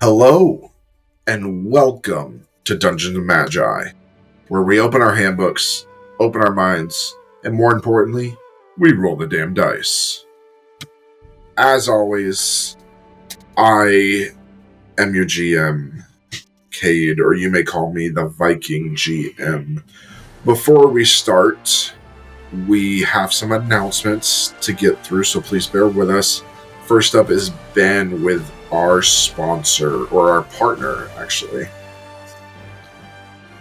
Hello, and welcome to Dungeons and Magi, where we open our handbooks, open our minds, and more importantly, we roll the damn dice. As always, I am your GM, Cade, or you may call me the Viking GM. Before we start, we have some announcements to get through, so please bear with us. First up is Ben with our sponsor, or our partner, actually.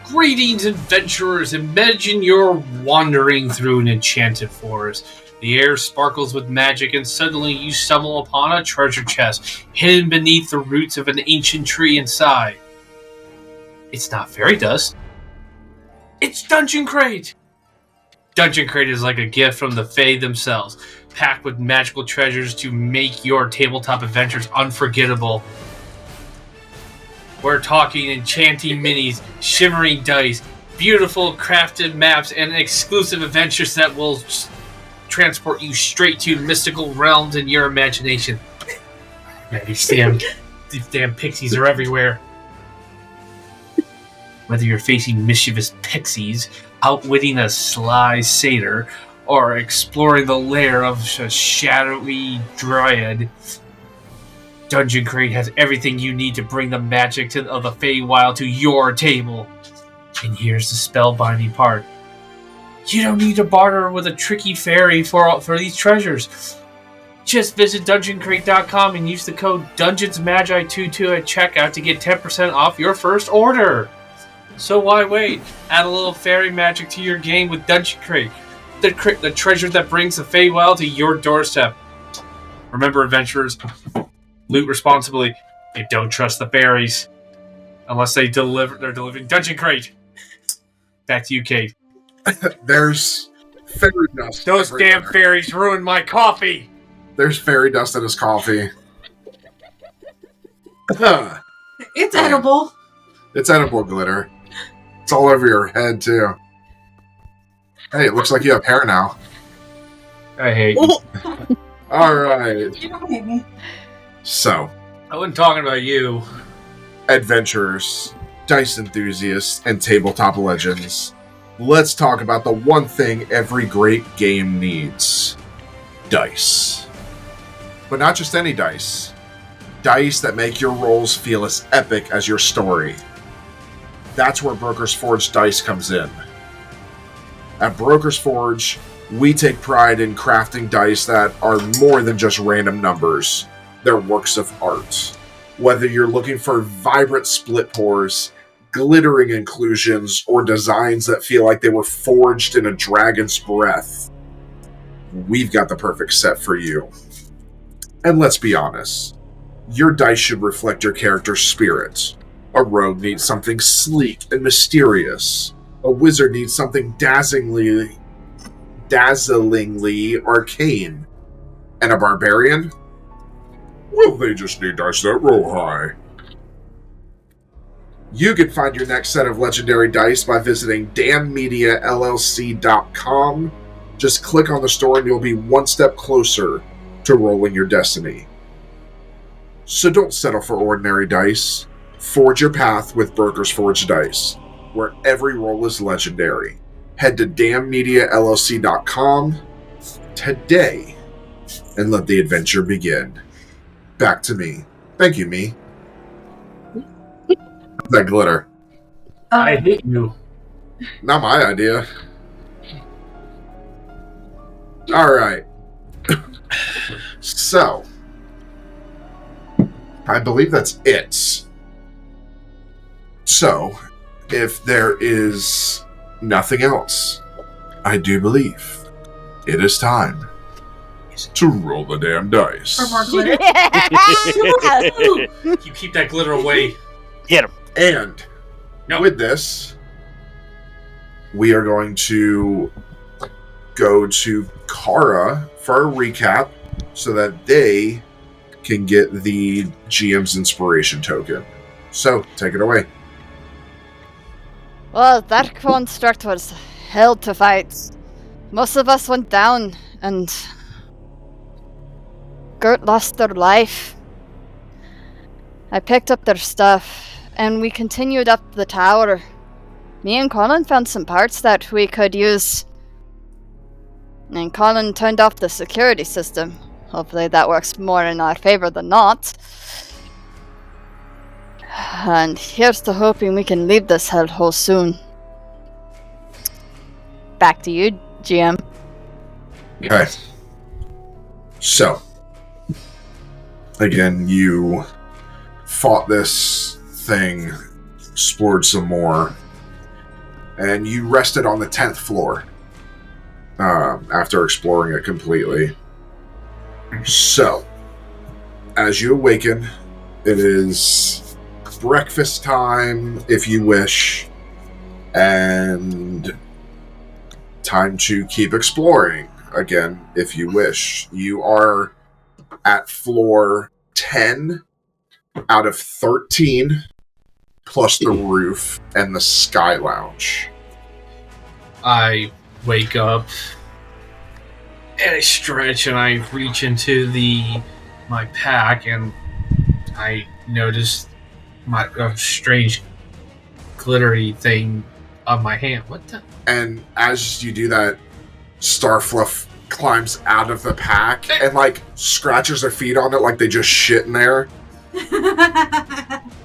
Greetings, adventurers! Imagine you're wandering through an enchanted forest. The air sparkles with magic, and suddenly you stumble upon a treasure chest hidden beneath the roots of an ancient tree inside. It's not fairy dust. It's Dungeon Crate! Dungeon Crate is like a gift from the Fae themselves, packed with magical treasures to make your tabletop adventures unforgettable. We're talking enchanting minis, shimmering dice, beautiful crafted maps, and exclusive adventures that will transport you straight to mystical realms in your imagination. Man, these damn pixies are everywhere. Whether you're facing mischievous pixies, outwitting a sly satyr, or exploring the lair of a shadowy dryad, Dungeon Crate has everything you need to bring the magic of the Feywild to your table. And here's the spellbinding part. You don't need to barter with a tricky fairy for these treasures. Just visit DungeonCrate.com and use the code DungeonsMagi22 at checkout to get 10% off your first order. So why wait? Add a little fairy magic to your game with Dungeon Crate. The treasure that brings the Feywild to your doorstep. Remember, adventurers, loot responsibly and don't trust the fairies unless they're delivering Dungeon Crate. Back to you, Kate. There's fairy dust. Those damn fairies ruined my coffee. There's fairy dust in his coffee. It's edible. It's edible glitter. It's all over your head, too. Hey, it looks like you have hair now. I hate you. Alright. You don't hate me. So, I wasn't talking about you. adventurers, dice enthusiasts, and tabletop legends, let's talk about the one thing every great game needs. Dice. But not just any dice. Dice that make your rolls feel as epic as your story. That's where Broker's Forge Dice comes in. At Broker's Forge, we take pride in crafting dice that are more than just random numbers. They're works of art. Whether you're looking for vibrant split pours, glittering inclusions, or designs that feel like they were forged in a dragon's breath, we've got the perfect set for you. And let's be honest, your dice should reflect your character's spirit. A rogue needs something sleek and mysterious. A wizard needs something dazzlingly arcane. And a barbarian? Well, they just need dice that roll high. You can find your next set of legendary dice by visiting dammediallc.com. Just click on the store and you'll be one step closer to rolling your destiny. So don't settle for ordinary dice. Forge your path with Broker's Forge Dice, where every roll is legendary. Head to dammediallc.com today and let the adventure begin. Back to me. Thank you, me. That glitter. I hate you. Not my idea. Alright. So, I believe that's it. So, if there is nothing else, I do believe it is time to roll the damn dice. For more glitter. You keep that glitter away. Get him. And with this, we are going to go to Kara for a recap so that they can get the GM's inspiration token. So, take it away. Well, that construct was hell to fight. Most of us went down, and Gert lost their life. I picked up their stuff, and we continued up the tower. Me and Colin found some parts that we could use. And Colin turned off the security system. Hopefully that works more in our favor than not. And here's to hoping we can leave this hellhole soon. Back to you, GM. Okay. So, again, you fought this thing, explored some more, and you rested on the 10th floor after exploring it completely. So, as you awaken, it is breakfast time, if you wish, and time to keep exploring again, if you wish. You are at floor 10 out of 13, plus the roof and the sky lounge. I wake up and I stretch and I reach into my pack and I notice my strange glittery thing on my hand. What the? And as you do that, Starfluff climbs out of the pack and scratches their feet on it like they just shit in there.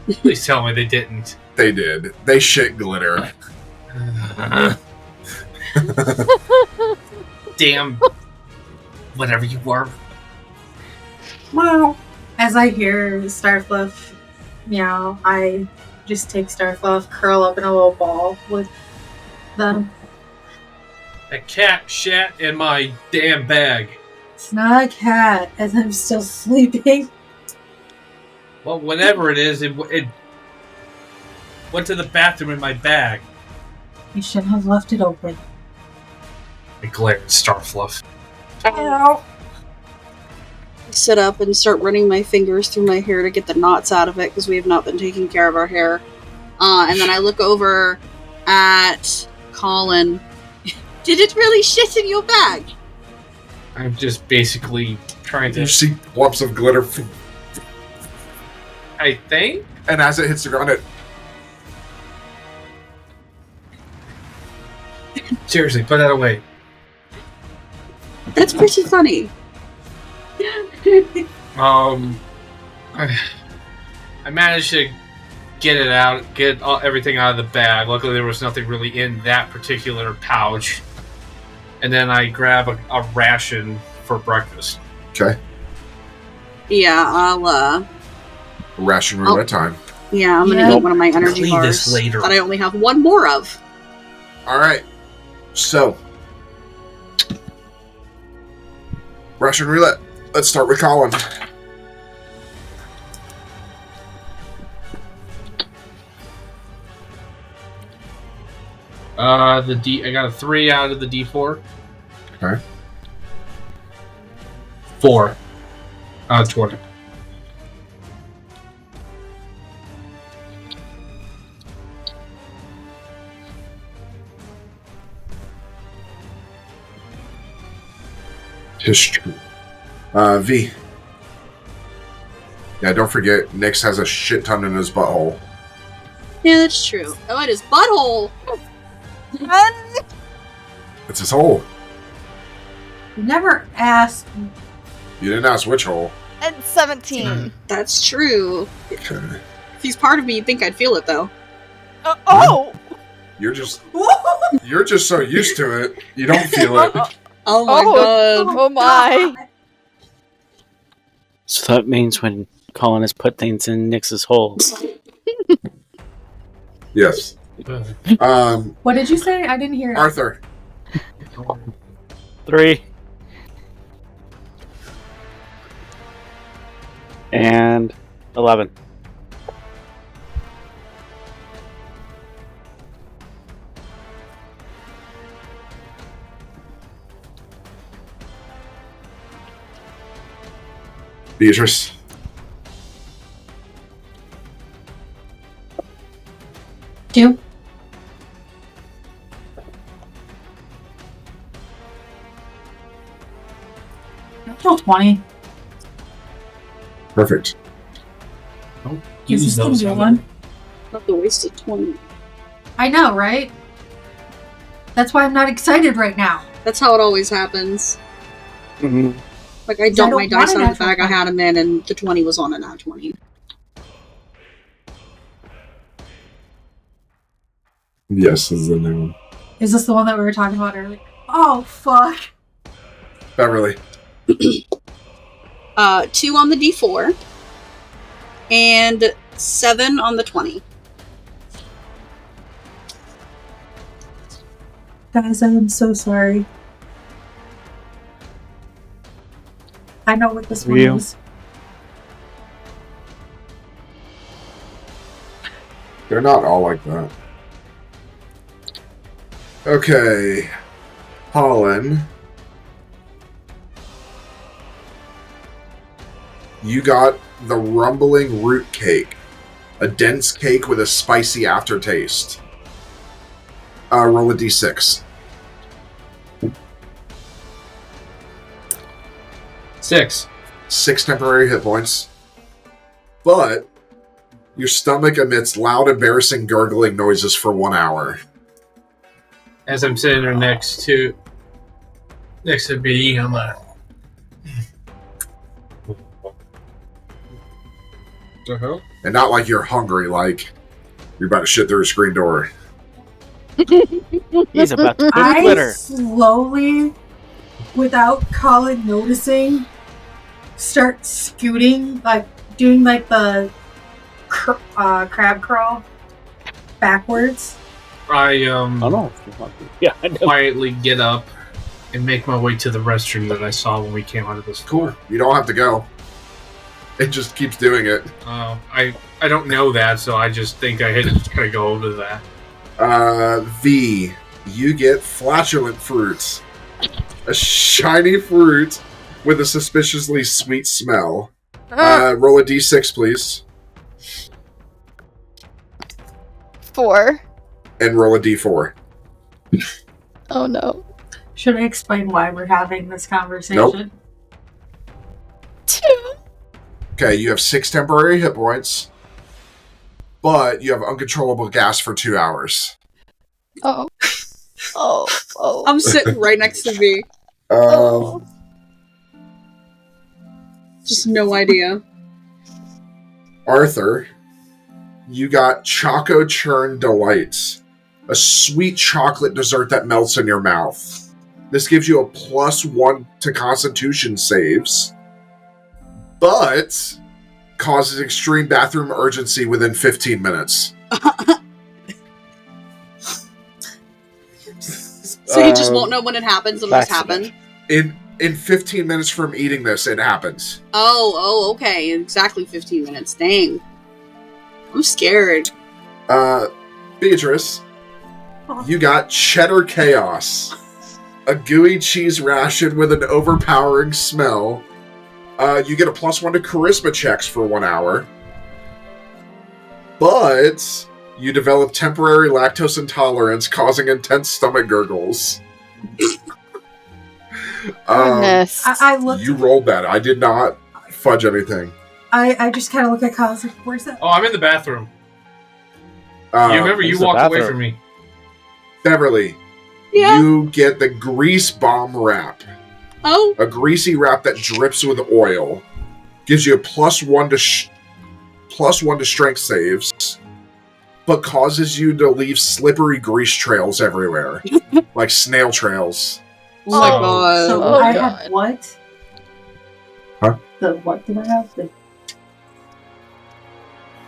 Please tell me they didn't. They did. They shit glitter. Damn. Whatever you were. Wow. As I hear Starfluff meow, I just take Starfluff, curl up in a little ball with them. A cat shat in my damn bag. It's not a cat, as I'm still sleeping. Well, whatever it is, it went to the bathroom in my bag. You shouldn't have left it open. I glare at Starfluff. Ow. I sit up and start running my fingers through my hair to get the knots out of it because we have not been taking care of our hair. And then I look over at Colin. Did it really shit in your bag? I'm just basically trying to... You see lumps of glitter. I think? And as it hits the ground, it... Seriously, put that away. That's pretty funny. I managed to get it out, get everything out of the bag. Luckily, there was nothing really in that particular pouch. And then I grab a ration for breakfast. Okay. Yeah, I'll, Ration room at a time. Yeah, I'm gonna eat one of my energy Clean bars this later. that I only have one more of. Alright. So. Ration roulette. Let's start with Colin. I got a 3 out of the D4. Okay. 4 out of 20. History. V. Yeah, don't forget, Nyx has a shit ton in his butthole. Yeah, that's true. Oh, it is butthole! It's his hole. You never asked. You didn't ask which hole. And 17. That's true. Okay. If he's part of me, you'd think I'd feel it, though. Oh! You're just so used to it, you don't feel it. Oh my god. Oh my. So that means when Colin has put things in Nyx's holes. Yes. What did you say? I didn't hear it. Arthur. 3. And 11. Beatrice. Two. Natural 20. Perfect. Is use this the those. new one? Not the wasted 20. I know, right? That's why I'm not excited right now. That's how it always happens. Mm-hmm. Like, I Because I dumped don't my dice want a out of the natural bag I 20. had them in, and the 20 was on a nat 20. Yes, is the new one. Is this the one that we were talking about earlier? Oh, fuck. Beverly. 2 on the D4. And 7 on the 20. Guys, I am so sorry. I know what this one Real. is. They're not all like that. Okay. Holland. You got the rumbling root cake. A dense cake with a spicy aftertaste. Roll a d6. 6. 6 temporary hit points. But your stomach emits loud, embarrassing gurgling noises for 1 hour. As I'm sitting there next to B, I'm like, the hell? And not like you're hungry, like you're about to shit through a screen door. He's about to put I glitter. slowly, without Colin noticing, start scooting, like doing like the crab crawl backwards. I Oh no. Yeah, I know. quietly get up and make my way to the restroom that I saw when we came out of this Cool. You don't have to go. It just keeps doing it. I don't know that, so I just think I had to kind of go over to that. V, you get flatulent fruit. A shiny fruit with a suspiciously sweet smell. Roll a d6, please. 4. And roll a d4. Oh no. Should I explain why we're having this conversation? 2. Okay, you have 6 temporary hit points. But you have uncontrollable gas for 2 hours. Oh. Oh. Oh. I'm sitting right next to V. Oh. Just no idea. Arthur, you got Choco Churn Delights. A sweet chocolate dessert that melts in your mouth. This gives you a +1 to Constitution saves, but causes extreme bathroom urgency within 15 minutes. So you just won't know when it happens. It'll just happen. In 15 minutes from eating this, it happens. Oh, okay. Exactly 15 minutes. Dang. I'm scared. Beatrice, you got Cheddar Chaos. A gooey cheese ration with an overpowering smell. You get a +1 to charisma checks for 1 hour. But you develop temporary lactose intolerance, causing intense stomach gurgles. Goodness. I looked. You rolled that. I did not fudge anything. I just kind of look at Colin. Like, where's that? Oh, I'm in the bathroom. You remember, you Where's the walked away bathroom? from me. Beverly, Yeah. you get the grease bomb wrap. Oh. A greasy wrap that drips with oil. Gives you a +1 to strength saves, but causes you to leave slippery grease trails everywhere. Like snail trails. Oh my So- god. So Oh, I God. had what? Huh? The what did I have?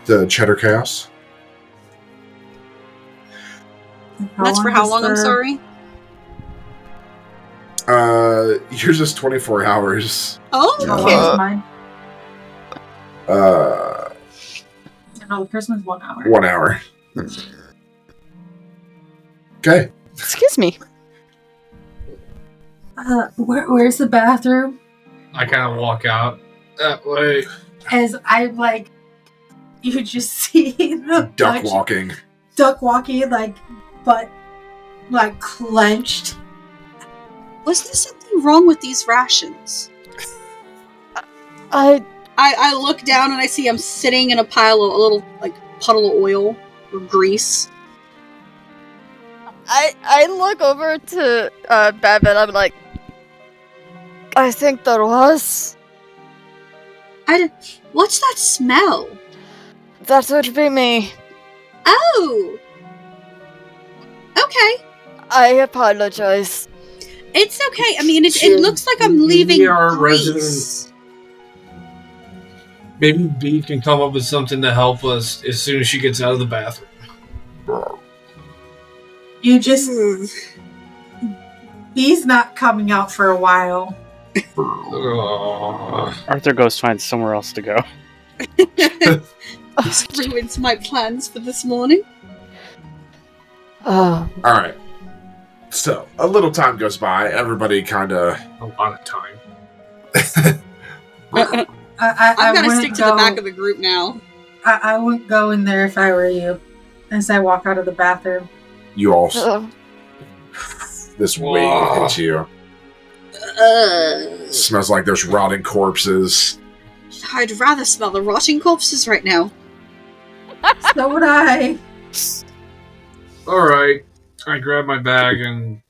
The Cheddar Chaos. That's for how long? I'm sorry. Yours is 24 hours. Oh, Yeah. How okay. long is mine? No, Christmas 1 hour. 1 hour. Okay. Excuse me. Where's the bathroom? I kind of walk out that way. As I'm like, you just see the Duck walking. duck walking, like, butt, like, clenched. Was there something wrong with these rations? I I look down and I see I'm sitting in a pile of a little, like, puddle of oil or grease. I look over to Bev and I'm like, I think there was. What's that smell? That would be me. Oh! Okay. I apologize. It's okay. I mean, it looks like I'm leaving grease. Maybe B can come up with something to help us as soon as she gets out of the bathroom. You just... He's not coming out for a while. Arthur goes finds somewhere else to go. This ruins my plans for this morning. Alright. So, a little time goes by. Everybody kind of... A lot of time. I'm going to stick to the back of the group now. I wouldn't go in there if I were you. As I walk out of the bathroom. You all... This wave hits you. Smells like there's rotting corpses. I'd rather smell the rotting corpses right now. So would I. Alright. I grab my bag and...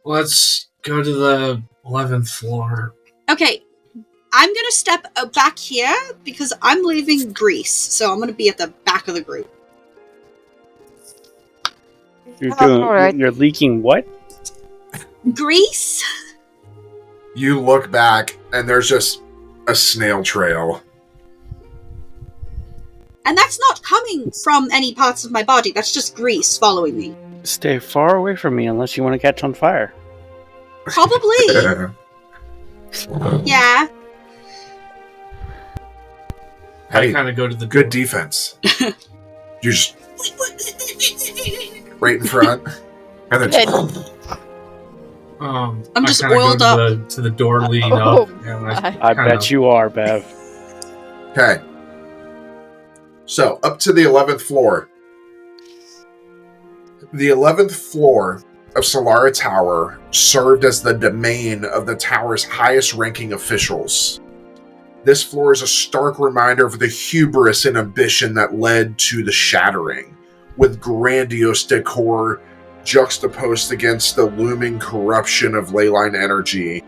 Let's go to the 11th floor. Okay. I'm going to step back here because I'm leaving Greece. So I'm going to be at the back of the group. You're leaking what? Grease? You look back, and there's just a snail trail. And that's not coming from any parts of my body. That's just grease following me. Stay far away from me unless you want to catch on fire. Probably. Yeah. Hey, I kind of go to the good door. Defense. You just right in front, and then I'm just I kinda oiled go up. to the door leading Oh, up. And I bet you are, Bev. okay. So up to the 11th floor. The 11th floor of Solara Tower served as the domain of the tower's highest-ranking officials. This floor is a stark reminder of the hubris and ambition that led to the Shattering, with grandiose decor juxtaposed against the looming corruption of leyline energy.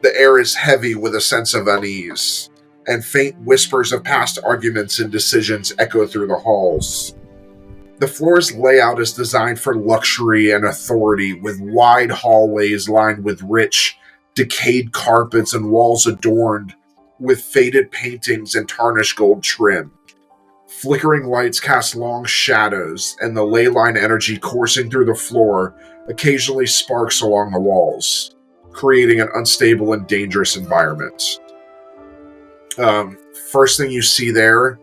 The air is heavy with a sense of unease, and faint whispers of past arguments and decisions echo through the halls. The floor's layout is designed for luxury and authority, with wide hallways lined with rich, decayed carpets and walls adorned with faded paintings and tarnished gold trim. Flickering lights cast long shadows, and the leyline energy coursing through the floor occasionally sparks along the walls, creating an unstable and dangerous environment. First thing you see there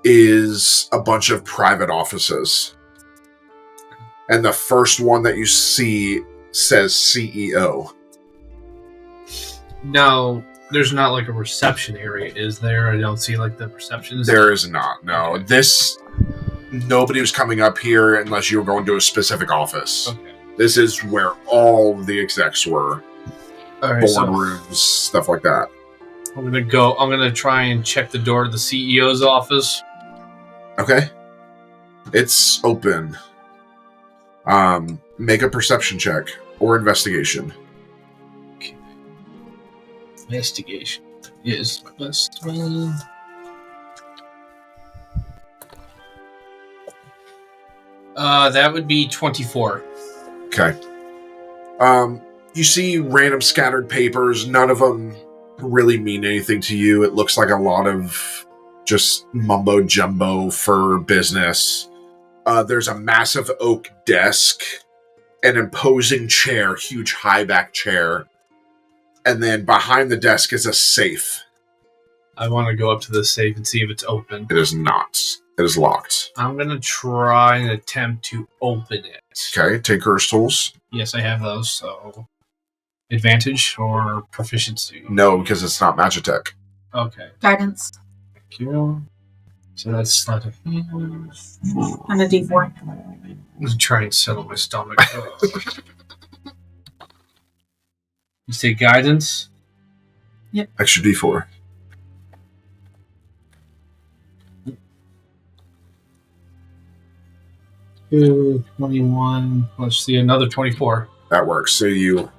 is a bunch of private offices. And the first one that you see says CEO. No, there's not like a reception area, is there? I don't see like the receptionist. There is not, no. Okay. Nobody was coming up here unless you were going to a specific office. Okay. This is where all the execs were. Alright, Boardrooms, stuff like that. I'm gonna try and check the door to the CEO's office. Okay. It's open. Make a perception check or investigation. Investigation is my best one. That would be 24. Okay. You see random scattered papers. None of them really mean anything to you. It looks like a lot of just mumbo jumbo for business. There's a massive oak desk, an imposing chair, huge high back chair, and then behind the desk is a safe. I want to go up to the safe and see if it's open. It is not. It is locked. I'm gonna try and attempt to open it. Okay, Tinker's tools. Yes, I have those, so... Advantage or proficiency? No, because it's not Magitech. Okay. Guidance. Thank you. So that's not a... And a D4. Let's try and settle my stomach. You say guidance? Yep. Extra D4. Two, 21. Let's see, another 24. That works. So you.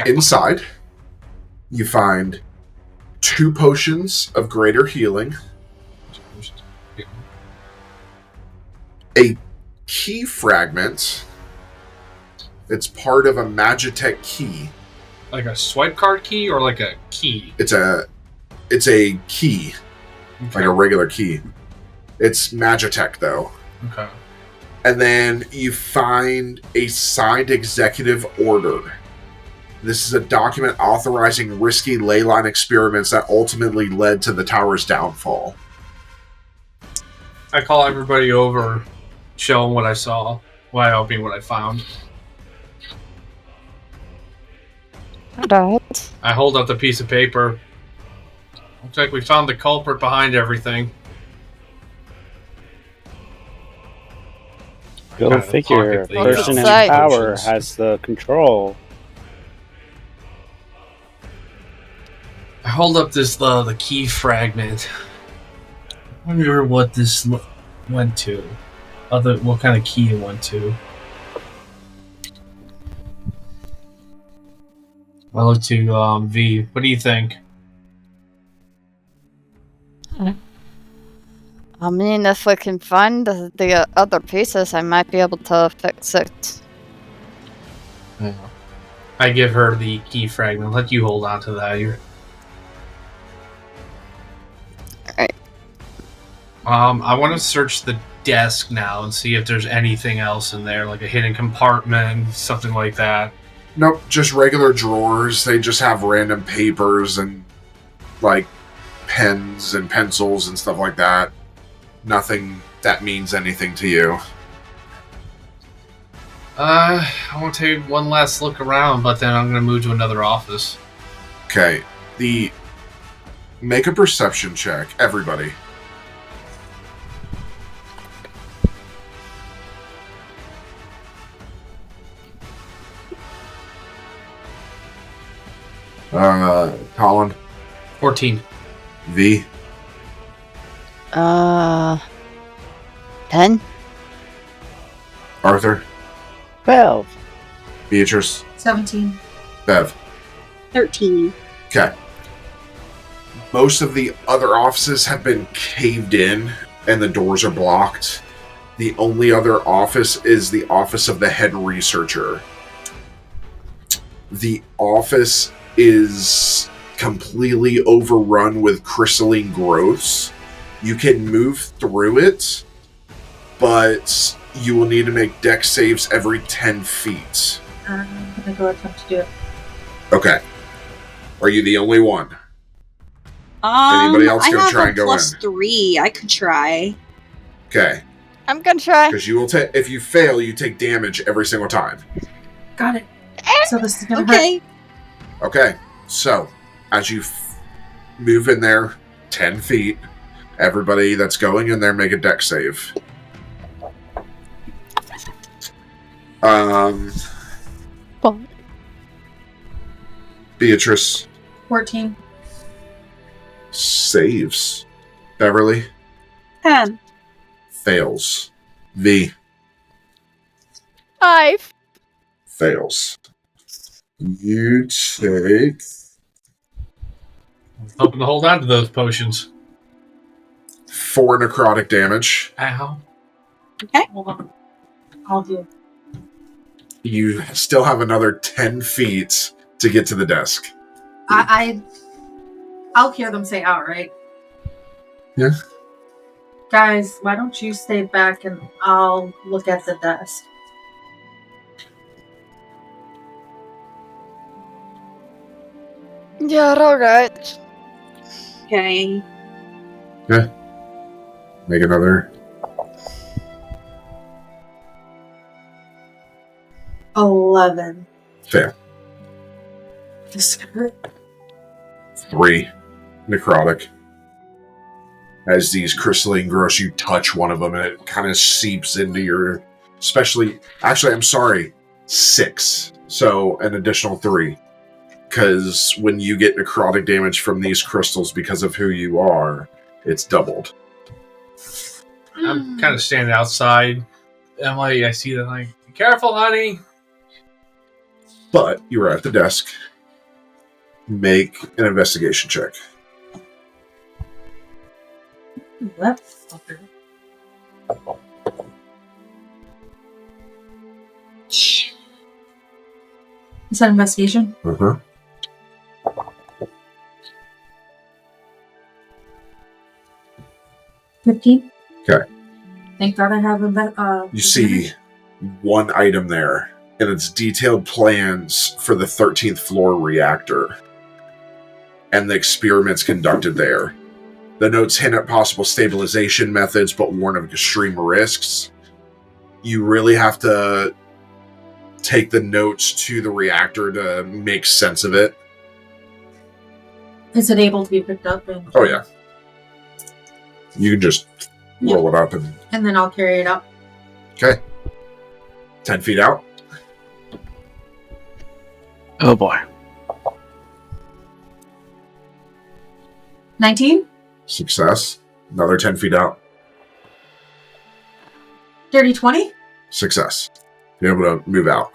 Inside, you find 2 potions of greater healing, a key fragment. It's part of a Magitech key. Like a swipe card key or like a key? It's a key, Okay. like a regular key. It's Magitech though. Okay. And then you find a signed executive order. This is a document authorizing risky ley line experiments that ultimately led to the tower's downfall. I call everybody over, show them what I saw. Well, I mean what I found. Alright. I hold up the piece of paper. Looks like we found the culprit behind everything. Go Kind of figure. pocket the, Person in Side. power potions. has the control. I hold up this the key fragment. I wonder what this went to. What kind of key it went to. I look to V. What do you think? I mean, if we can find the other pieces, I might be able to fix it. I give her the key fragment. Let you hold on to that. Alright. I want to search the desk now and see if there's anything else in there, like a hidden compartment, something like that. Nope, just regular drawers. They just have random papers and like pens and pencils and stuff like that. Nothing that means anything to you. I want to take one last look around, but then I'm going to move to another office. Okay, make a perception check, everybody. Colin, 14. V, 10? Arthur, 12. Beatrice, 17. Bev. 13. Okay. Most of the other offices have been caved in and the doors are blocked. The only other office is the office of the head researcher. The office is completely overrun with crystalline growths. You can move through it, but you will need to make dex saves every 10 feet. I'm gonna go attempt to do it. Okay. Are you the only one? Anybody else I gonna have try a and go in? +3. I could try. Okay. I'm gonna try. Because you will take, if you fail, you take damage every single time. Got it. So this is gonna Okay. Okay. So, as you move in there 10 feet, everybody that's going in there make a dex save. Beatrice 14. saves. Beverly 10. fails. V 5. fails. You take Hoping to hold on to those potions. 4 necrotic damage. Ow. Hold on. I'll do it. You still have another 10 feet to get to the desk. I'll hear them say out, right? Yeah. Guys, why don't you stay back and I'll look at the desk. Yeah, alright. Okay. Make another. 11. Fail. This is gonna hurt. 3 necrotic. As these crystalline growths, you touch one of them and it kind of seeps into your Especially, actually, I'm sorry, 6. So an additional 3. Because when you get necrotic damage from these crystals because of who you are, it's doubled. I'm kind of standing outside. And I see that, be careful, honey. But you are at the desk. Make an investigation check. That fucker. Is that investigation? Uh-huh. 15. Okay. Thank God I have You see one item there, and it's detailed plans for the 13th floor reactor and the experiments conducted there. The notes hint at possible stabilization methods, but warn of extreme risks. You really have to take the notes to the reactor to make sense of it. Is it able to be picked up? Oh, yeah. You can just roll it up and then I'll carry it up. Okay. 10 feet out. Oh boy. 19. Success. Another 10 feet out. Dirty 20. Success. You're able to move out.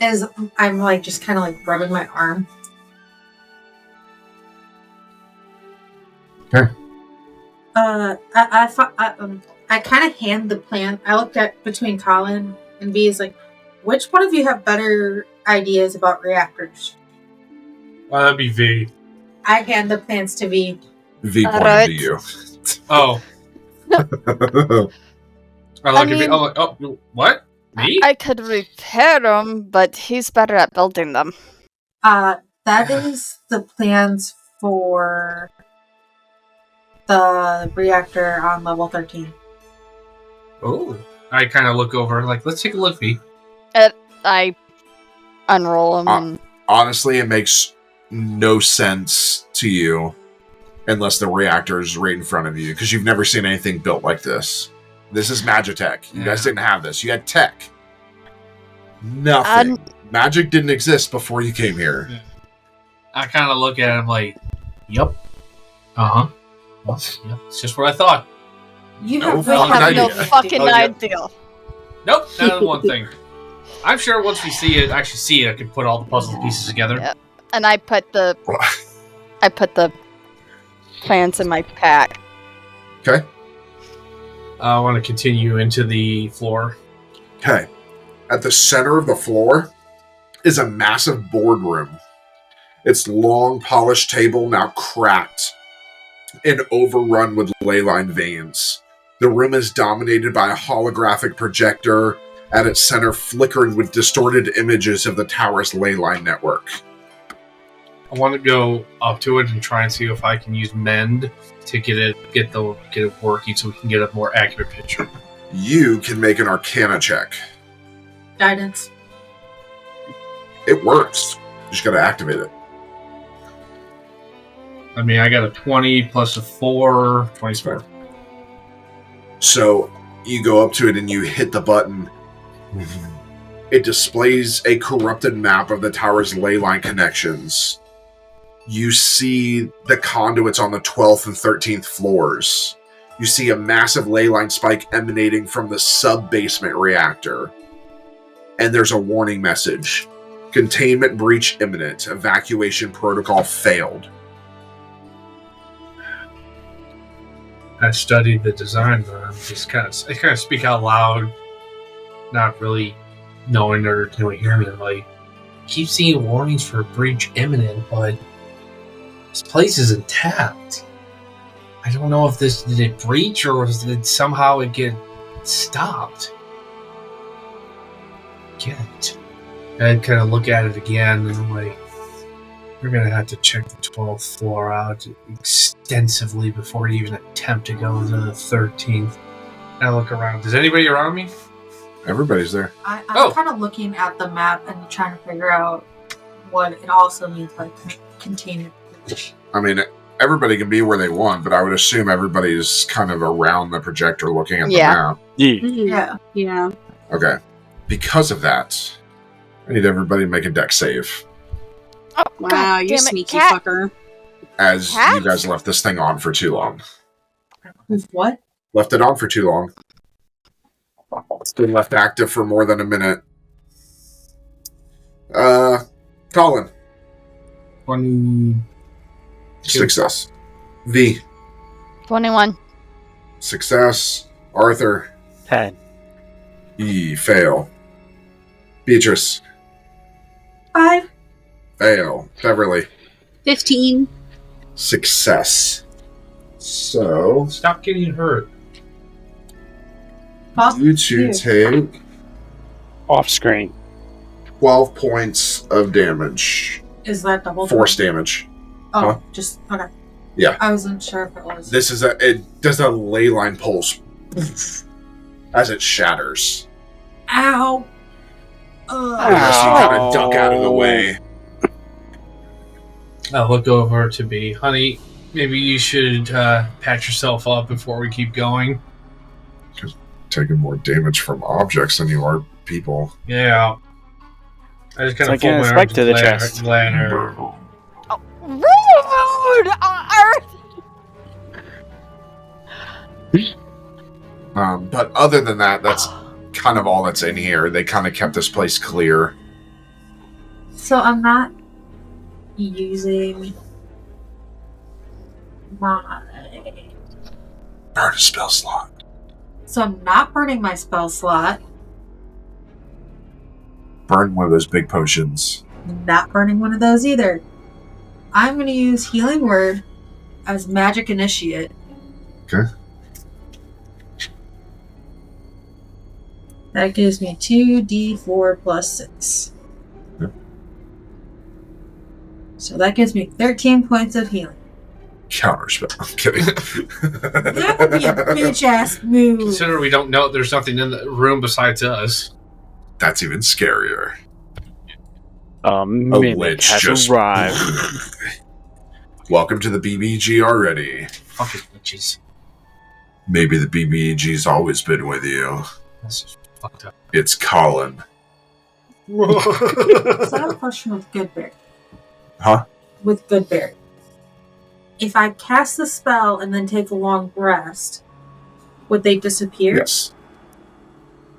As I'm just kind of rubbing my arm. Okay. I kind of hand the plan. I looked at between Colin and V is which one of you have better ideas about reactors? Well, that'd be V. I hand the plans to V. V pointed Alright. to you. Oh. I mean- What? Me? I could repair them, but he's better at building them. That is the plans for the reactor on level 13. Oh. I kind of look over, let's take a look, V. I unroll them and Honestly, it makes no sense to you unless the reactor is right in front of you, because you've never seen anything built like this. This is Magitech. You guys didn't have this. You had tech. Nothing. Magic didn't exist before you came here. I kind of look at him yep. Uh-huh. Well, yeah, it's just what I thought. You No have fucking I have no idea. fucking Oh, yeah. idea. Nope, not one thing. I'm sure once we actually see it, I can put all the puzzle pieces together. Yeah. And I put the plans in my pack. Okay. I want to continue into the floor. Okay. At the center of the floor is a massive boardroom. Its long, polished table now cracked and overrun with ley line veins. The room is dominated by a holographic projector at its center, flickering with distorted images of the tower's ley line network. I want to go up to it and try and see if I can use mend to get it working, so we can get a more accurate picture. You can make an Arcana check. guidance. It works. You just gotta activate it. I mean, I got a 20 plus a 4, 24. So you go up to it and you hit the button. It displays a corrupted map of the tower's ley line connections. You see the conduits on the 12th and 13th floors. You see a massive ley line spike emanating from the sub-basement reactor. And there's a warning message. Containment breach imminent. Evacuation protocol failed. I studied the design, but I'm just kind of speak out loud, not really knowing or can we hear me. I'm like, keep seeing warnings for breach imminent, but this place is intact. I don't know if did it breach or did somehow it get stopped. Get it. I kind of look at it again and I'm like, we're going to have to check the 12th floor out extensively before we even attempt to go to the 13th. I look around. Is anybody around me? Everybody's there. I'm kind of looking at the map and trying to figure out what it also means by containment breach. I mean, everybody can be where they want, but I would assume everybody's kind of around the projector looking at the map. Yeah. Yeah. Okay. Because of that, I need everybody to make a deck save. Oh, Wow, God you damn it, sneaky cat. fucker. As Cat? you guys left this thing on for too long. With what? Left it on for too long. It's been left active for more than a minute. Colin. 20. Success. V. 21. Success. Arthur. 10. E. Fail. Beatrice. 5. Fail. Beverly. 15. Success. So, Stop getting hurt. you two take Off screen. 12 points of damage. Is that double? Force damage. Oh, Huh? just okay. Yeah. I wasn't sure if it was. This is it does a ley line pulse as it shatters. Ow! The rest of you kind of duck out of the way. I'll look over to B. Honey, maybe you should patch yourself up before we keep going. Taking more damage from objects than you are people. Yeah. I just kind It's of like an spike to the chest. Rude! But other than that, that's kind of all that's in here. They kind of kept this place clear. So I'm not using my. Burn a spell slot. So I'm not burning my spell slot. Burn one of those big potions. Not burning one of those either. I'm going to use Healing Word as Magic Initiate. Okay. That gives me 2d4 plus 6. Yep. So that gives me 13 points of healing. Counterspell. I'm kidding. That would be a bitch ass move. Consider we don't know there's nothing in the room besides us. That's even scarier. A A mimic witch has just arrived. Welcome to the BBG already. Fucking bitches. Maybe the BBG's always been with you. That's just fucked up. It's Colin. So I have a question with Goodberry. Huh? With Goodberry. If I cast the spell and then take a long rest, would they disappear? Yes.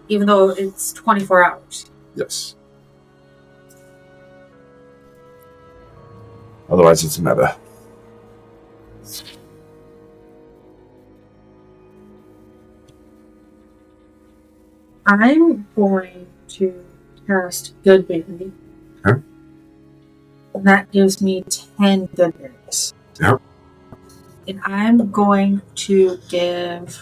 Even though it's 24 hours. Yes. Otherwise, it's meta. I'm going to cast Goodberry. Okay. And that gives me 10 Goodberries. Yep. And I'm going to give...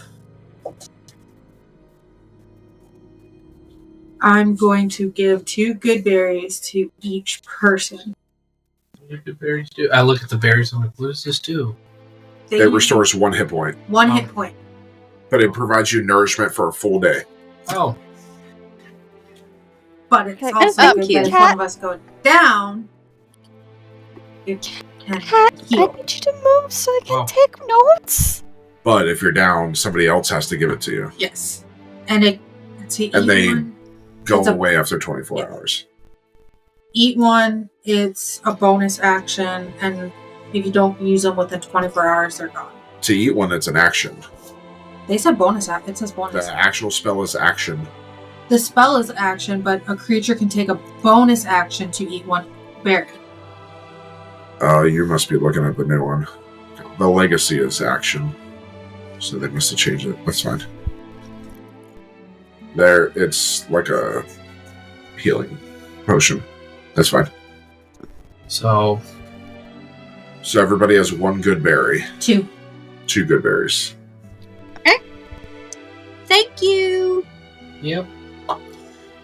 I'm going to give 2 good berries to each person. What do berries do? I look at the berries and I'm like, what does this do? They It use restores 1 hit point, 1 hit point. but it provides you nourishment for a full day. Oh, But it's Okay, also good cute. that if one of us go down, it can Cat, I heal. need you to move so I can Oh. take notes. But if you're down, somebody else has to give it to you. Yes. And it to And eat they- one, Go It's a- away after 24 Yeah. hours. eat one, it's a bonus action, and if you don't use them within 24 hours, they're gone. To eat one, it's an action. They said bonus action. It says The bonus. actual spell is action. The spell is action, but a creature can take a bonus action to eat one berry. You must be looking at the new one. The legacy is action. So they must have changed it. That's fine. There, it's like a healing potion. That's fine. so So everybody has 1 good berry. 2. 2 good berries. Thank you. yep.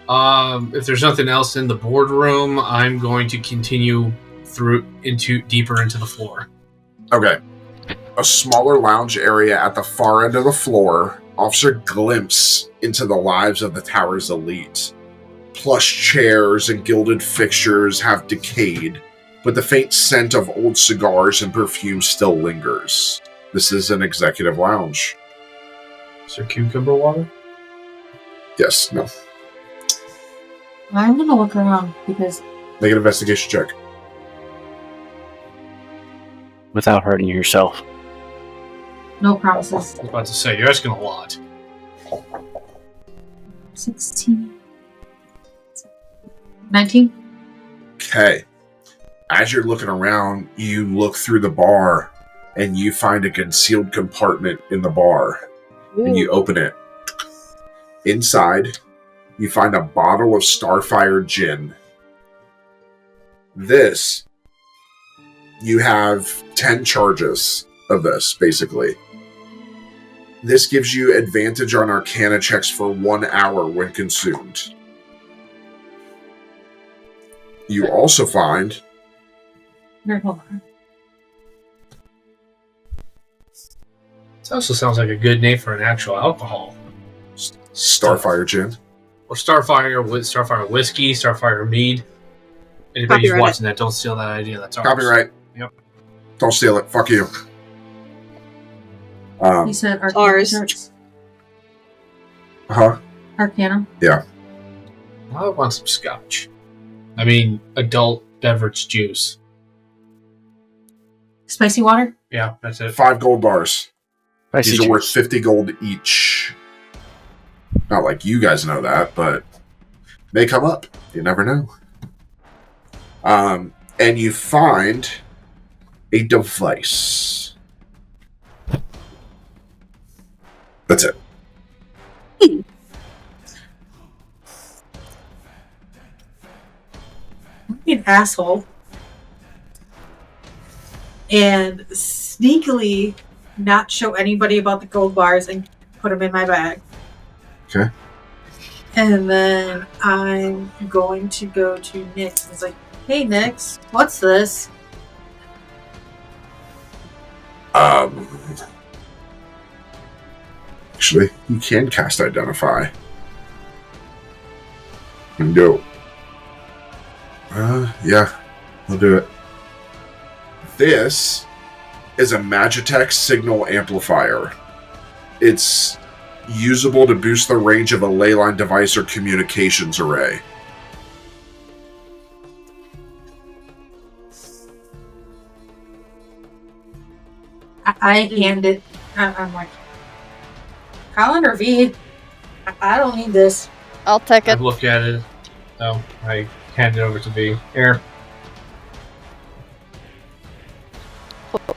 If there's nothing else in the boardroom, I'm going to continue deeper into the floor. Okay. A smaller lounge area at the far end of the floor offers a glimpse into the lives of the tower's elite. Plush chairs and gilded fixtures have decayed, but the faint scent of old cigars and perfume still lingers. This is an executive lounge. Is there cucumber water? Yes, no. I'm gonna look around because Make an investigation check. Without hurting yourself. no promises. I was about to say, you're asking a lot. 16. 19? Okay. As you're looking around, you look through the bar and you find a concealed compartment in the bar. And you open it. Inside, you find a bottle of Starfire gin. This, you have 10 charges of this, basically. This gives you advantage on Arcana checks for 1 hour when consumed. You also find Here, hold on. This also sounds like a good name for an actual alcohol. Starfire gin. Or Starfire whiskey, Starfire mead. Anybody who's Copyright watching that, don't steal that idea. That's ours. Copyright. Yep. Don't steal it. Fuck you. You said Arcana ours. checks? Huh? Arcana? I want some scotch. I mean, adult beverage juice. Spicy water? Yeah, that's it. 5 gold bars. Spicy These are worth juice. 50 gold each. Not like you guys know that, but may come up. You never know. And you find a device. That's it. Be an asshole. And sneakily not show anybody about the gold bars and put them in my bag. Okay. And then I'm going to go to Nyx. He's like, hey, Nyx, what's this? Actually, you can cast Identify. And go. Yeah, I'll do it. This is a Magitech signal amplifier. It's usable to boost the range of a leyline device or communications array. I hand it. I'm like, Colin or V? I don't need this. I'll take I it. look at it. Oh, I hand it over to V. Here.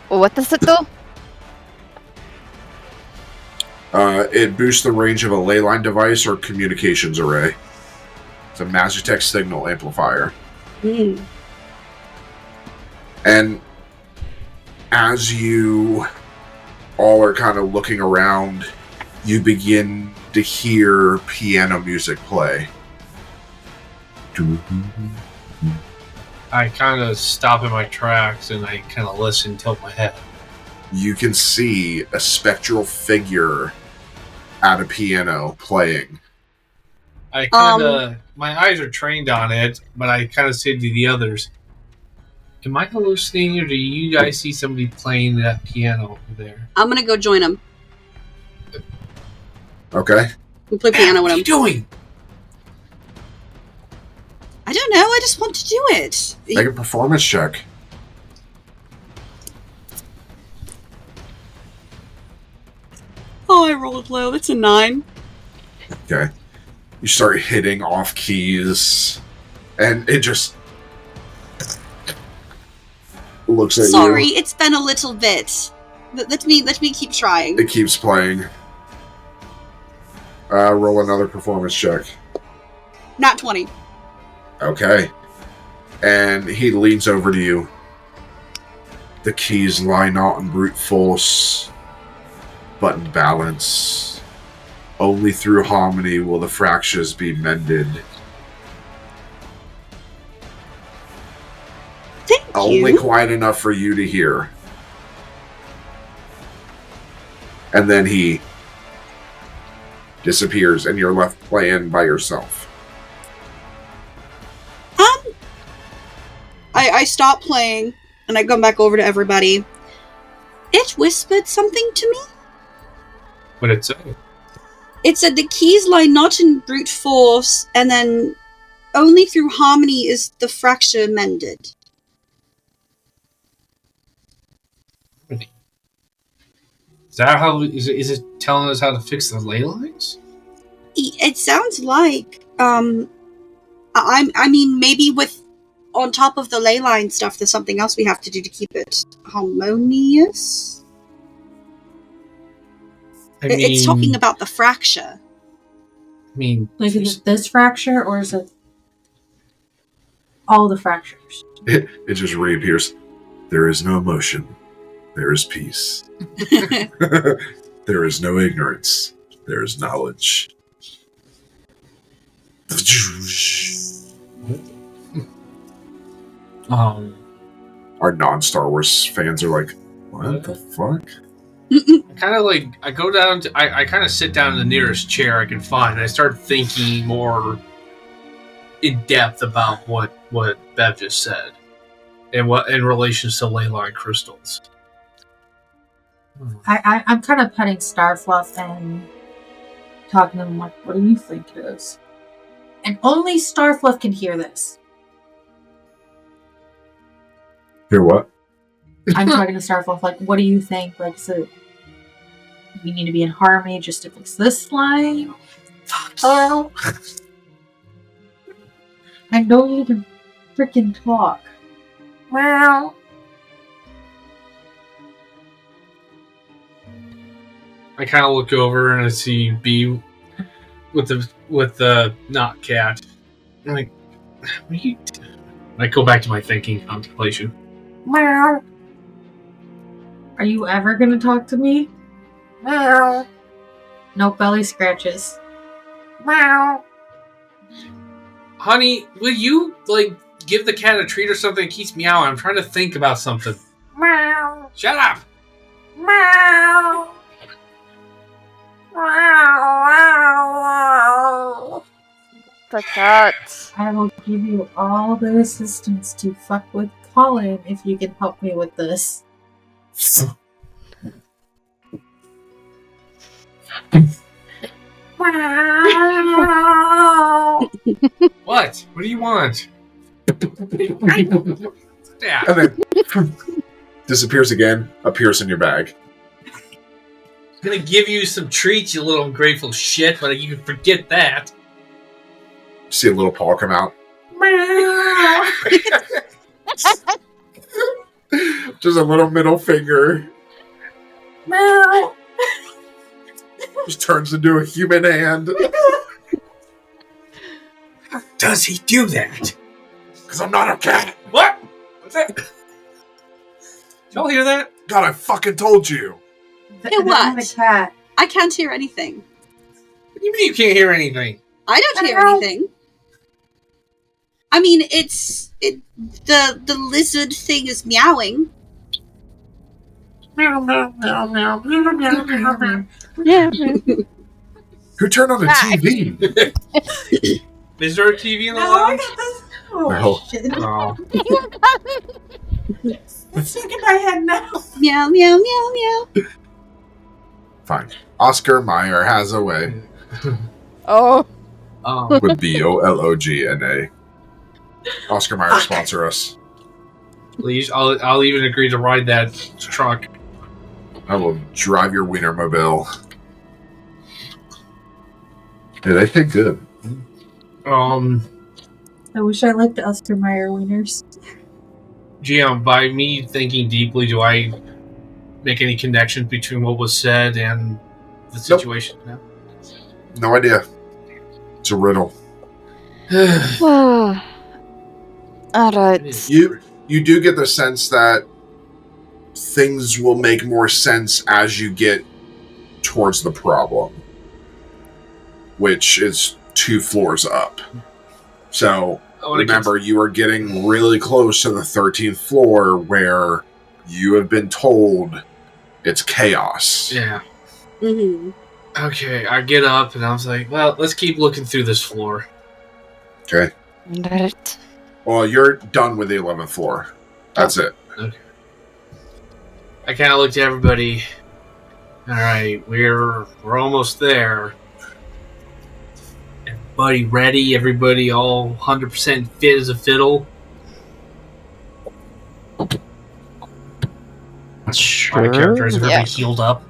What does it do? It boosts the range of a leyline device or communications array. It's a Magitech signal amplifier. Mm. And as you all are kind of looking around, you begin to hear piano music play. I kind of stop in my tracks and I kind of listen, tilt my head. You can see a spectral figure at a piano playing. I kind of, my eyes are trained on it, but I kind of say to the others, am I hallucinating or do you guys see somebody playing that piano over there? I'm gonna go join him. Okay? We play piano with What are him. you doing? I don't know. I just want to do it. Make a performance check. Oh, I rolled low. That's a 9. Okay. You start hitting off keys, and it just looks at Sorry, you. it's been a little bit. Let me keep trying. It keeps playing. Roll another performance check. Not 20. Okay. And he leans over to you. The keys lie not in brute force, but in balance. Only through harmony will the fractures be mended. Thank Only you. quiet enough for you to hear. And then he disappears, and you're left playing by yourself. I stop playing and I come back over to everybody. It whispered something to me. What did it say? It said the keys lie not in brute force, and then only through harmony is the fracture mended. Is that how? Is it telling us how to fix the ley lines? It sounds like, I mean, maybe with, on top of the ley line stuff, there's something else we have to do to keep it harmonious? It's talking about the fracture. I mean, Like, is it this fracture, or is it all the fractures? It just reappears. There is no emotion. There is peace. There is no ignorance. There is knowledge. Our non-Star Wars fans are like, what the fuck? I go down to, I kind of sit down in the nearest chair I can find, and I start thinking more in depth about what Bev just said, and what in relation to ley line crystals. I'm kind of petting Starfluff and talking to him like, what do you think it is? And only Starfluff can hear this. Hear what? I'm talking to Starfluff like, what do you think? Like, so we need to be in harmony just to fix this line? Oh, I know you can freaking talk. Well, I kind of look over and I see B with the not cat. I'm like, what are you doing? I go back to my thinking contemplation. well, are you ever gonna talk to me? Well, no belly scratches. Well, Honey, will you give the cat a treat or something? It keeps meowing. I'm trying to think about something. well, Shut up! well. The cat. I will give you all the assistance to fuck with Colin if you can help me with this. What? What do you want? Yeah. And then disappears again, appears in your bag. I'm gonna give you some treats, you little ungrateful shit, but you can forget that. See a little paw come out. Just a little middle finger. Just turns into a human hand. Does he do that? Because I'm not a cat. What? What's that? Did y'all hear that? God, I fucking told you. Hear what? The cat. I can't hear anything. What do you mean you can't hear anything? I don't hear anything. I mean, the lizard thing is meowing. Yeah. Who turned on the TV? Is there a TV in the No, I lounge? got this. Oh, No. shit. Oh. It's stuck in my head now. Meow, meow, meow, meow. Fine. Oscar Mayer has a way. Oh. With BOLOGNA. Oscar Mayer sponsor us. Please, I'll even agree to ride that truck. I will drive your Wienermobile. Yeah, they think good. I wish I liked Oscar Mayer wieners. GM, by me thinking deeply, do I make any connections between what was said and the situation? Nope. No idea. It's a riddle. Alright. You do get the sense that things will make more sense as you get towards the problem, which is 2 floors up. So remember, you are getting really close to the 13th floor where you have been told it's chaos. Yeah. Mm-hmm. Okay, I get up and I was like, well, let's keep looking through this floor. Okay. Alright. Well, you're done with the 11th floor. That's it. Okay. I kind of looked at everybody. All right, we're almost there. Everybody ready? Everybody all 100% fit as a fiddle? My character is everybody healed up.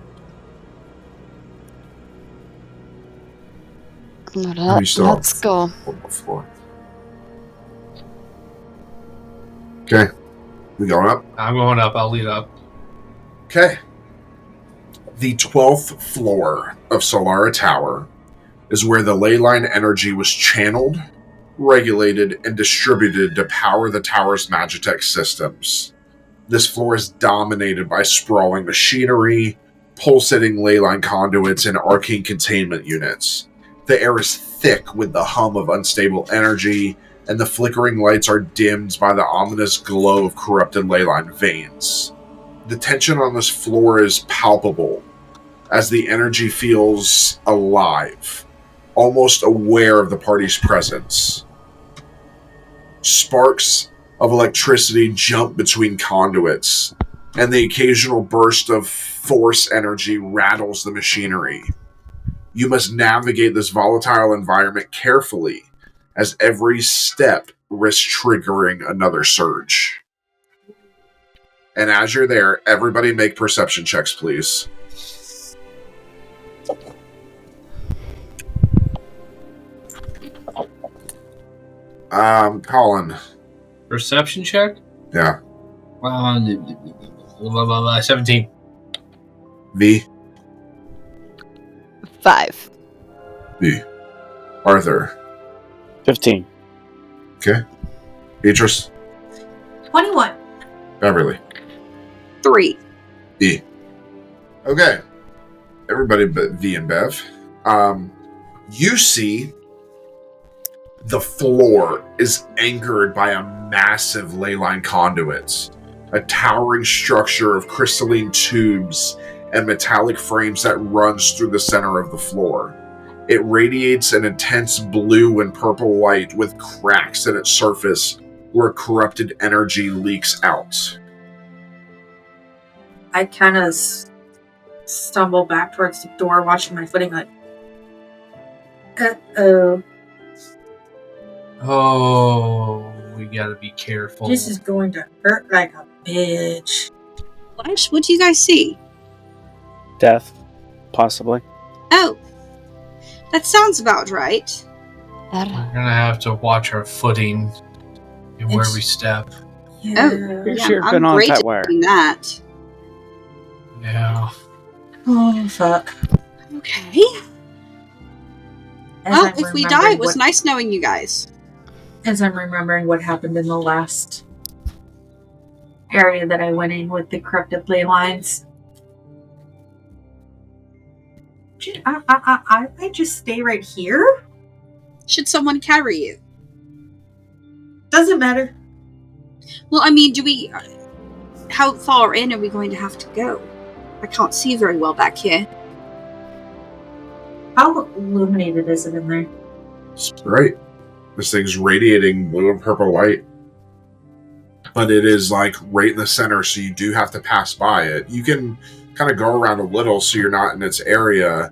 Let's go. Floor. Okay. We going up? I'm going up. I'll lead up. Okay. The 12th floor of Solara Tower is where the ley line energy was channeled, regulated, and distributed to power the tower's Magitech systems. This floor is dominated by sprawling machinery, pulsating ley line conduits, and arcane containment units. The air is thick with the hum of unstable energy, and the flickering lights are dimmed by the ominous glow of corrupted ley line veins. The tension on this floor is palpable, as the energy feels alive, almost aware of the party's presence. Sparks of electricity jump between conduits, and the occasional burst of force energy rattles the machinery. You must navigate this volatile environment carefully, as every step risks triggering another surge. And as you're there, everybody make perception checks, please. Colin. Perception check? Yeah. 17. V. 5. B. Arthur. 15. Okay. Beatrice. 21. Beverly. 3. E. Okay. Everybody but V and Bev. You see the floor is anchored by a massive ley line conduits, a towering structure of crystalline tubes and metallic frames that runs through the center of the floor. It radiates an intense blue and purple light with cracks in its surface where corrupted energy leaks out. I kind of stumble back towards the door, watching my footing like, uh-oh. Oh, we gotta be careful. This is going to hurt like a bitch. What do you guys see? Death, possibly. Oh, that sounds about right. We're gonna have to watch our footing and where we step. Yeah. Pretty Yeah, sure I'm been on great that at wire. doing that. Yeah. Oh, fuck. Okay. Well, if we die, it was nice knowing you guys. As I'm remembering what happened in the last area that I went in with the corrupted ley lines. I just stay right here? Should someone carry you? Doesn't matter. Well, I mean, how far in are we going to have to go? I can't see very well back here. How illuminated is it in there? It's great. This thing's radiating blue and purple light. But it is like right in the center, so you do have to pass by it. You can kind of go around a little so you're not in its area.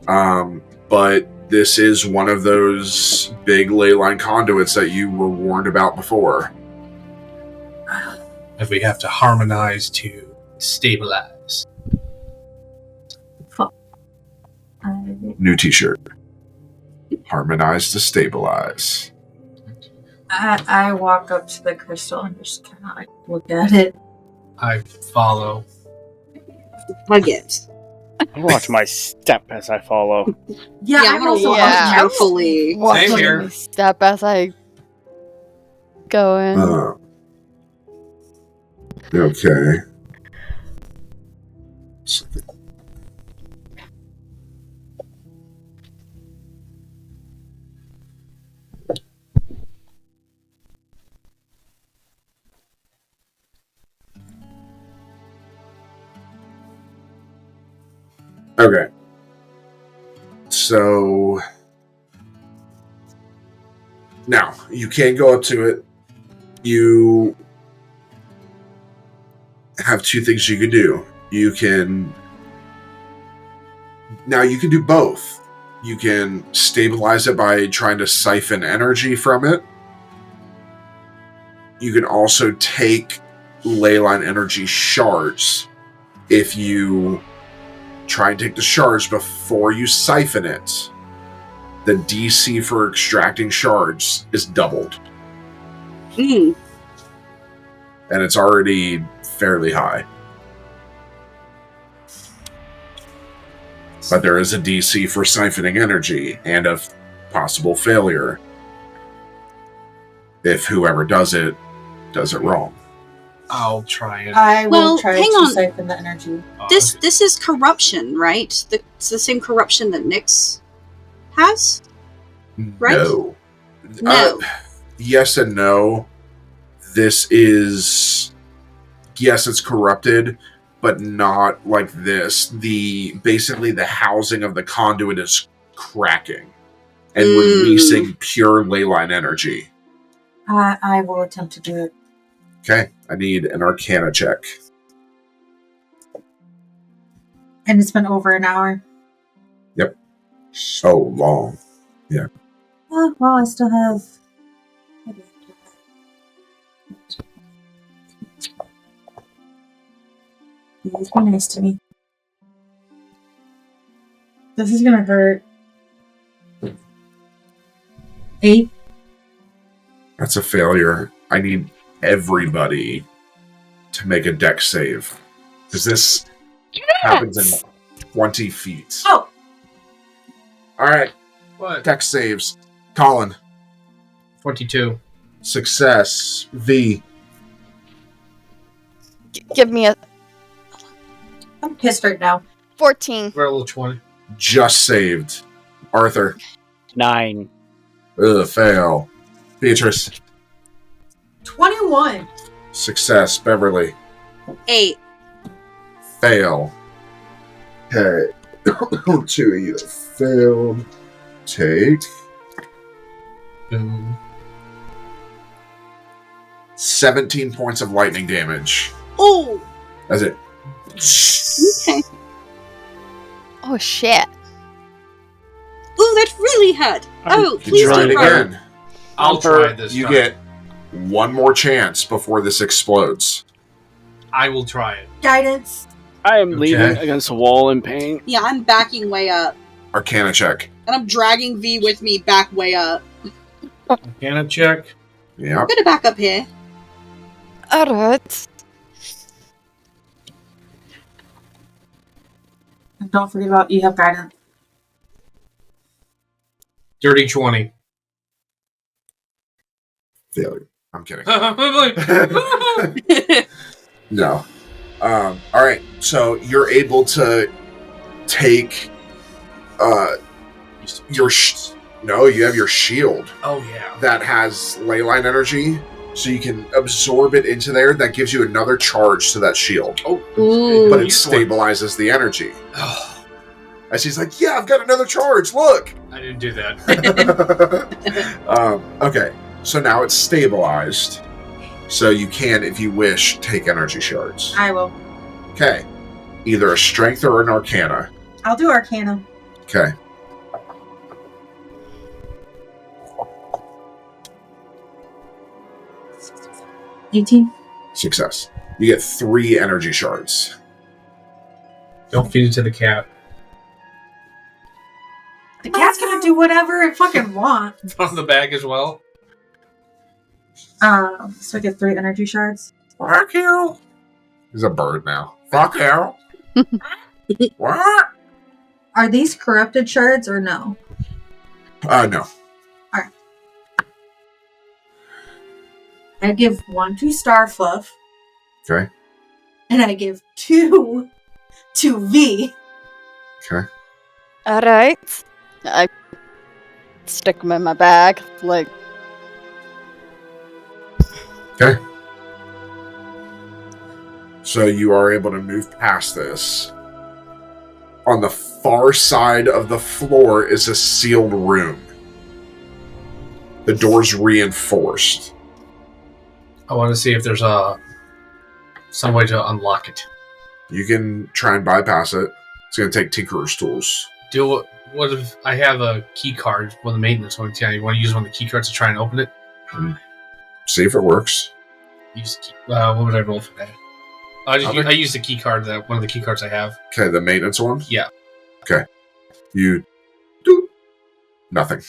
But this is one of those big ley line conduits that you were warned about before. And we have to harmonize to stabilize. New t-shirt. Harmonize to stabilize. I walk up to the crystal and just kind of like look at it. I follow. Hug it. I watch my step as I follow. Yeah, I'm gonna walk carefully. Same here. Watching me step as I go in. Okay. Okay. So now you can go up to it. you have two things you can do. You can do both. You can stabilize it by trying to siphon energy from it. You can also take leyline energy shards. If you try and take the shards before you siphon it, the DC for extracting shards is doubled. Mm. And it's already fairly high. But there is a DC for siphoning energy and a possible failure if whoever does it wrong. I'll try it. I will Well, try hang to on. siphon the energy. This is corruption, right? It's the same corruption that Nyx has? Right? No. No. Yes and no. This is... Yes, it's corrupted, but not like this. Basically, the housing of the conduit is cracking and releasing pure leyline energy. I will attempt to do it. Okay, I need an Arcana check. And it's been over an hour. Yep. So long. Yeah. Oh, well, I still have... Please be nice to me. This is gonna hurt. 8. That's a failure. I need everybody to make a dex save. Because this happens in 20 feet. Oh! Alright, What? dex saves. Colin. 22. Success. V. Give me a I'm pissed right now. 14. Roll a 20. Just saved. Arthur. 9. Ugh, fail. Beatrice. 21. Success. Beverly. 8. Fail. Okay. 2 of you failed. Take Boom. 17 points of lightning damage. Oh! That's it. Okay. Oh shit. Ooh, that really hurt. Oh, You please try it don't cry. again. I'll try this You time. get one more chance before this explodes. I will try it. Guidance. I am Okay. leaning against a wall in pain. Yeah, I'm backing way up. Arcana check. And I'm dragging V with me back way up. Can I check? Yep. I'm gonna back up here. Alright. And don't forget about you have guidance. Dirty 20. Failure. I'm kidding. Oh, No. Alright, so you're able to take your no, you have your shield yeah. that has leyline energy, so you can absorb it into there. That gives you another charge to that shield, Oh, Ooh. but it Use one. stabilizes the energy. Oh, As he's like, yeah, I've got another charge, look! I didn't do that. Okay, so now it's stabilized, so you can, if you wish, take energy shards. I will. Okay, either a strength or an arcana. I'll do Arcana. Okay. $18. Success. You get 3 energy shards. Don't feed it to the cat. The cat's gonna do whatever it fucking wants. On the bag as well. So I get 3 energy shards. Fuck you. He's a bird now. Fuck you. What? Are these corrupted shards or no? No. I give 1 to Starfluff. Okay. And I give 2 to V. Okay. Alright. I stick them in my bag. Like, Okay. So you are able to move past this. On the far side of the floor is a sealed room. The door's reinforced. I want to see if there's some way to unlock it. You can try and bypass it. It's going to take Tinkerer's tools. What if I have a key card, one of the maintenance ones? Yeah, you want to use one of the key cards to try and open it? See if it works. Use the key. What would I roll for that? I used the key card, one of the key cards I have. Okay, the maintenance one? Yeah. Okay. You do nothing.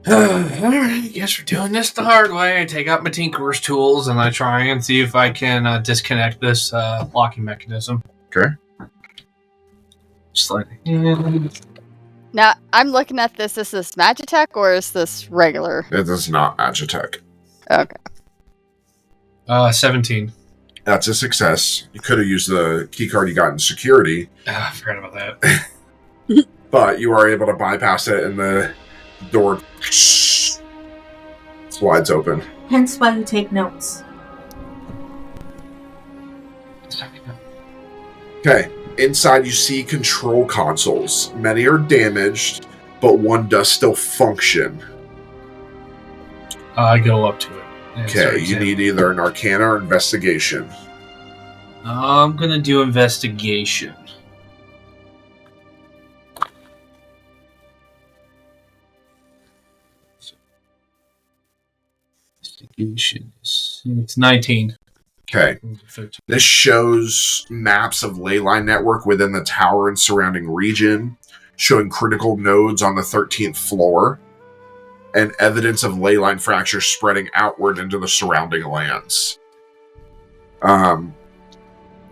Alright, guess we're doing this the hard way. I take out my Tinkerer's tools and I try and see if I can disconnect this locking mechanism. Okay. Just like... Now, I'm looking at this. Is this Magitech or is this regular? It is not Magitech. Okay. 17. That's a success. You could have used the key card you got in security. I forgot about that. But you are able to bypass it and the door slides open. Hence why you take notes. Okay. Inside you see control consoles. Many are damaged, but one does still function. I go up to it. Okay, you need either an Arcana or Investigation. I'm gonna do Investigation. Investigation. It's 19. Okay. This shows maps of ley line network within the tower and surrounding region, showing critical nodes on the 13th floor, and evidence of ley line fractures spreading outward into the surrounding lands.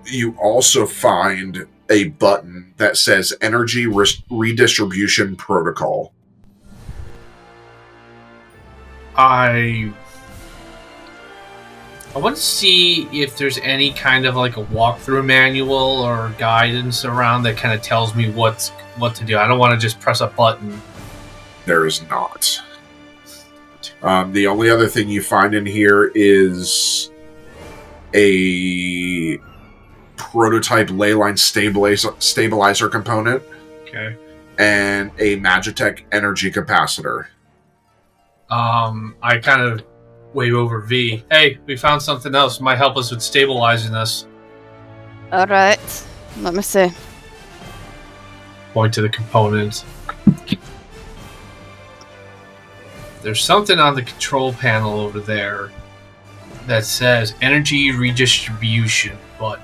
You also find a button that says Energy Redistribution Protocol. I want to see if there's any kind of like a walkthrough manual or guidance around that kind of tells me what to do. I don't want to just press a button. There is not. The only other thing you find in here is a prototype leyline stabilizer component. Okay. And a Magitech energy capacitor. I kind of wave over V. Hey, we found something else. Might help us with stabilizing this. Alright. Let me see. Point to the components. There's something on the control panel over there that says energy redistribution, but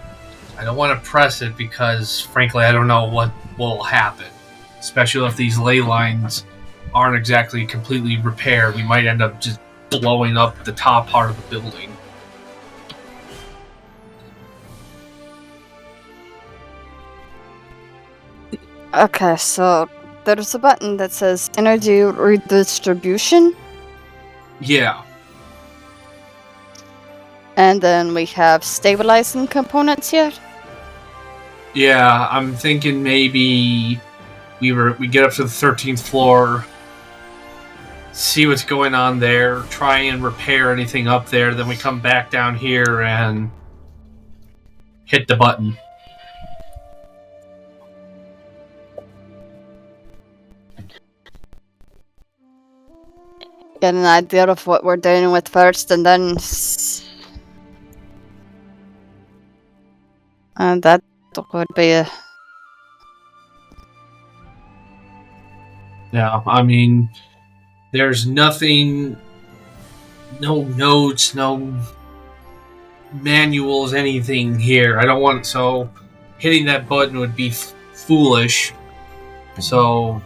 I don't want to press it because, frankly, I don't know what will happen. Especially if these ley lines aren't exactly completely repaired. We might end up just blowing up the top part of the building. Okay, so there's a button that says energy redistribution. Yeah. And then we have stabilizing components here. Yeah, I'm thinking maybe we get up to the 13th floor, see what's going on there, try and repair anything up there, then we come back down here and hit the button. Get an idea of what we're dealing with first, and then that would be a... Yeah, I mean, there's nothing, no notes, no manuals, anything here. I don't want, so hitting that button would be foolish. So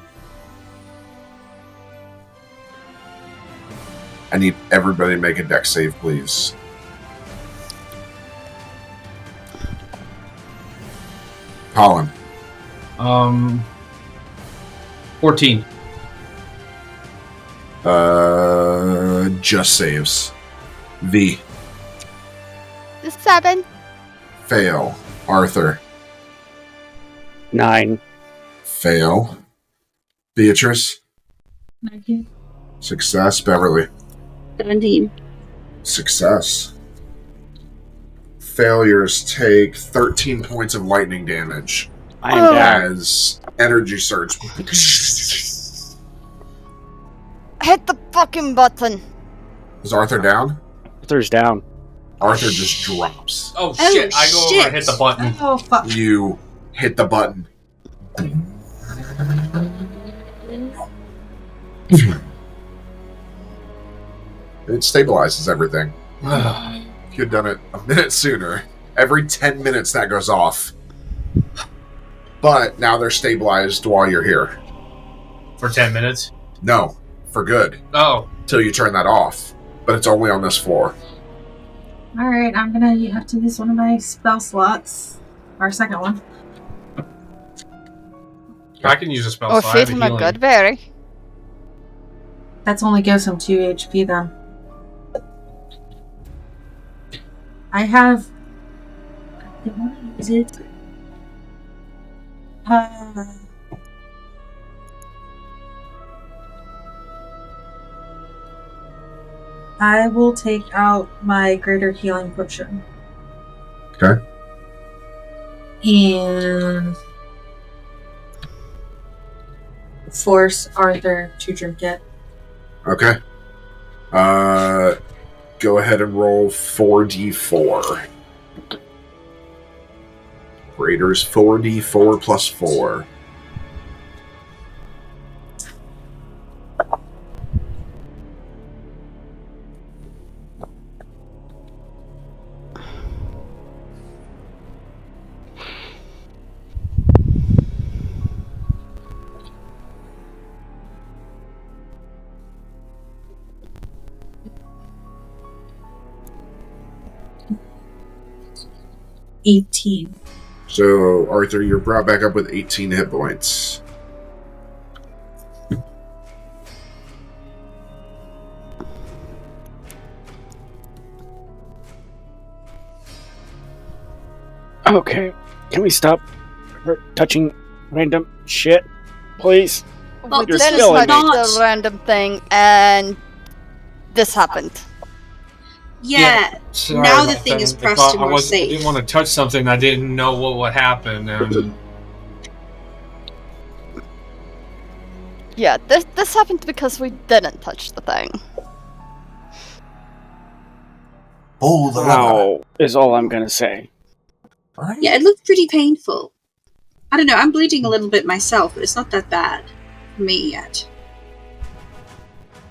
I need everybody to make a dex save, please. Colin. 14. Just saves. V. 7. Fail. Arthur. 9. Fail. Beatrice. 19. Success. Beverly. 17. Success. Failures take 13 points of lightning damage I am down. as energy surge. Hit the fucking button. Is Arthur down? Arthur's down. Arthur just drops. Oh shit! I go over and hit the button. Oh fuck! You hit the button. It stabilizes everything. If you'd done it a minute sooner, every 10 minutes that goes off. But now they're stabilized while you're here. For 10 minutes? No, for good. Oh. Till you turn that off. But it's only on this floor. Alright, I'm gonna have to use one of my spell slots. Our second one. I can use a spell Or slot. I have feed a him a healing. good berry. That's only gives him 2 HP then. I have... Is it? I will take out my greater healing potion. Okay. And force Arthur to drink it. Okay. Go ahead and roll 4d4. Raiders 4d4 plus 4. $18. So, Arthur, you're brought back up with 18 hit points. Okay, can we stop touching random shit, please? Well, We You're didn't spilling touch me. the random thing, and this happened. Yeah. Sorry Now the about thing that. is I pressed thought and I more safe. didn't want to touch something I didn't know what would happen. And Yeah, this happened because we didn't touch the thing. Oh, the Wow, is all I'm gonna say. Alright. Yeah, it looked pretty painful. I don't know, I'm bleeding a little bit myself, but it's not that bad for me yet.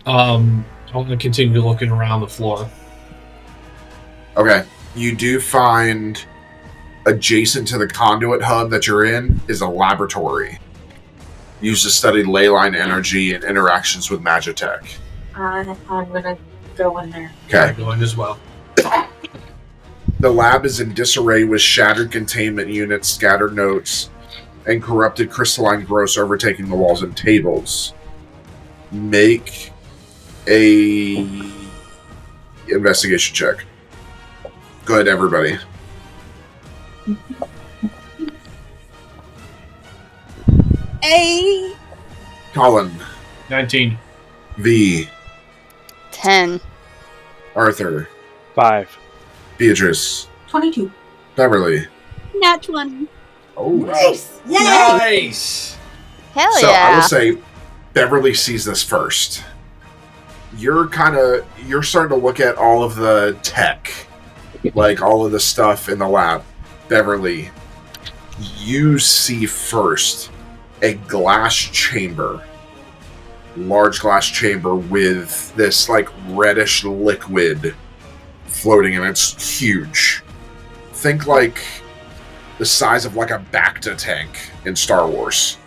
I'm going to continue looking around the floor. Okay. You do find adjacent to the conduit hub that you're in is a laboratory used to study ley line energy and interactions with Magitech. I'm gonna go in there. Okay. I go in as well. The lab is in disarray with shattered containment units, scattered notes, and corrupted crystalline growths overtaking the walls and tables. Make a investigation check. Go ahead, everybody. A. Colin, 19. V, 10. Arthur, 5. Beatrice, 22. Beverly. Nat 1. Oh, Nice! Yay! Nice! Hell So I yeah. will say, Beverly sees this first. You're starting to look at all of the tech, like all of the stuff in the lab. Beverly, you see first a glass chamber, large glass chamber with this like reddish liquid floating, and it's huge. Think like the size of like a Bacta tank in Star Wars.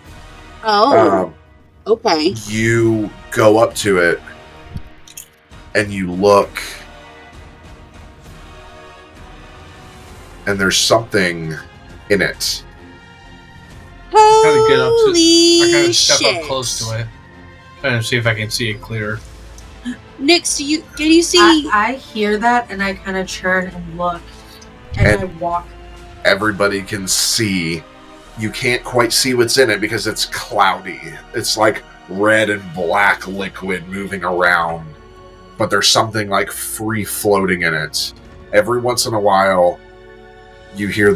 Oh, okay. You go up to it and you look, and there's something in it. Kinda get up to- Holy I kind of step shit. up close to it. Trying to see if I can see it clear. Nix, can you see? I hear that and I kind of turn and look. And I walk. Everybody can see. You can't quite see what's in it because it's cloudy. It's like red and black liquid moving around. But there's something like free floating in it. Every once in a while, you hear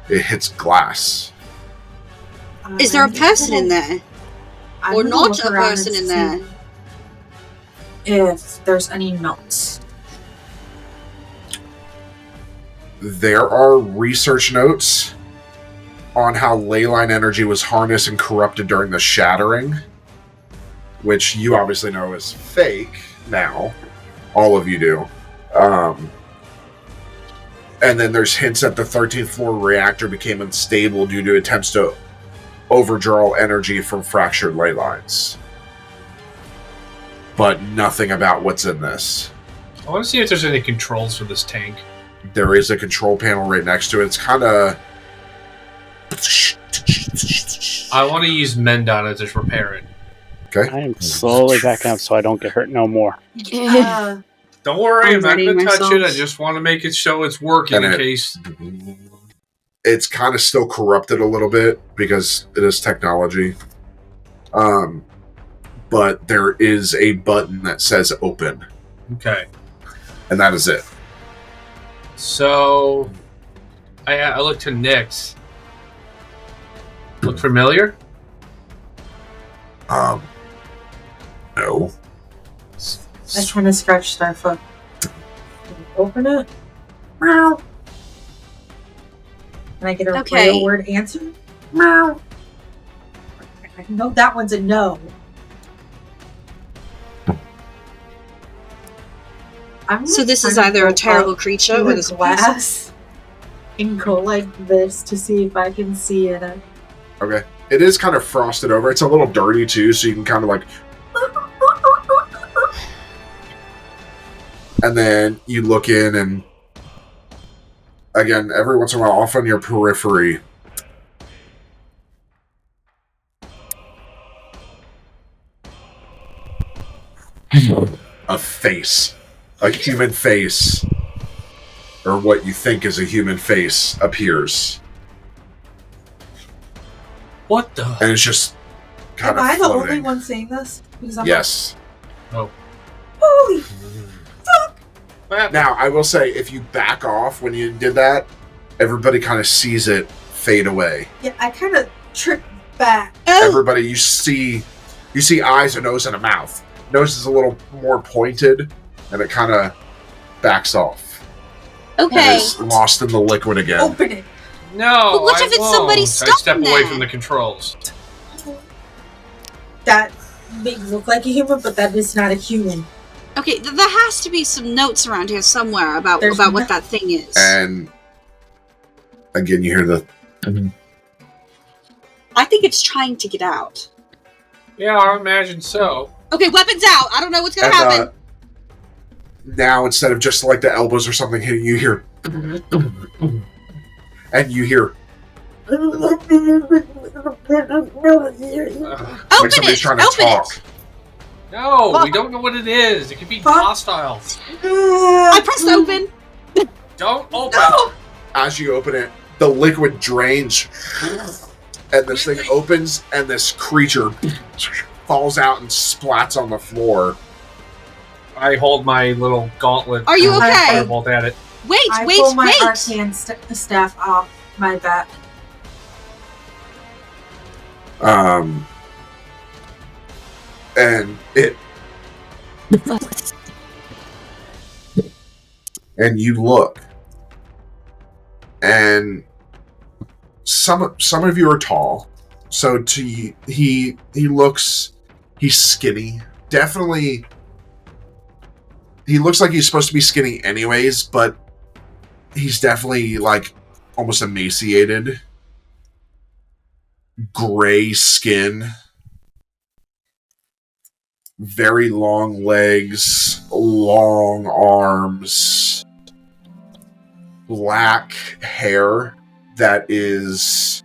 it hits glass. Is there a person in there? I'm Or gonna not look a around person and in there? see. if there's any notes. There are research notes on how leyline energy was harnessed and corrupted during the shattering, which you obviously know is fake now. All of you do. And then there's hints that the 13th floor reactor became unstable due to attempts to overdraw energy from fractured ley lines. But nothing about what's in this. I want to see if there's any controls for this tank. There is a control panel right next to it. It's kind of... I want to use Mendana to repair it. Okay. I am slowly backing up so I don't get hurt no more. Don't worry, I'm not readying going to touch it. I myself. just want to make it show it's working And in it- case... It's kind of still corrupted a little bit because it is technology. But there is a button that says open, Okay. and that is it. So... I look to Nyx. Look familiar? No. I try to scratch Starfoot. Open it. Meow. Can I get a Okay. real word answer? Meow. I know that one's a no. I'm So this is trying to either a go terrible up creature to or the this glass and go like this to see if I can see it. Okay. It is kind of frosted over. It's a little dirty too, so you can kind of like... And then you look in and... Again, every once in a while, off on your periphery... A face. A human face. Or what you think is a human face appears. What the... And it's just kind Am of I the floating. only one saying this? Because I'm Yes. Oh. Holy What happened? Now, I will say, if you back off when you did that, everybody kind of sees it fade away. yeah, I kind of tripped back. Oh, Everybody, you see eyes, a nose, and a mouth. Nose is a little more pointed, and it kind of backs off. And okay. is lost in the liquid again. Open it. No, But what I if it's won't. somebody I stuck step in away there? from the controls. That may look like a human, but that is not a human. Okay, there has to be some notes around here somewhere about There's what no- that thing is. And again, you hear the... I think it's trying to get out. Yeah, I imagine so. Okay, weapons out. I don't know what's gonna And, happen. now, instead of just like the elbows or something hitting, you hear... And you hear... Open like somebody's it. trying to Open talk. it. No, we don't know what it is. It could be Fuck. hostile. I pressed open. Don't open. No! As you open it, the liquid drains, and this thing opens, and this creature falls out and splats on the floor. I hold my little gauntlet. Are you and okay? firebolt at it. Wait, I wait, pull my wait. arcane staff off my back. And it, and you look, and some of you are tall, so he looks, he's skinny, definitely. He looks like he's supposed to be skinny anyways, but he's definitely like almost emaciated. Gray skin. Very long legs, long arms, black hair that is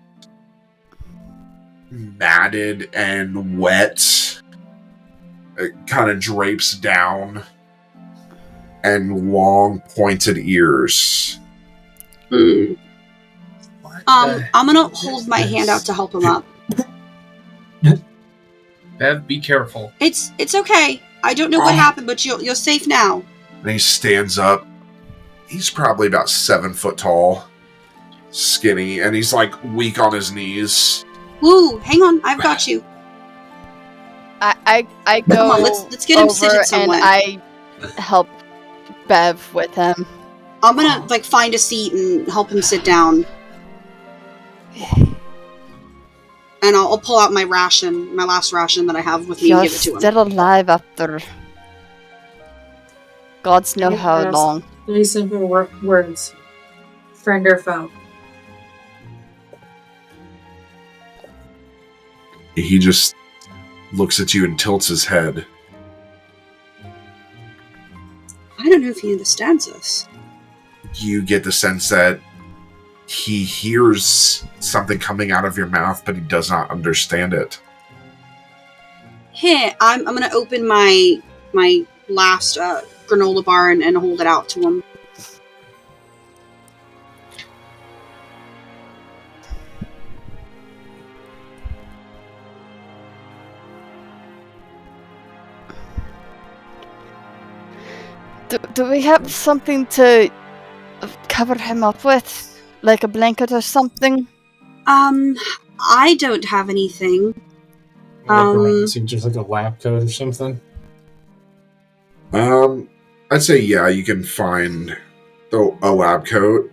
matted and wet. It kind of drapes down. And long pointed ears. I'm gonna hold my hand out to help him up. Bev, be careful. It's okay. I don't know what happened, but you're safe now. And he stands up. He's probably about 7 foot tall, skinny, and he's like weak on his knees. Woo, hang on, I've got you. I I go Come on, let's get him over seated and somewhere. I help Bev with him. I'm gonna find a seat and help him sit down. And I'll pull out my last ration that I have with me, You're and give it to him. still alive after gods know how Yes. long. 3 simple words. Friend or foe. He just looks at you and tilts his head. I don't know if he understands us. You get the sense that he hears something coming out of your mouth, but he does not understand it. Here, I'm gonna open my last granola bar and hold it out to him. Do we have something to cover him up with? Like a blanket or something? I don't have anything. Look around, see just like a lab coat or something. I'd say yeah, you can find a lab coat.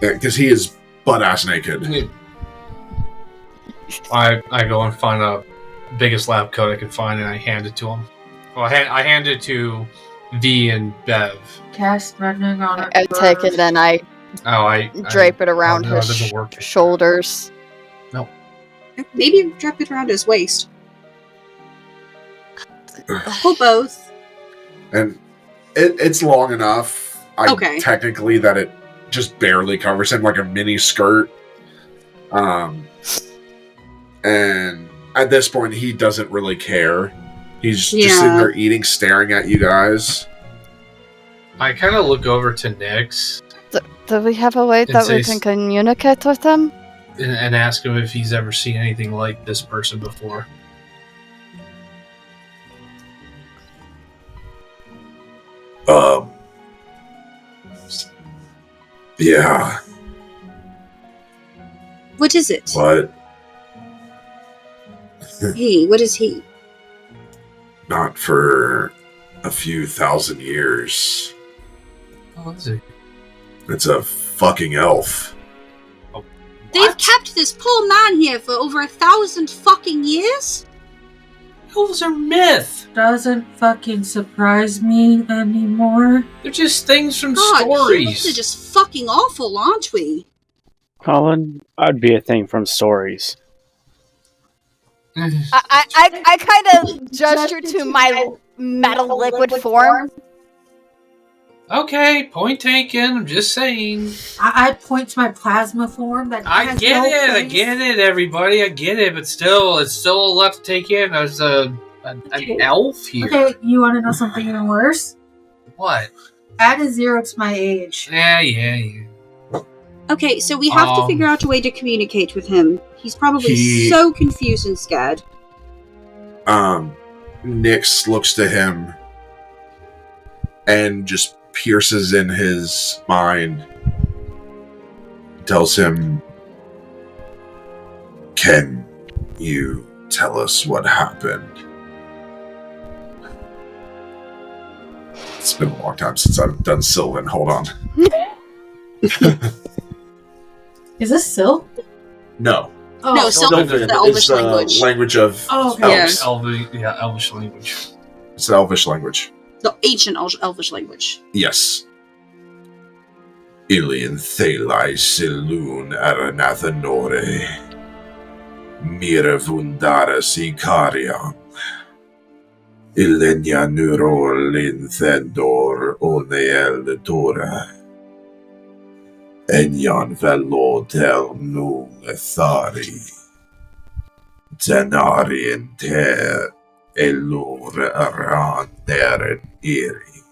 Because he is butt ass naked. I go and find the biggest lab coat I can find, and I hand it to him. Well, I hand it to V and Bev. Cast running on a I take it and I drape it around no, it his doesn't work. shoulders. Maybe wrap it around his waist. Or both. And it's long enough, Okay. technically, that it just barely covers him, like a mini skirt. And at this point, he doesn't really care. He's just sitting there eating, staring at you guys. I kind of look over to Nyx Do we have a way that we can communicate with him? and ask him if he's ever seen anything like this person before. Yeah. What is it? But What is he? not for a few thousand years. Oh, is it? It's a fucking elf. They've kept this poor man here for over 1,000 fucking years? Elves are myth. Doesn't fucking surprise me anymore. They're just things from God, stories. humans are just fucking awful, aren't we? Colin, I'd be a thing from stories. I kind of gesture to my metal liquid form. Okay, point taken. I'm just saying. I point to my plasma form that I has get no it. I face. get it, everybody. I get it. But still, it's still a lot to take in. There's an elf here. Okay, you want to know something even worse? What? Add a 0 to my age. Yeah. Okay, so we have to figure out a way to communicate with him. He's probably so confused and scared. Nyx looks to him and just pierces in his mind. Tells him, "Can you tell us what happened?" It's been a long time since I've done Sylvan. Hold on. Is this Sil? No. Oh, No, Sylvan is the Elvish language. Language of Oh, okay. elves. Elvish language. It's the Elvish language. The ancient Elvish language. Yes. Ilian thelai silun aranathanore. Mira vundara sicariam. Ilenia nurol inthendor oneel dora. Enyan velotel nung thari. Tenarien ter elur aran deren iri.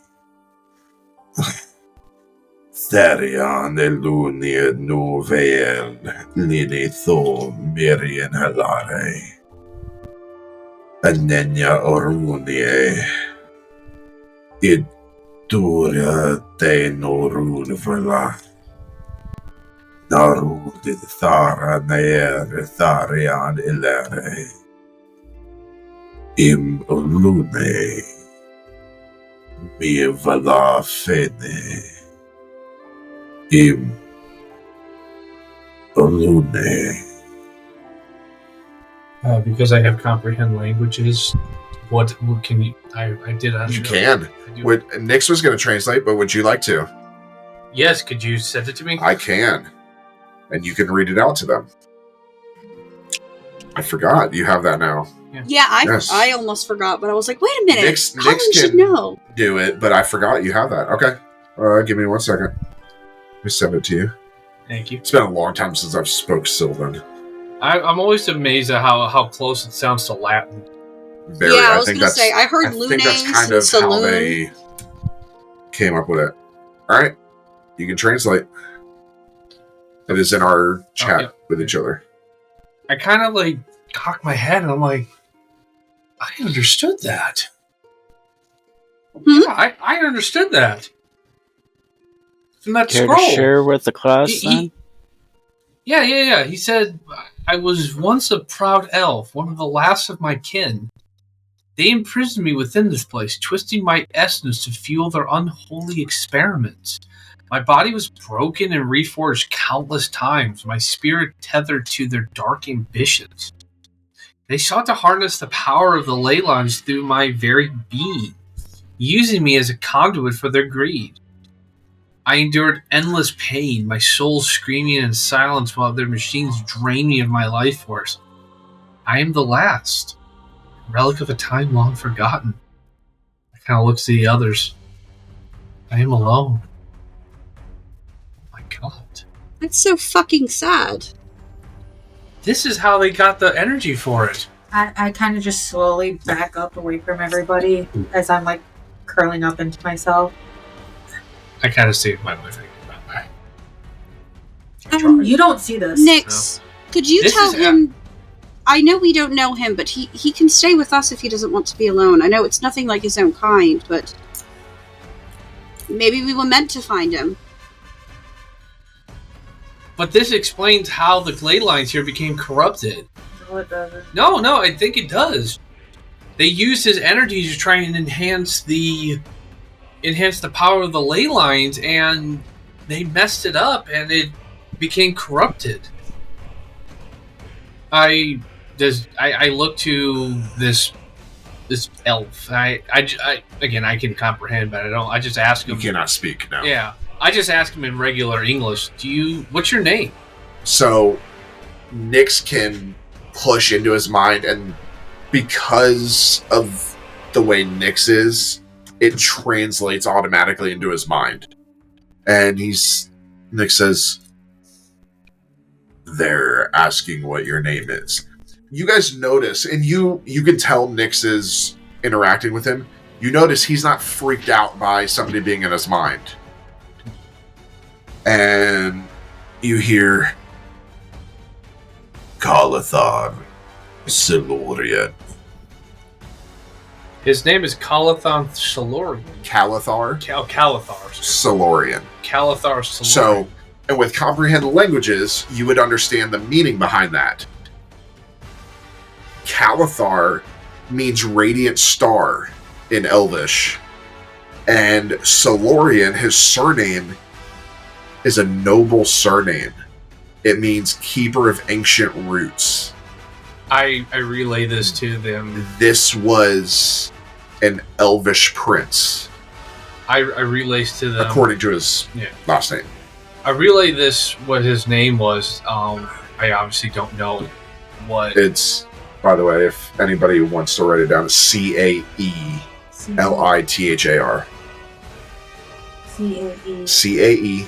Therian elunia nuvel linitho mirien halare. Anenya orunie. Iduria de norun verla. Narudid Thara Nair Tharian Ilere Im Lune Mi Vala Fene Im Lune. Because I have comprehend languages, what can you... I did You can. Nix was going to translate, but would you like to? Yes, could you send it to me? I can. And you can read it out to them. I forgot. You have that now. Yeah, Yes. I almost forgot, but I was like, wait a minute. Nix Colin should can know. do it, but I forgot you have that. Okay. Give me 1 second. Let me send it to you. Thank you. It's been a long time since I've spoke Sylvan. I'm always amazed at how close it sounds to Latin. Very. Yeah, I was going to that's, say, I heard I lunes think that's kind and of how saloon. they came up with it. All right. You can translate. It is in our chat yep. with each other. I kind of like cock my head and I'm like, I understood that. Hmm? Yeah, I understood that. From that Care scroll. to share with the class then? Yeah. He said, I was once a proud elf, one of the last of my kin. They imprisoned me within this place, twisting my essence to fuel their unholy experiments. My body was broken and reforged countless times, my spirit tethered to their dark ambitions. They sought to harness the power of the ley lines through my very being, using me as a conduit for their greed. I endured endless pain, my soul screaming in silence while their machines drained me of my life force. I am the last, relic of a time long forgotten. I kind of look to the others. I am alone. Oh my god. That's so fucking sad. This is how they got the energy for it. I kind of just slowly back up away from everybody as I'm like curling up into myself. I kind of saved my life about that. You don't see this. Nix, could you This tell is- him... I know we don't know him, but he can stay with us if he doesn't want to be alone. I know it's nothing like his own kind, but... maybe we were meant to find him. But this explains how the ley lines here became corrupted. No, it doesn't. No, I think it does. They used his energy to try and enhance the power of the ley lines, and they messed it up, and it became corrupted. I look to this elf. I again, I can comprehend, but I don't. I just ask him. You cannot speak now. Yeah, I just ask him in regular English. What's your name? So, Nix can push into his mind, and because of the way Nix is, it translates automatically into his mind. And Nix says, they're asking what your name is. You guys notice, and you can tell Nix is interacting with him. You notice he's not freaked out by somebody being in his mind. And you hear Calathon Silurian. His name is Calathon Silurian. Calathar Calathar. Silurian. Calathar Silurian. So, and with comprehend languages, you would understand the meaning behind that. Calathar means radiant star in Elvish. And Silurian, his surname, is a noble surname. It means keeper of ancient roots. I relay this to them. This was an Elvish prince, I relay to them. according to his last name. I relay this what his name was. I obviously don't know what. It's, by the way, if anybody wants to write it down, it's Caelithar. CAE.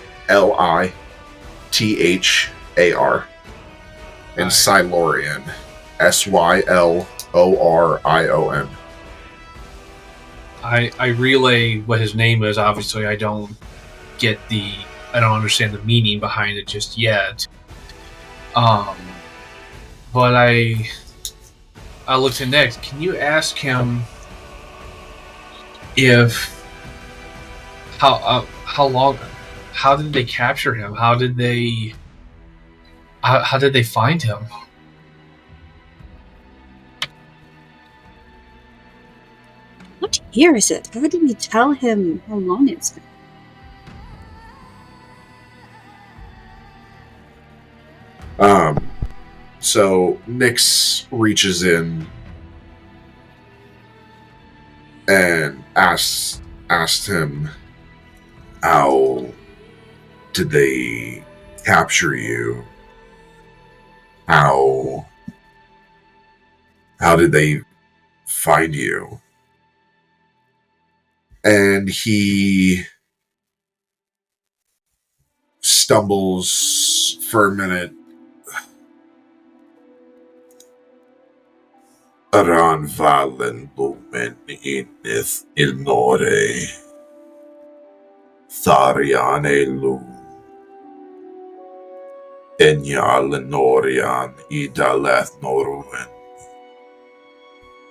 Caelithar. And Silurian. Sylorion. I relay what his name is. Obviously, I don't understand the meaning behind it just yet. But I look to next. Can you ask him how did they capture him? How did they How did they find him? What year is it? How did we tell him how long it's been? So Nyx reaches in and asked him, how did they capture you? How did they find you? And he stumbles for a minute. Aran valen lumen inith ilnore. Thariane lu. Enyalenorian idaleth noruen.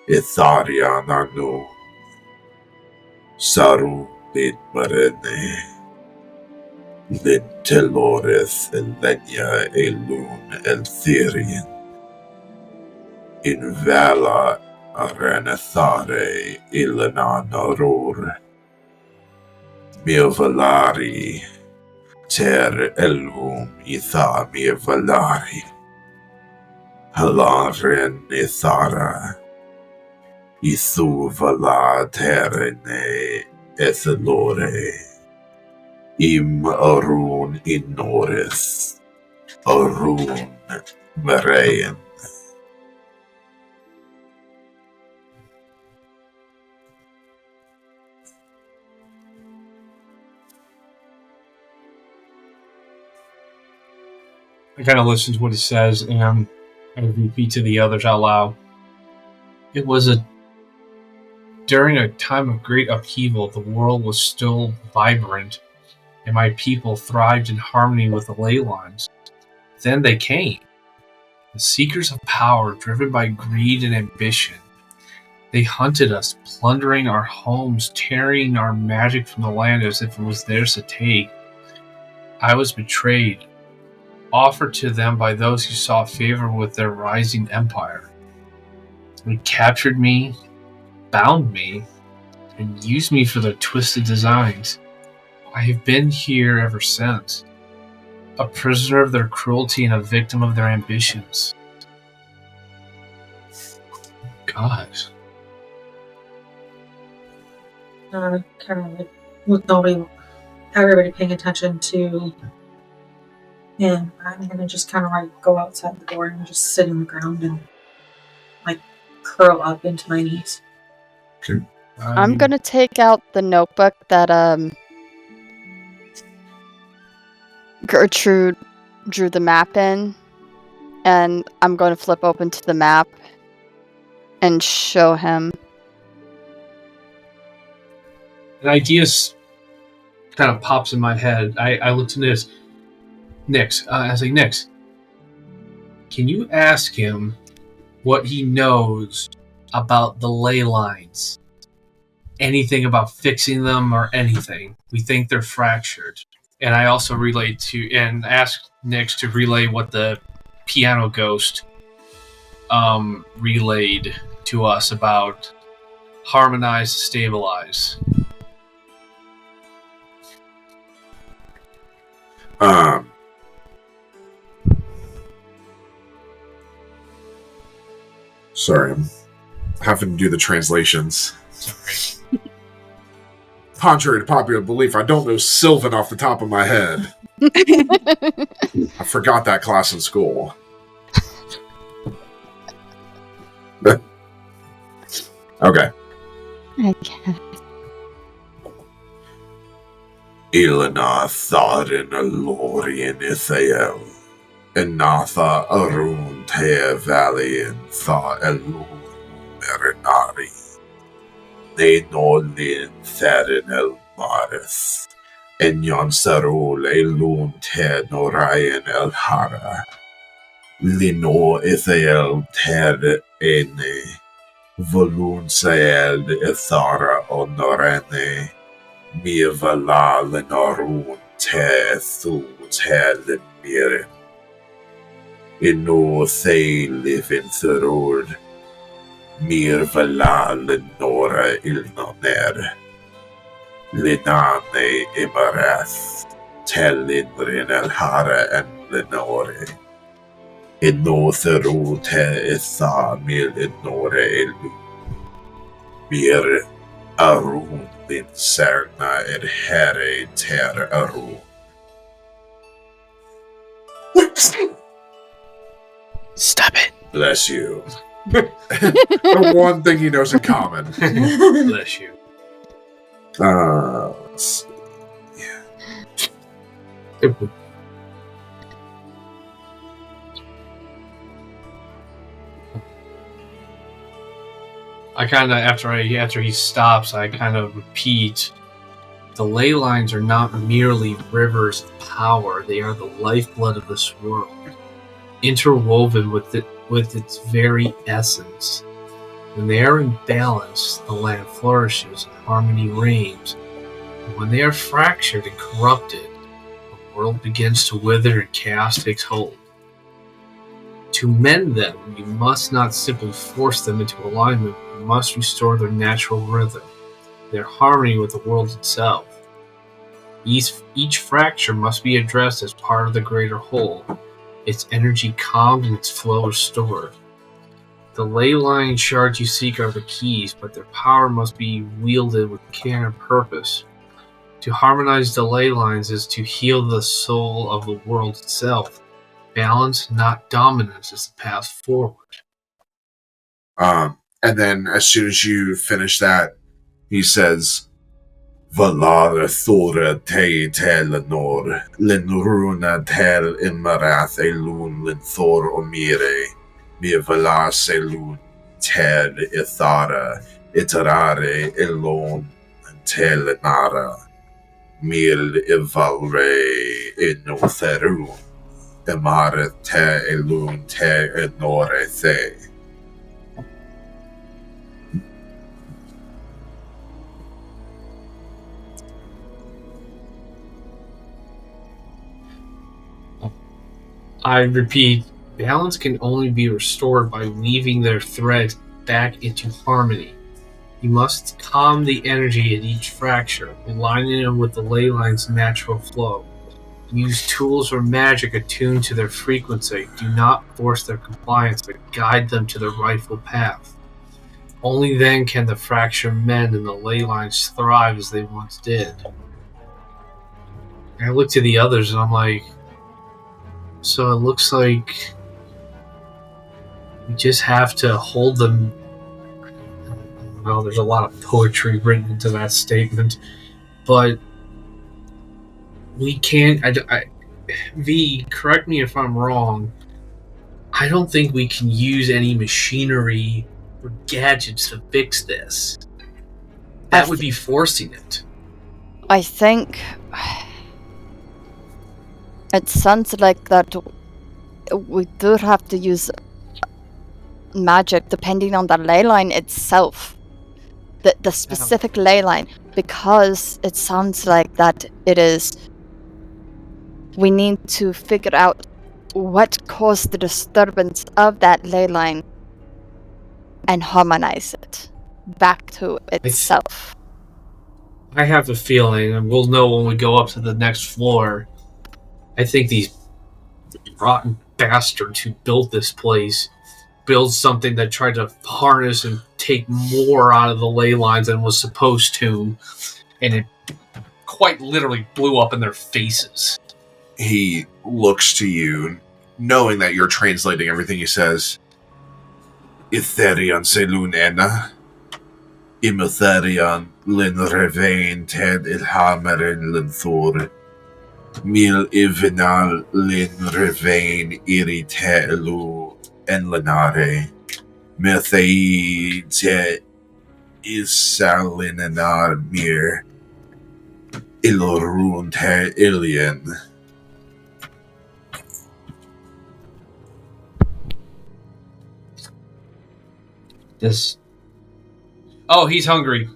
Itharian anu. Saru bit marene. Linteloreth elenia elun elthirian. In vala arenathare ilananarur. Milvalari ter elum itha milvalari. Halaren ithara. Ithu vala terene ethelore. Im arun inoris. Arun merayan. I kind of listen to what he says, and I repeat to the others out loud. It was during a time of great upheaval, the world was still vibrant, and my people thrived in harmony with the ley lines. Then they came, the seekers of power, driven by greed and ambition. They hunted us, plundering our homes, tearing our magic from the land as if it was theirs to take. I was betrayed, offered to them by those who saw favor with their rising empire. They captured me, bound me, and used me for their twisted designs. I have been here ever since, a prisoner of their cruelty and a victim of their ambitions. God. Kind of like with everybody paying attention to him, I'm gonna just kind of like go outside the door and just sit on the ground and like curl up into my knees. Okay. I'm gonna take out the notebook that Gertrude drew the map in, and I'm going to flip open to the map and show him. An idea kind of pops in my head. I look to Nyx. I say, Nyx, can you ask him what he knows about the ley lines? Anything about fixing them or anything? We think they're fractured. And I also ask Nyx to relay what the piano ghost relayed to us about harmonize, stabilize. Sorry, I'm having to do the translations. Sorry. Contrary to popular belief, I don't know Sylvan off the top of my head. I forgot that class in school. Okay. Ilana Tharin Alorian Ithael. Enatha Arun Te Valian Tha Elur Merinari. Ne Nolin Therin El Marith. Enyon Sarul Elun Te Norayan El Hara. Lino Ithael Ter Ene. Volun Sael Ithara Onorene. Mivala Lenorun Te Thu Te Lemirin. Inno they live in Thurord. Mir valal nora ilnoner. Linane imarath. Tellinrin alhara and Lenore. Inno Thurod te itha mil innore ilu. Mir arun lin serna ed here ter arun. Stop it. Bless you. The one thing he knows in common. Bless you. Let's see. I kind of after he stops, I kind of repeat: the ley lines are not merely rivers of power; they are the lifeblood of this world, interwoven with its very essence. When they are in balance, the land flourishes and harmony reigns. And when they are fractured and corrupted, the world begins to wither and chaos takes hold. To mend them, you must not simply force them into alignment, you must restore their natural rhythm, their harmony with the world itself. Each fracture must be addressed as part of the greater whole, its energy calmed and its flow restored. The ley line shards you seek are the keys, but their power must be wielded with care and purpose. To harmonize the ley lines is to heal the soul of the world itself. Balance, not dominance, is the path forward. And then as soon as you finish that, he says, Valara Thora te Telenor, Linruna tel Imarath elun Linthor omire, mir Valas elun tel Ithara, Iterare elon Telenara, mil Ivalre inotheru. Emare te elun te enore the. I repeat, balance can only be restored by weaving their threads back into harmony. You must calm the energy at each fracture, aligning them with the ley line's natural flow. Use tools or magic attuned to their frequency. Do not force their compliance, but guide them to the rightful path. Only then can the fracture mend and the ley lines thrive as they once did. I look to the others and I'm like, so it looks like we just have to hold them. Well, there's a lot of poetry written into that statement, but we can't. V, correct me if I'm wrong. I don't think we can use any machinery or gadgets to fix this. That would be forcing it. I think it sounds like that we do have to use magic depending on the ley line itself. The specific ley line, because it sounds like that it is. We need to figure out what caused the disturbance of that ley line and harmonize it back to itself. I have a feeling, and we'll know when we go up to the next floor. I think these rotten bastards who built this place built something that tried to harness and take more out of the ley lines than was supposed to, and it quite literally blew up in their faces. He looks to you, knowing that you're translating everything he says. Itherion selun ena, Imetherion lin revain ted ilhamerin linthor, mil ivinal lin revain iri te elu en lenare, Methei te isalinenar mir, ilorun te ilien. This. Oh, he's hungry.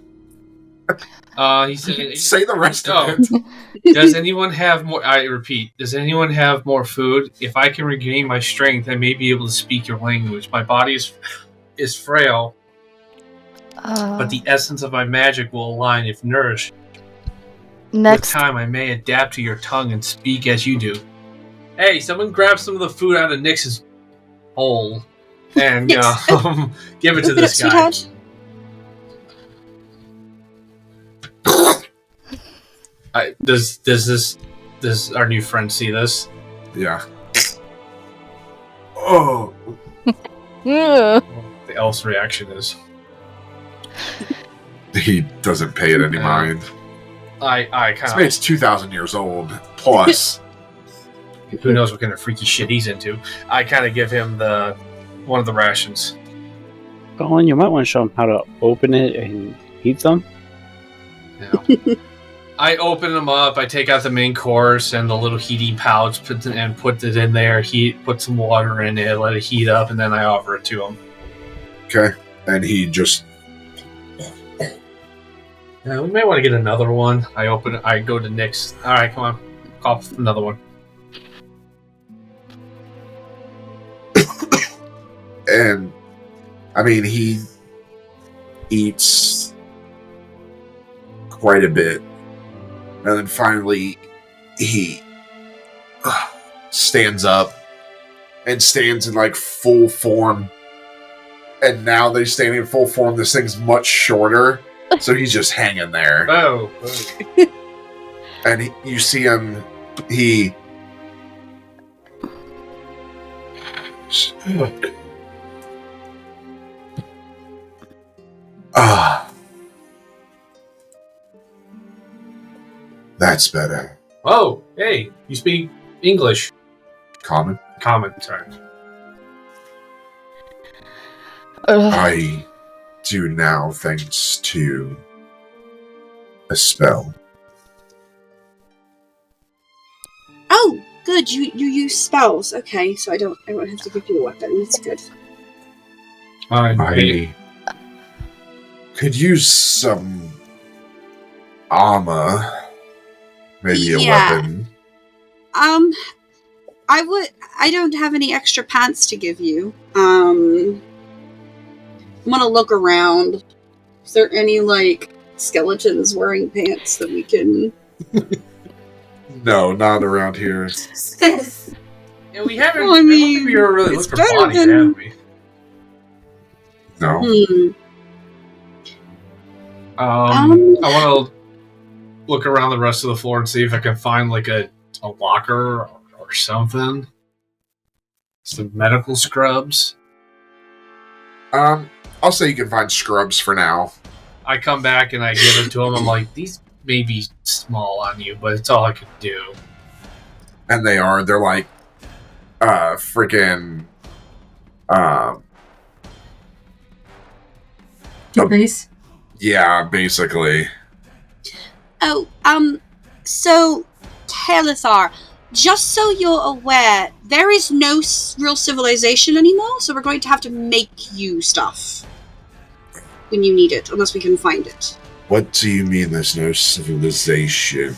He said, Say the rest Oh. of it. does anyone have more? I repeat, does anyone have more food? If I can regain my strength, I may be able to speak your language. My body is frail, but the essence of my magic will align if nourished. With next, time, I may adapt to your tongue and speak as you do. Hey, someone grab some of the food out of Nix's hole and Nix, give it to open this up, guy. sweetheart. Does our new friend see this? Yeah. Oh. Ugh. The elf's reaction is. He doesn't pay it any mind. I This kind man's 2,000 years old. Plus. of who knows what kind of freaky shit he's into. I kind of give him one of the rations. Colin, you might want to show him how to open it and eat them. Yeah. I open them up. I take out the main course and the little heating pouch, put it in there. Put some water in it, let it heat up, and then I offer it to him. Okay. And he just. Yeah, we may want to get another one. I open it. I go to Nick's. All right, come on, cough another one. And. I mean, he eats quite a bit. And then finally, he stands up and stands in like full form. And now that he's standing in full form, this thing's much shorter. So he's just hanging there. Oh. And you see him, he. That's better. Oh, hey, you speak English. Common. Sorry. I do now, thanks to a spell. Oh, good. You use spells. Okay, so I won't have to give you a weapon. That's good. I could use some armor. Maybe a weapon. I don't have any extra pants to give you. I'm gonna look around. Is there any, like, skeletons wearing pants that we can... No, not around here. Yeah, we haven't. Well, I I don't mean, think we ever really it's looked for better bodies, than- have we? No. I want to look around the rest of the floor and see if I can find like a locker or something. Some medical scrubs. I'll say you can find scrubs for now. I come back and I give it to him. I'm like, these may be small on you, but it's all I could do. And they are. They're like, freaking, Please. yeah, basically. Oh, so, Telethar, just so you're aware, there is no real civilization anymore, so we're going to have to make you stuff when you need it, unless we can find it. What do you mean there's no civilization?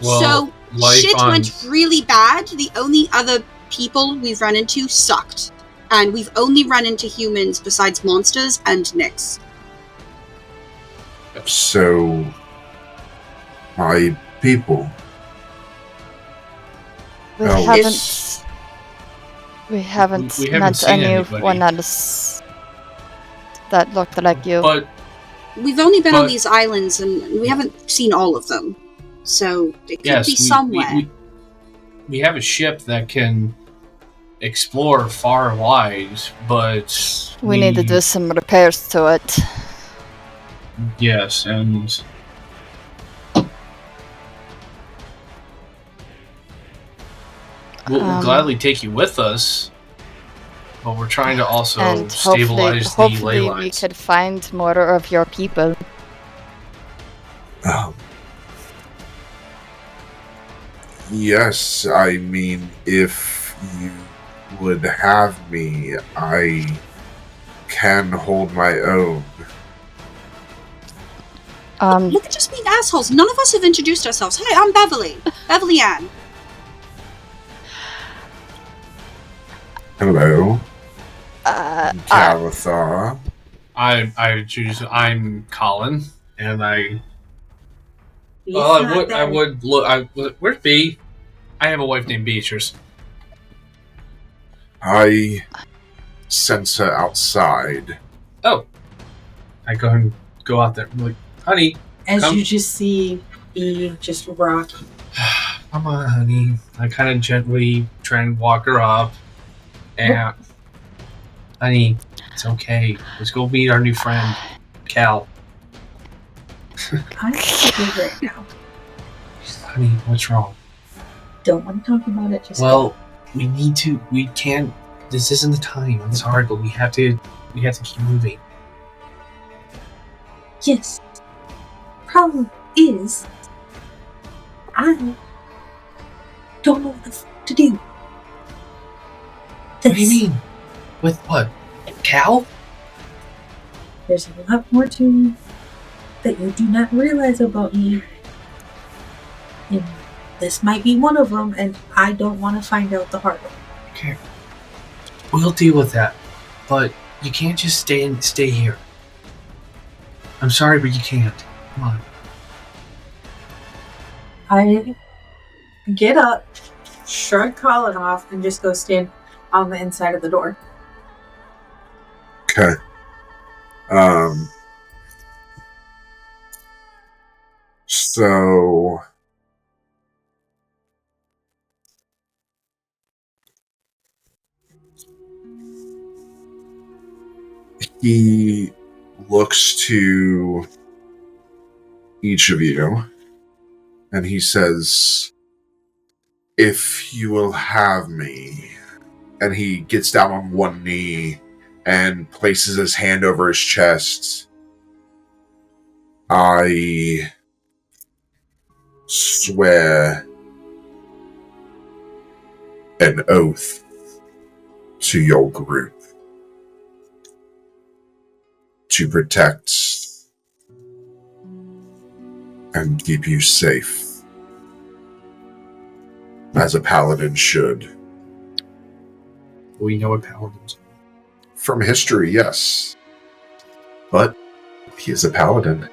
Well, So, life shit on- went really bad. The only other people we've run into sucked. And we've only run into humans besides monsters and Nyx. So, my people. We Oh, haven't. yes. We haven't We haven't met seen anyone anybody. else that looked like you. But We've only been on But- these islands and we haven't seen all of them. So, it could yes, be somewhere. we have a ship that can explore far and wide, but we need to do some repairs to it. Yes, and we'll gladly take you with us, but we're trying to also And stabilize the ley hopefully we lines. could find more of your people. Yes, I mean, if you would have me, I can hold my own. Look at us being assholes. None of us have introduced ourselves. Hi, I'm Beverly. Beverly Ann. Hello. Calathar. I'm Colin, and I would look. Where's B? I have a wife named Beatrice. I sense her outside. Oh, I go out there. I'm like, honey, As come. you just see E just rocking. Come on, honey. I kind of gently try and walk her up, and honey, it's okay. Let's go meet our new friend, Cal. I'm good right now. Honey, what's wrong? Don't want to talk about it. Just Well, we need to. We can't. This isn't the time. I'm sorry, but we have to. We have to keep moving. yes. Problem is, I don't know what the fuck to do. What do you mean? With what? Cal? There's a lot more to that you do not realize about me. And this might be one of them, and I don't want to find out the hard way. Okay. We'll deal with that, but you can't just stay here. I'm sorry, but you can't. Come on. I get up, shrug Colin off, and just go stand on the inside of the door. Okay. So he looks to each of you and he says, if you will have me. And he gets down on one knee and places his hand over his chest. I swear an oath to your group to protect and keep you safe, as a paladin should. We know what paladins are. From history, yes. But he is a paladin.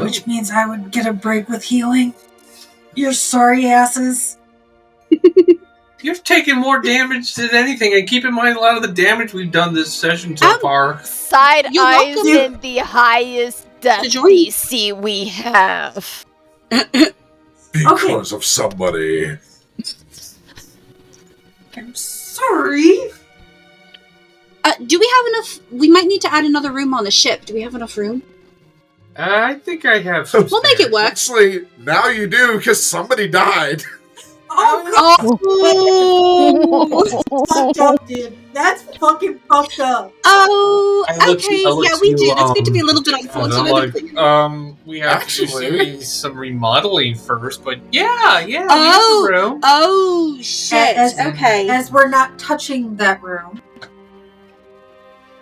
Which means I would get a break with healing. You're sorry asses. You've taken more damage than anything, and keep in mind a lot of the damage we've done this session so far. Side You're eyes welcome in the highest death to join. DC we have. Because of somebody. I'm sorry. Do we have enough? We might need to add another room on the ship. Do we have enough room? I think I have some We'll make it work. Actually, now you do, because somebody died. Oh, fucked up, dude. That's fucking fucked up. Oh, I looked okay. to Yeah, we you, do. That's going to be a little bit and I'm unfortunate. like, we have Actually. to do some remodeling first, but yeah, we have the room. Oh, shit. Okay. As we're not touching that room.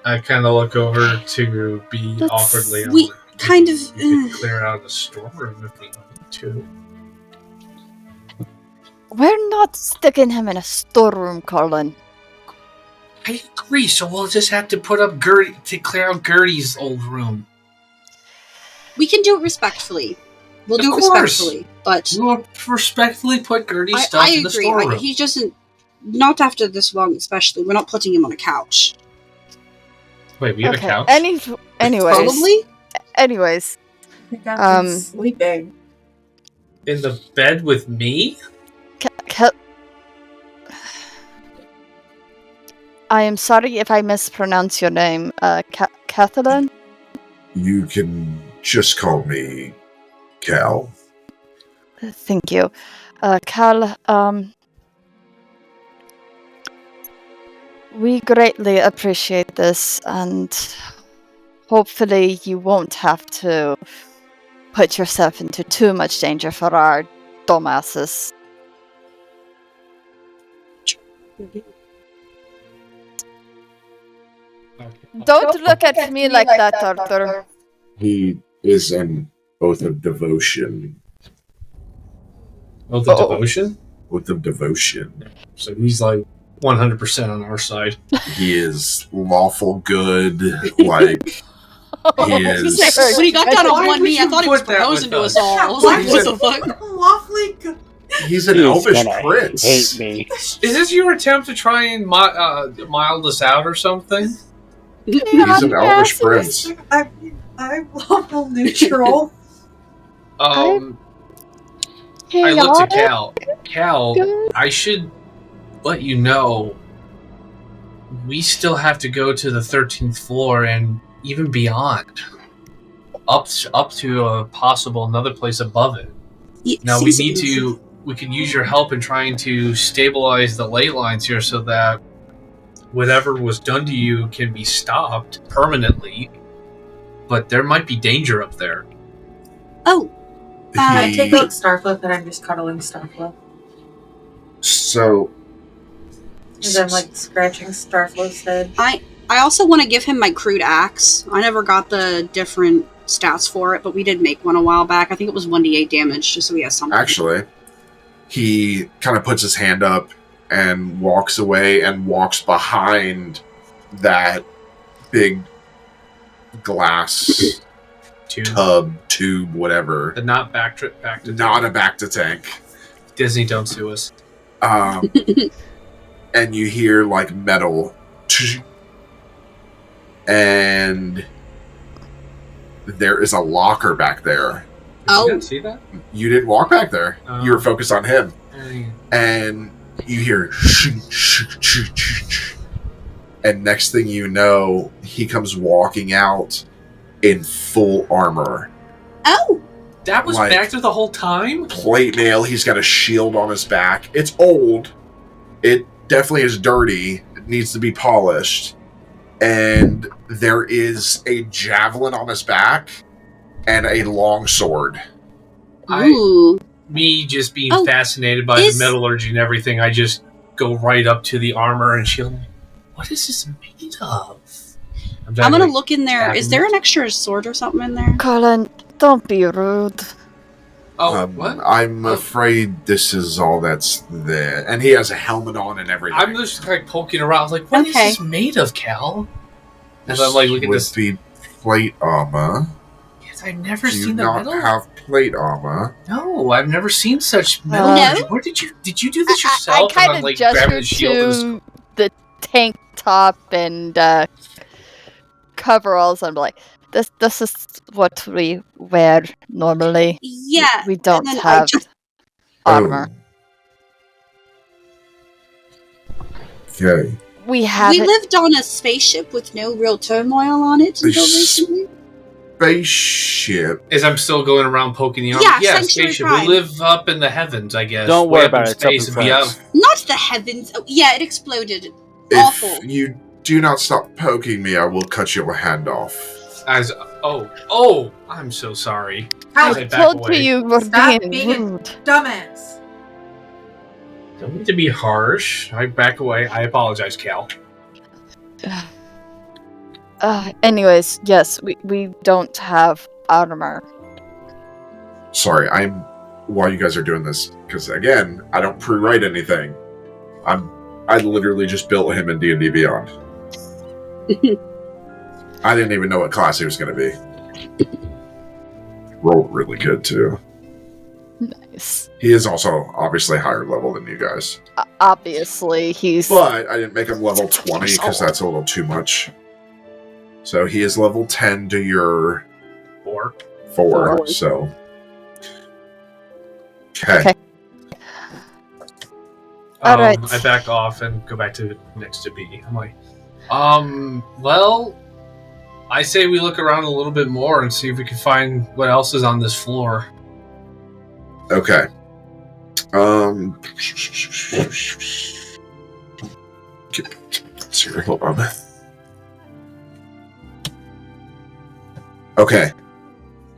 I kind of look over to be That's awkwardly. I'm we like, kind of, you could clear out the storeroom if we need to. We're not sticking him in a storeroom, Colin. I agree, so we'll just have to put up Gertie to clear out Gertie's old room. We can do it respectfully. We'll do Of it course. respectfully. But We will respectfully put Gertie's stuff I in the agree. storeroom. He doesn't. Not after this long, especially. We're not putting him on a couch. Wait, we have a couch? Anyways. Probably. Anyways. I think I'm sleeping. In the bed with me? I am sorry if I mispronounce your name. Catherine? You can just call me Cal. Thank you. Cal, we greatly appreciate this, and hopefully you won't have to put yourself into too much danger for our dumbasses. Don't look at me like that, Arthur. He is an Oath of Devotion. Oath of Devotion? Oath of Devotion. So he's like 100% on our side. He is lawful good, like... He is... When he got down on one would knee, I you thought he was put that proposing with to us? us all. I was like, what the fuck? Lawfully good. He's an He's elvish gonna prince. hate me. Is this your attempt to try and mild us out or something? He's an elvish prince. I'm lawful neutral. I looked at Cal. Cal, I should let you know, we still have to go to the 13th floor and even beyond. Up to a possible another place above it. Now we could use your help in trying to stabilize the ley lines here so that whatever was done to you can be stopped permanently. But there might be danger up there. Oh. I take out Starflip and I'm just cuddling Starflip. So... And I'm like scratching Starflip's head. I also want to give him my crude axe. I never got the different stats for it, but we did make one a while back. I think it was 1d8 damage, just so he has something. Actually, he kind of puts his hand up and walks away and walks behind that big glass tube, whatever. The not back to Not a back to tank. Disney, don't sue us. And you hear like metal, and there is a locker back there. Oh. You didn't see that? You didn't walk back there. You were focused on him. And you hear and next thing you know, he comes walking out in full armor. Oh! That was Like, back there the whole time? Plate mail, he's got a shield on his back. It's old. It definitely is dirty. It needs to be polished. And there is a javelin on his back and a long sword. Ooh. Me just being fascinated by the metallurgy and everything, I just go right up to the armor and shield. What is this made of? I'm gonna look in there. Is there an extra sword or something in there? Colin, don't be rude. Oh, what? I'm afraid this is all that's there. And he has a helmet on and everything. I'm just like poking around. I was like, what is this made of, Cal? And I'm like, look at this. Would be plate armor. Yes, I've never Do you seen the not metal. have plate armor? No, I've never seen such metal. No? Where did you do this yourself? I kind I'm of like grabbing the gestured shield. to the tank top and coveralls. I'm like, this is what we wear normally. Yeah. We don't and then have armor. Okay. We have We lived on a spaceship with no real turmoil on it until recently. Spaceship. As I'm still going around poking the armor. Yeah, Sanctuary spaceship. Prime. We live up in the heavens, I guess. Don't Way worry up in about it, it's up space in and beyond. France. Not the heavens. Oh, yeah, it exploded. Awful. If you do not stop poking me, I will cut your hand off. I'm so sorry. How As I I back told away. you we're Stop being being rude. dumbass. Don't need to be harsh. I back away. I apologize, Cal. Anyways, yes, we don't have armor. Sorry, while you guys are doing this, because again, I don't pre-write anything. I literally just built him in D&D Beyond. I didn't even know what class he was going to be. Rolled really good, too. Nice. He is also obviously higher level than you guys. Obviously, he's... But I didn't make him level 20 because that's a little too much. So he is level 10 to your 4. So. Okay. All right. I back off and go back to next to B. I'm like, well, I say we look around a little bit more and see if we can find what else is on this floor. Okay. Sorry, hold on. Okay.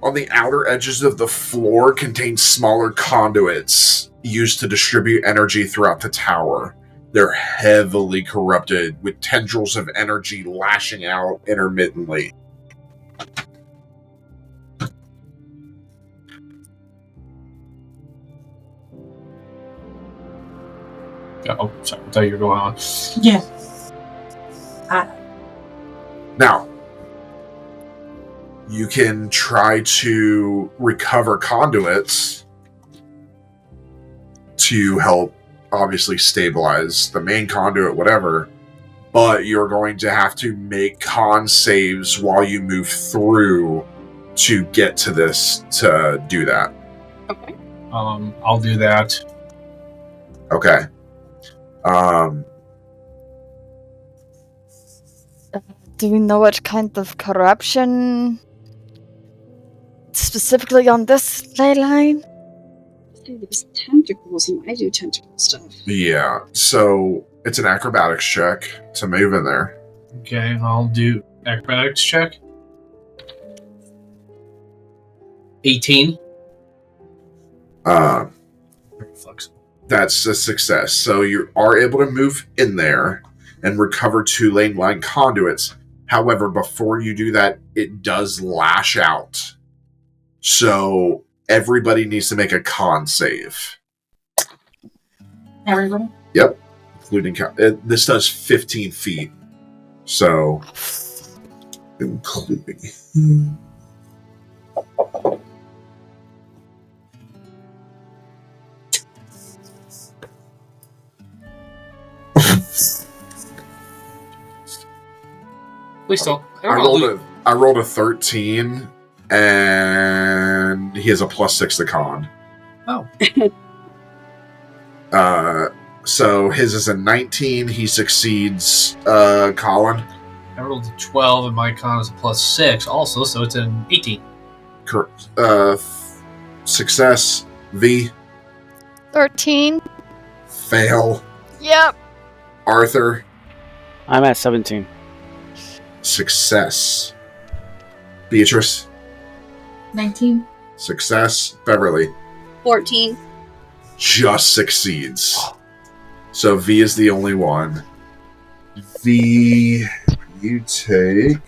On the outer edges of the floor contain smaller conduits used to distribute energy throughout the tower. They're heavily corrupted, with tendrils of energy lashing out intermittently. Oh, sorry. I thought you were going on. Yeah. Now, you can try to recover conduits to help, obviously, stabilize the main conduit, whatever, but you're going to have to make con saves while you move through to get to this to do that. Okay. I'll do that. Okay. Do we know what kind of corruption specifically on this ley line? There's tentacles, and I do tentacle stuff. Yeah, so it's an acrobatics check to move in there. Okay, I'll do acrobatics check. 18. Very flexible. That's a success. So you are able to move in there and recover 2 lane line conduits. However, before you do that, it does lash out. So everybody needs to make a con save. Everybody? Yep. Including this does 15 feet. So including. Please don't. I rolled a 13, and he has a +6 to con. Oh. So his is a 19. He succeeds. Colin. I rolled a 12, and my con is a +6 also, so it's an 18. Correct. Success. V. 13. Fail. Yep. Arthur. I'm at 17. Success. Beatrice. 19. Success. Beverly. 14. Just succeeds. So V is the only one. V, you take...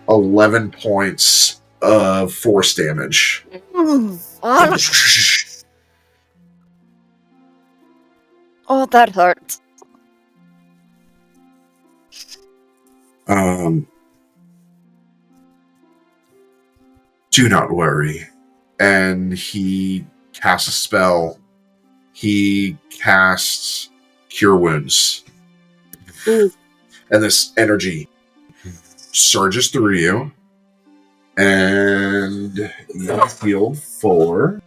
...11 points of force damage. Oh, that hurt. Do not worry. And he casts a spell. He casts Cure Wounds. Ooh. And this energy surges through you. And you healed for...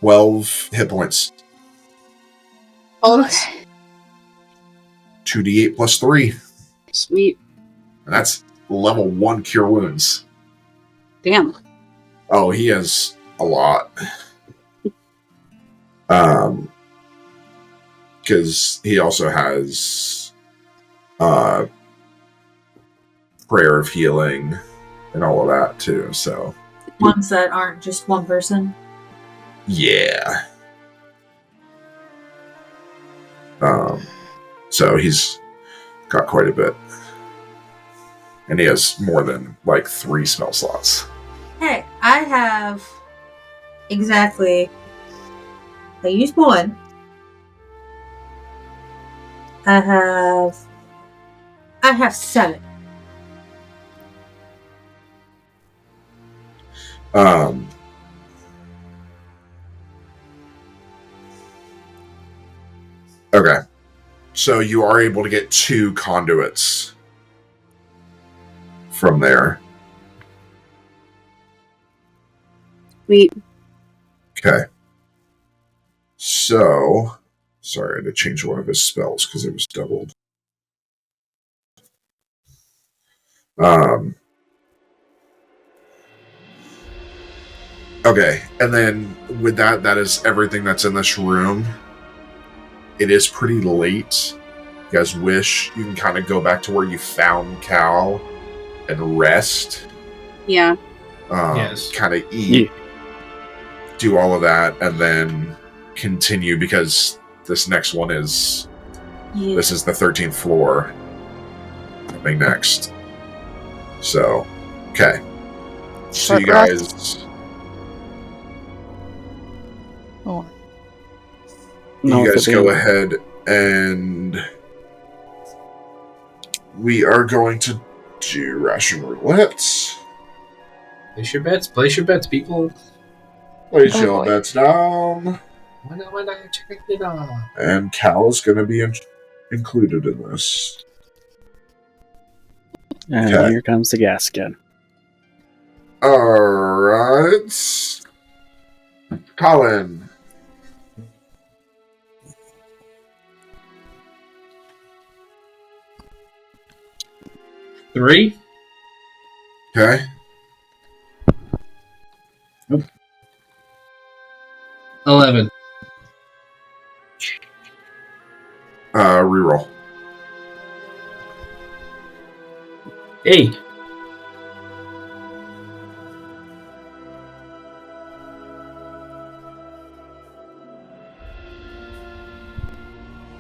...12 hit points. Okay. 2d8 plus 3. Sweet. And that's level 1 Cure Wounds. Damn. Oh, he has a lot. Because he also has Prayer of Healing and all of that too, so. Ones that aren't just one person. Yeah. So he's got quite a bit. And he has more than, 3 spell slots. Hey, I have exactly... I used 1. I have 7. Okay. So you are able to get 2 conduits from there. Sweet. Okay. So, sorry, I had to change one of his spells because it was doubled. Okay, and then with that, that is everything that's in this room. It is pretty late. You guys wish you can kind of go back to where you found Cal and rest. Yeah. Yes. kind of eat, do all of that, and then continue because this next one is this is the 13th floor coming next. So, okay. So you Short rest. guys, Oh. No, you if guys it go being- ahead and we are going to do ration roulette. Place your bets, people. Place Oh, your boy. bets down. Why not check it out? And Cal is going to be included in this. And Okay. here comes the gas again. Alright. Colin. Three. Okay. 11. Reroll. 8.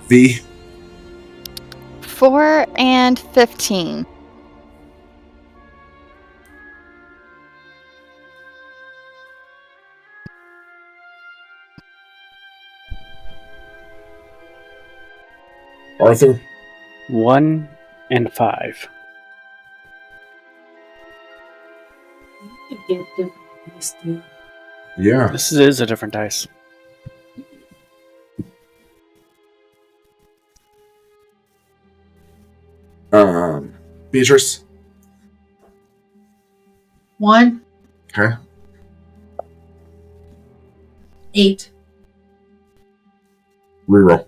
V. 4 and 15. Arthur. 1 and 5. You could get different dice, too. Yeah. This is a different dice. Beatrice. 1, Okay. 8, Reroll.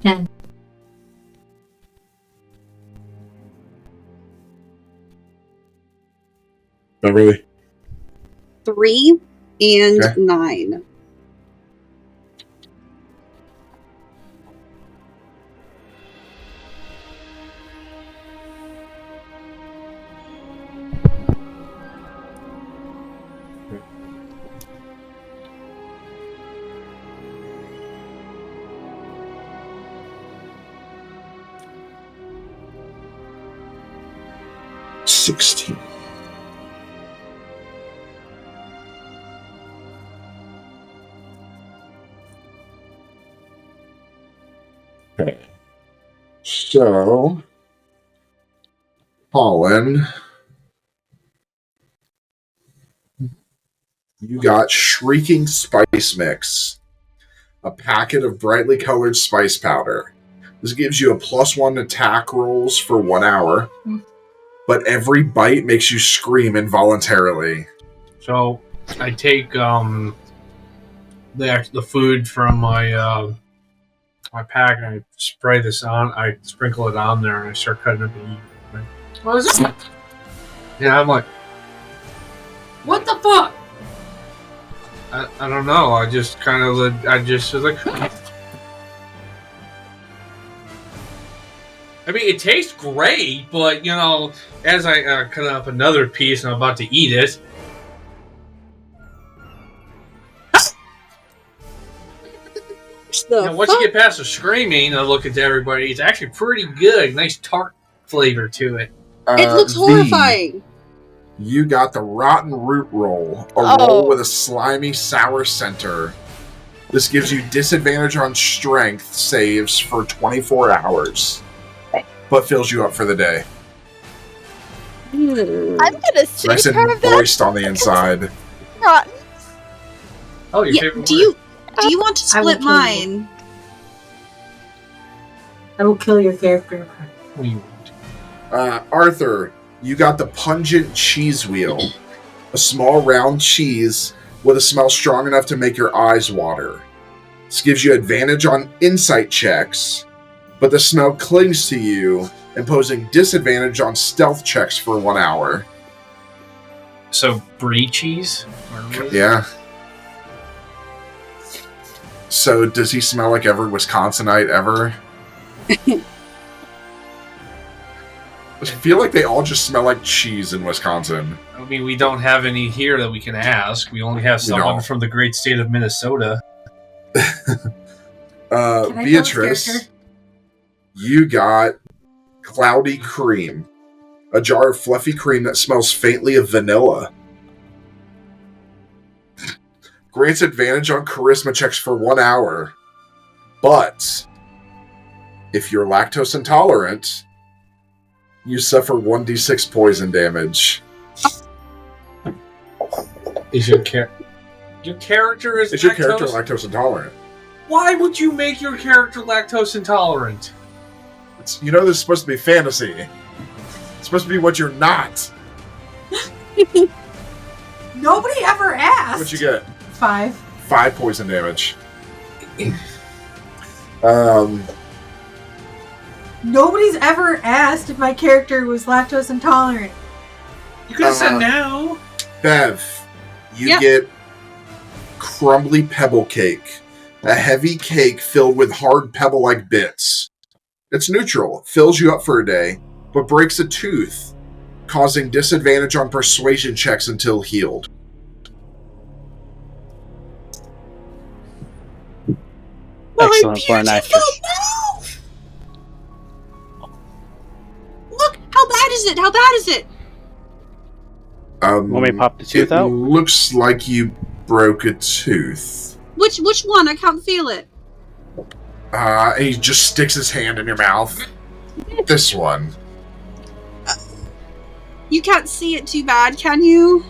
10. Beverly. 3 and Okay. 9. $16. 16. Okay. So, Colin, you got Shrieking Spice Mix, a packet of brightly colored spice powder. This gives you a +1 attack rolls for 1 hour, but every bite makes you scream involuntarily. So I take the food from my my pack and I spray this on. I sprinkle it on there and I start cutting up and eating. What is it? Yeah, I'm like, what the fuck? I don't know. I just kind of I just was like. I mean, it tastes great, but, you know, as I cut up another piece and I'm about to eat it... Once you get past the screaming, I look at everybody, it's actually pretty good. Nice tart flavor to it. It looks V, horrifying. You got the Rotten Root Roll, a roll with a slimy, sour center. This gives you disadvantage on strength saves for 24 hours. But fills you up for the day. I'm gonna see Nice and part of that moist on the inside. rotten. Oh, your Yeah, favorite do word. you want to I will split kill you. mine? I will kill your character. What do you want? Arthur, you got the Pungent Cheese Wheel. A small round cheese with a smell strong enough to make your eyes water. This gives you advantage on insight checks, but the smell clings to you, imposing disadvantage on stealth checks for 1 hour. So, brie cheese? Yeah. So, does he smell like every Wisconsinite ever? I feel like they all just smell like cheese in Wisconsin. I mean, we don't have any here that we can ask. We only have someone from the great state of Minnesota. Beatrice, you got cloudy cream. A jar of fluffy cream that smells faintly of vanilla. Grants advantage on charisma checks for 1 hour. But if you're lactose intolerant, you suffer 1d6 poison damage. Is your character is your character lactose intolerant? Why would you make your character lactose intolerant? This is supposed to be fantasy. It's supposed to be what you're not. Nobody ever asked. What'd you get? 5. 5 poison damage. Nobody's ever asked if my character was lactose intolerant. You could have said no. Bev, you get crumbly pebble cake. A heavy cake filled with hard pebble-like bits. It's neutral, fills you up for a day, but breaks a tooth, causing disadvantage on persuasion checks until healed. Excellent for an actress. Look, how bad is it? How bad is it? Want me to pop the tooth out? Looks like you broke a tooth. Which one? I can't feel it. He just sticks his hand in your mouth. This one. You can't see it too bad, can you?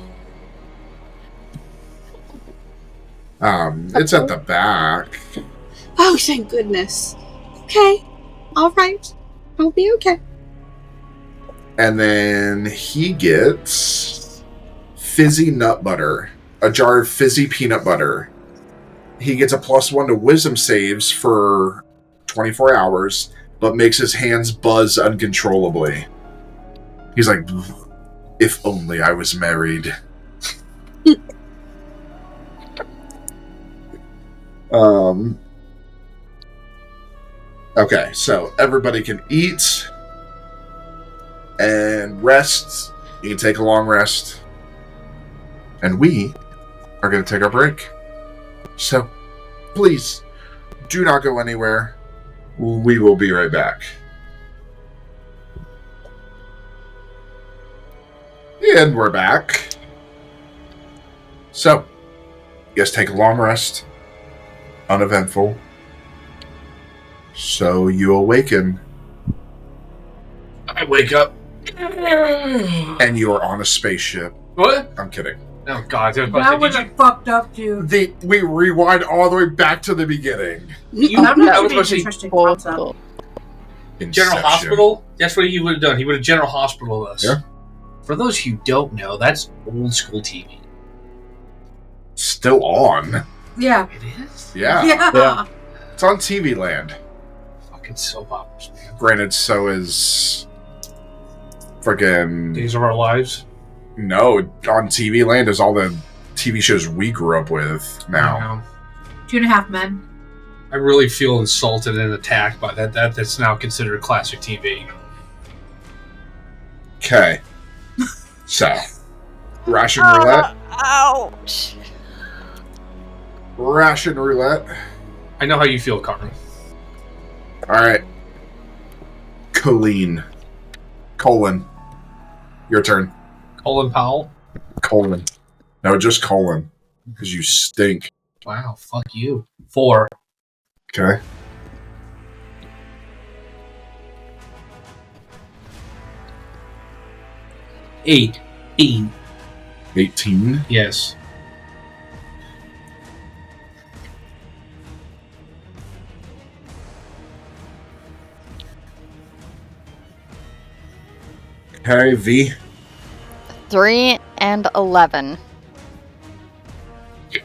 It's at the back. Oh, thank goodness. Okay. Alright. I'll be okay. And then he gets fizzy nut butter. A jar of fizzy peanut butter. He gets a +1 to wisdom saves for 24 hours, but makes his hands buzz uncontrollably. He's like, if only I was married. Okay, so everybody can eat and rest. You can take a long rest. And we are going to take our break. So, please, do not go anywhere. We will be right back. And we're back. So, you guys take a long rest. Uneventful. So you awaken. I wake up. And you are on a spaceship. What? I'm kidding. Oh god, That was a fucked up, dude. We rewind all the way back to the beginning. That was was supposed to an be interesting concept. General Inception. Hospital? That's what he would have done. He would have General Hospital us. Yeah. For those who don't know, that's old school TV. Still on. Yeah. It is? Yeah. Yeah. It's on TV Land. Fucking soap operas, man. Granted, so is friggin' Days of Our Lives. No, on TV Land is all the TV shows we grew up with now. 2.5 Men. I really feel insulted and attacked by that. That's now considered classic TV. Okay. So, Ration Roulette. Ouch. Ration Roulette. I know how you feel, Carmen. Alright. Colleen. Colon. Your turn. Colin Powell. Colon. No, just colon. Because you stink. Wow, fuck you. 4. Okay. Eight. 18. Yes. Okay, V. 3 and 11.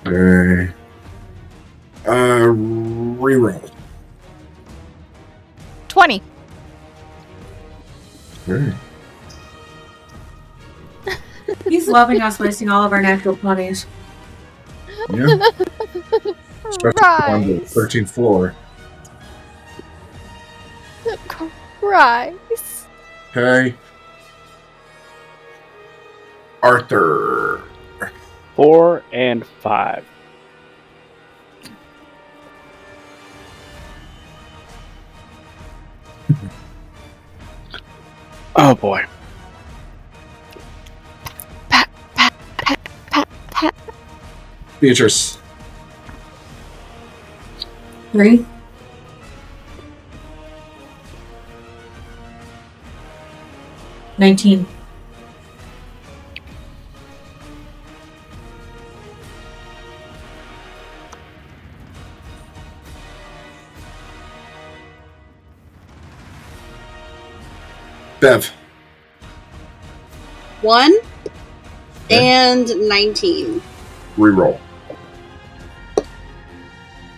Okay. Reroll. 20. Okay. He's loving us wasting all of our natural 20s. Yeah. Especially on the Rise. 13th floor. Rise. Okay. Arthur. 4 and 5. Oh boy. Beatrice. 3. $19. Bev. 1 Okay. and 19. Reroll.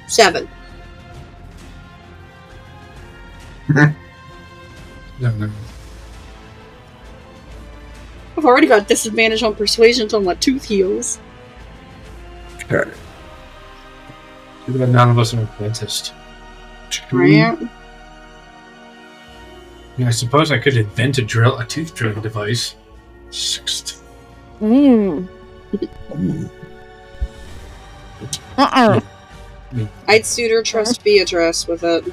7. No. I've already got disadvantage on persuasion until my tooth heals. Okay. Too bad none of us are a dentist. Right? Yeah, I suppose I could invent a tooth drilling device. 6. I'd suitor trust Beatrice with it.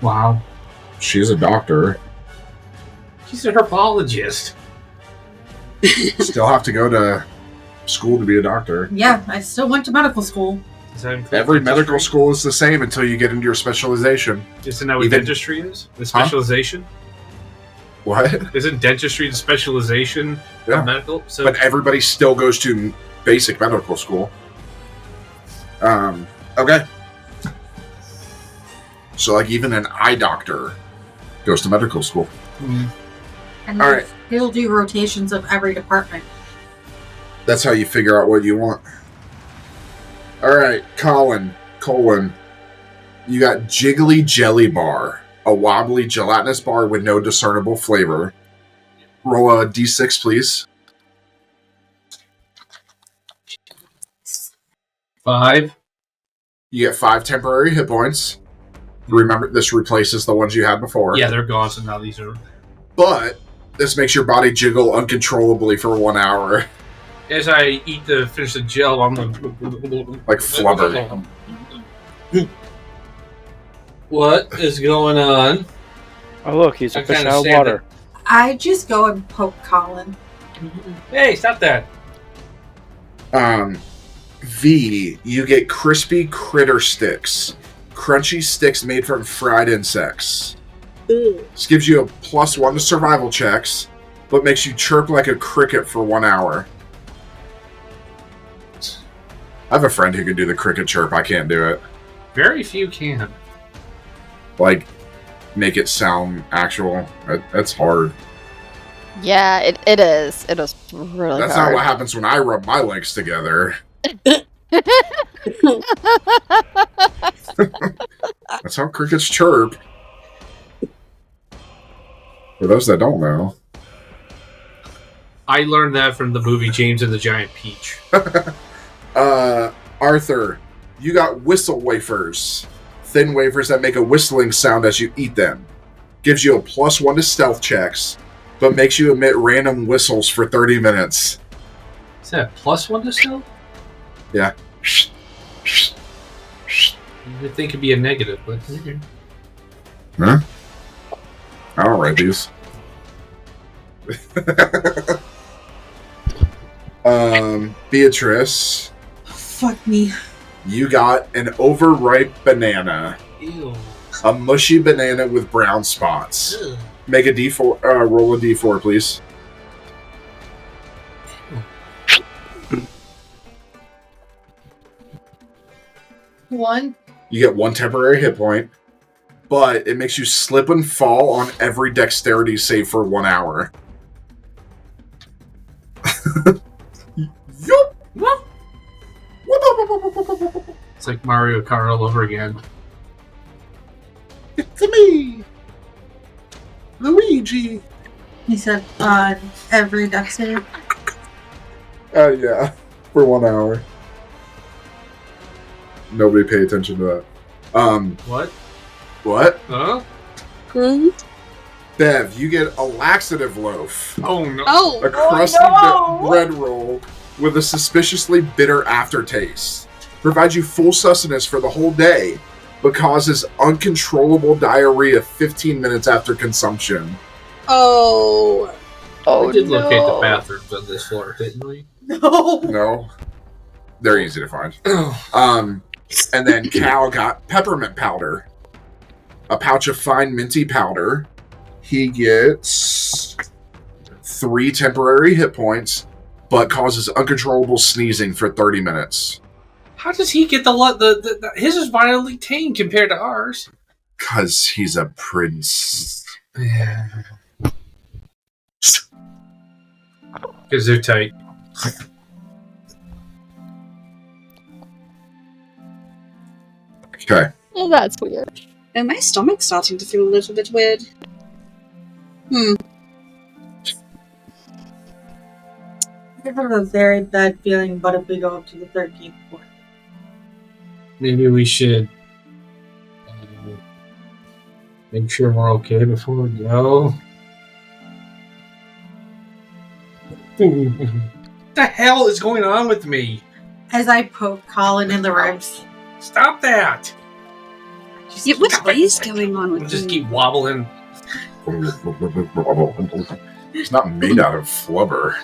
Wow. She's a doctor. She's a herbologist. Still have to go to school to be a doctor. Yeah, I still went to medical school. Does that include Every dentistry? medical school is the same until you get into your specialization. Isn't that what Even- dentistry is? The specialization? What? Isn't dentistry the specialization Yeah. of medical? So But everybody still goes to basic medical school. Okay. So, like, even an eye doctor goes to medical school. And All they right. still do rotations of every department. That's how you figure out what you want. All right, Colin. You got Jiggly Jelly Bar, a wobbly gelatinous bar with no discernible flavor. Roll a d6, please. 5. You get 5 temporary hit points. Remember, this replaces the ones you had before. Yeah, they're gone, so now these are... But this makes your body jiggle uncontrollably for 1 hour. As I finish the gel, I'm like... Like flubber. What is going on? Oh look, he's a I fish kinda out of stand water. I just go and poke Colin. Hey, stop that. V, you get crispy critter sticks. Crunchy sticks made from fried insects. Ooh. This gives you a +1 to survival checks, but makes you chirp like a cricket for 1 hour. I have a friend who can do the cricket chirp. I can't do it. Very few can. Like, make it sound actual. That's hard. Yeah, it is. It is really That's hard. not what happens when I rub my legs together. That's how crickets chirp. For those that don't know. I learned that from the movie James and the Giant Peach. Arthur, you got whistle wafers. Thin wafers that make a whistling sound as you eat them. Gives you a +1 to stealth checks, but makes you emit random whistles for 30 minutes. Is that +1 to stealth? Yeah. You would think it'd be a negative, but... okay. Huh? I don't write these. Beatrice, Fuck me. you got an overripe banana. Ew. A mushy banana with brown spots. Ugh. Make a D4, roll a D4, please. One. You get 1 temporary hit point, but it makes you slip and fall on every dexterity save for 1 hour. Yup. It's like Mario Kart all over again. It's me, Luigi. He said on every death save. Yeah, for 1 hour. Nobody pay attention to that. What? What? Huh? Bev, you get a laxative loaf. Oh no! Oh, A crusty bread roll with a suspiciously bitter aftertaste. Provides you full sustenance for the whole day, but causes uncontrollable diarrhea 15 minutes after consumption. oh. Oh, We did locate the no. bathrooms on this floor, didn't we? No. No. They're easy to find. Oh. And then Cal got peppermint powder. A pouch of fine minty powder. He gets 3 temporary hit points, but causes uncontrollable sneezing for 30 minutes. How does he get the his is violently tame compared to ours? Because he's a prince. Yeah. Because they're tight. Okay. Oh, that's weird. And my stomach's starting to feel a little bit weird. I have a very bad feeling about if we go up to the 13th floor. Maybe we should make sure we're okay before we go. What the hell is going on with me? As I poke Colin in the ribs. Stop that! Yeah, what is going on with We'll just me? keep wobbling. He's not made out of flubber.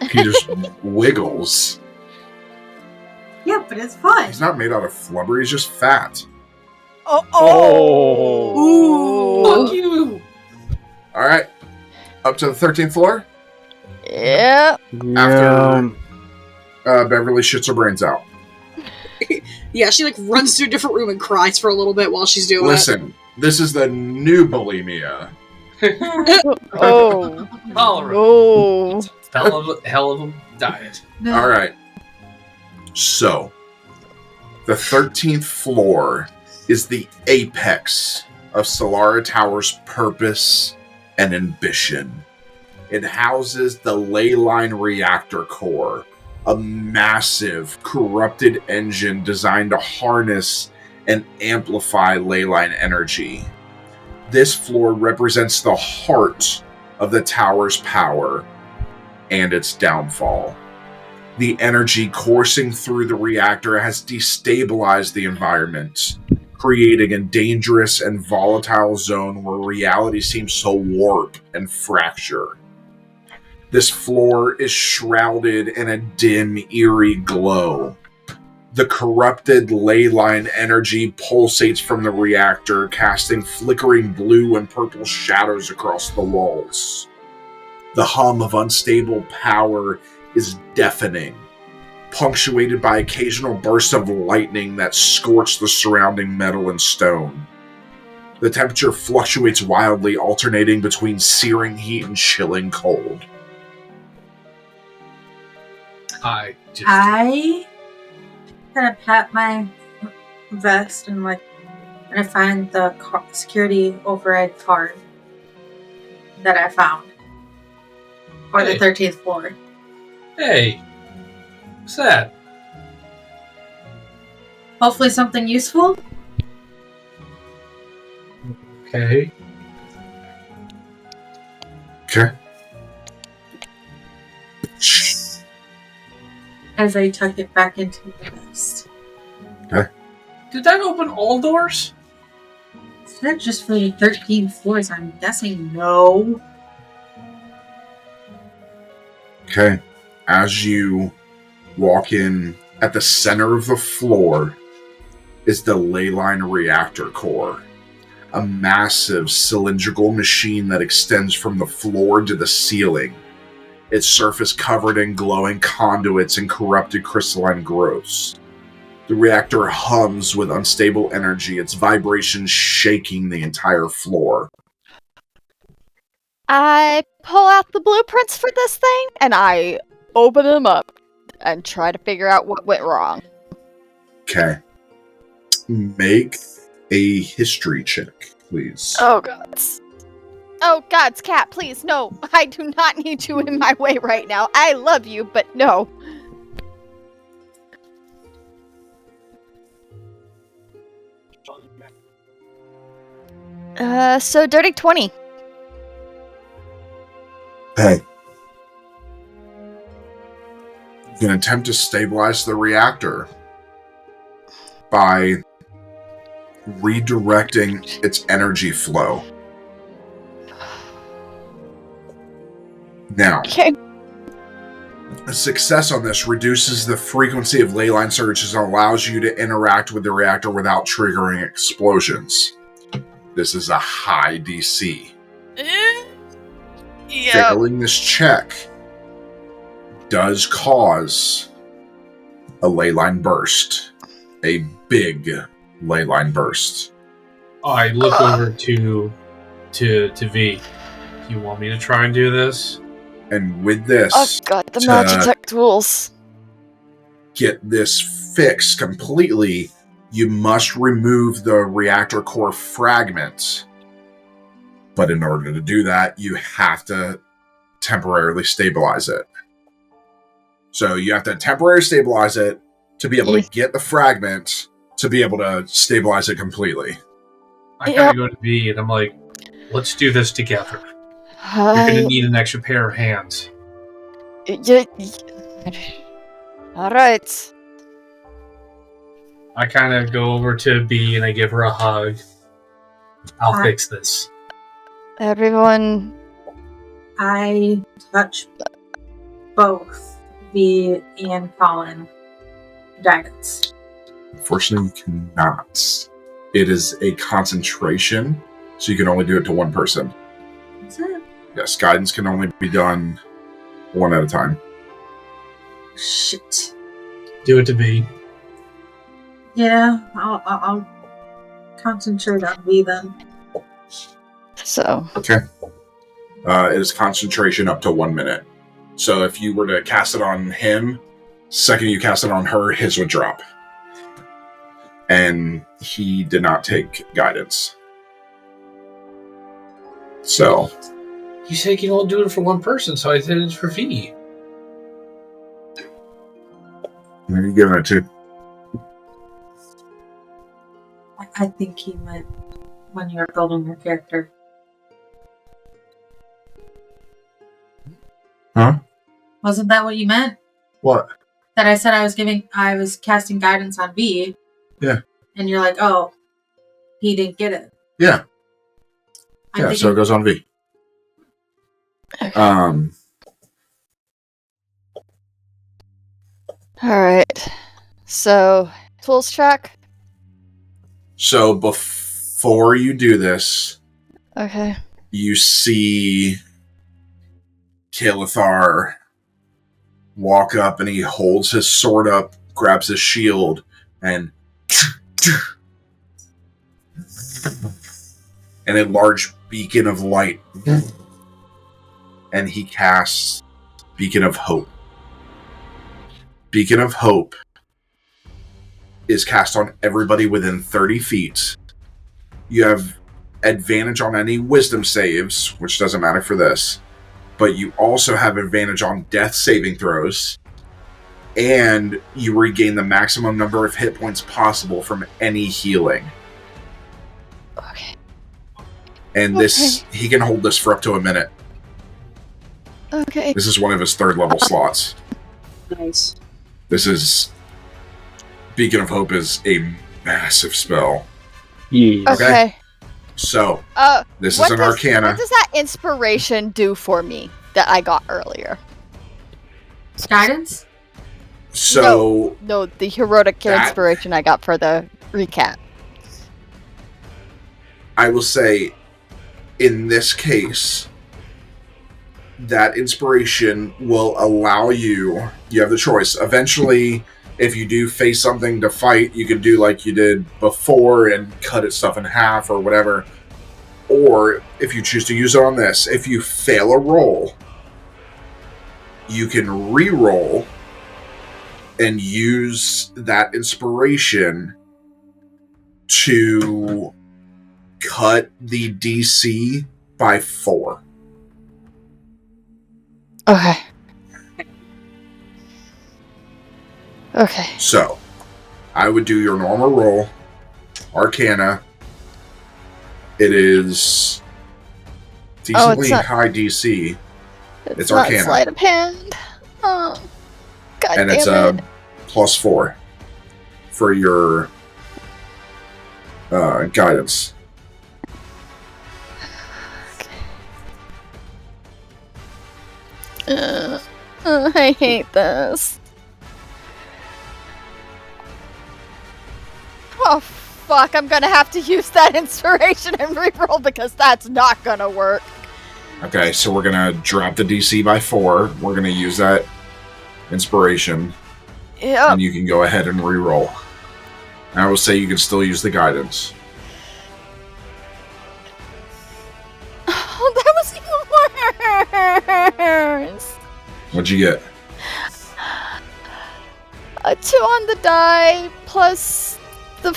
He just wiggles. Yeah, but it's fun. He's not made out of flubber, he's just fat. Ooh. Fuck you! Alright. Up to the 13th floor. Yeah. After Beverly shits her brains out. Yeah, she like runs to a different room and cries for a little bit while she's doing Listen, this is the new bulimia. Oh. Cholera. Oh. Hell of a diet. Alright. So, the 13th floor is the apex of Solara Tower's purpose and ambition. It houses the Leyline reactor core, a massive, corrupted engine designed to harness and amplify Leyline energy. This floor represents the heart of the tower's power and its downfall. The energy coursing through the reactor has destabilized the environment, creating a dangerous and volatile zone where reality seems to warp and fracture. This floor is shrouded in a dim, eerie glow. The corrupted Leyline energy pulsates from the reactor, casting flickering blue and purple shadows across the walls. The hum of unstable power is deafening, punctuated by occasional bursts of lightning that scorch the surrounding metal and stone. The temperature fluctuates wildly, alternating between searing heat and chilling cold. I kind of pat my vest and I find the security override card that I found for the 13th floor. Hey, what's that? Hopefully something useful. Okay. Okay. As I tuck it back into the vest. Did that open all doors? Is that just for the 13 floors? I'm guessing no. Okay. As you walk in, at the center of the floor is the Leyline reactor core. A massive cylindrical machine that extends from the floor to the ceiling. Its surface covered in glowing conduits and corrupted crystalline growths. The reactor hums with unstable energy, its vibrations shaking the entire floor. I pull out the blueprints for this thing and I open them up and try to figure out what went wrong. Okay. Make a history check, please. Oh, gods. Oh, gods, cat, please, no. I do not need you in my way right now. I love you, but no. So dirty 20. Okay. You can attempt to stabilize the reactor by redirecting its energy flow. Now, Okay. a success on this reduces the frequency of leyline surges and allows you to interact with the reactor without triggering explosions. This is a high DC. Yeah. Failing this check does cause a leyline burst. A big leyline burst. I look over to V. You want me to try and do this? And with this, I've got the to Magitech tools. get this fixed completely, you must remove the reactor core fragment. But in order to do that, you have to temporarily stabilize it. So you have to temporarily stabilize it to be able to get the fragment to be able to stabilize it completely. I kind of go to V and I'm like, let's do this together. You're going to need an extra pair of hands. Alright. I kind of go over to B and I give her a hug. I'll fix this. Everyone. I touch both V and Colin guidance. Unfortunately, you cannot. It is a concentration, so you can only do it to one person. That's it. Yes, guidance can only be done one at a time. Shit. Do it to B. Yeah, I'll concentrate on V then. So. Okay. It is concentration up to 1 minute. So if you were to cast it on him, second you cast it on her, his would drop. And he did not take guidance. So. You said you can only do it for one person, so I did it for V. Who are you giving it to? I think he meant when you were building your character. Huh? Wasn't that what you meant? What? That I said I was casting guidance on V. Yeah. And you're like, oh, he didn't get it. Yeah. I'm Yeah, thinking, so it goes on V. Alright. So, tools check? So before you do this, Okay. you see Kalithar walk up and he holds his sword up, grabs his shield, and a large beacon of light. And he casts Beacon of Hope. Beacon of Hope is cast on everybody within 30 feet. You have advantage on any wisdom saves, which doesn't matter for this, but you also have advantage on death saving throws, and you regain the maximum number of hit points possible from any healing. Okay. And this, he can hold this for up to a minute. Okay. This is one of his 3rd level slots. Nice. This is... Beacon of Hope is a massive spell. Yeah. Okay. So, this is what an does- Arcana. What does that inspiration do for me that I got earlier? guidance? So, No, the heroic That- inspiration I got for the recap. I will say, in this case, that inspiration will allow you have the choice. Eventually, if you do face something to fight, you can do like you did before and cut its stuff in half or whatever. Or, if you choose to use it on this, if you fail a roll, you can re-roll and use that inspiration to cut the DC by 4. Okay. Okay. So, I would do your normal roll, Arcana. It is decently not- high DC. It's not Arcana. sleight of hand. Oh, God And damn it's it. +4 for your guidance. I hate this. Oh, fuck. I'm gonna have to use that inspiration and reroll because that's not gonna work. Okay, so we're going to drop the DC by 4. We're going to use that inspiration. Yep. And you can go ahead and re-roll. I will say you can still use the guidance. Oh, that was even worse. What'd you get? A 2 on the die plus the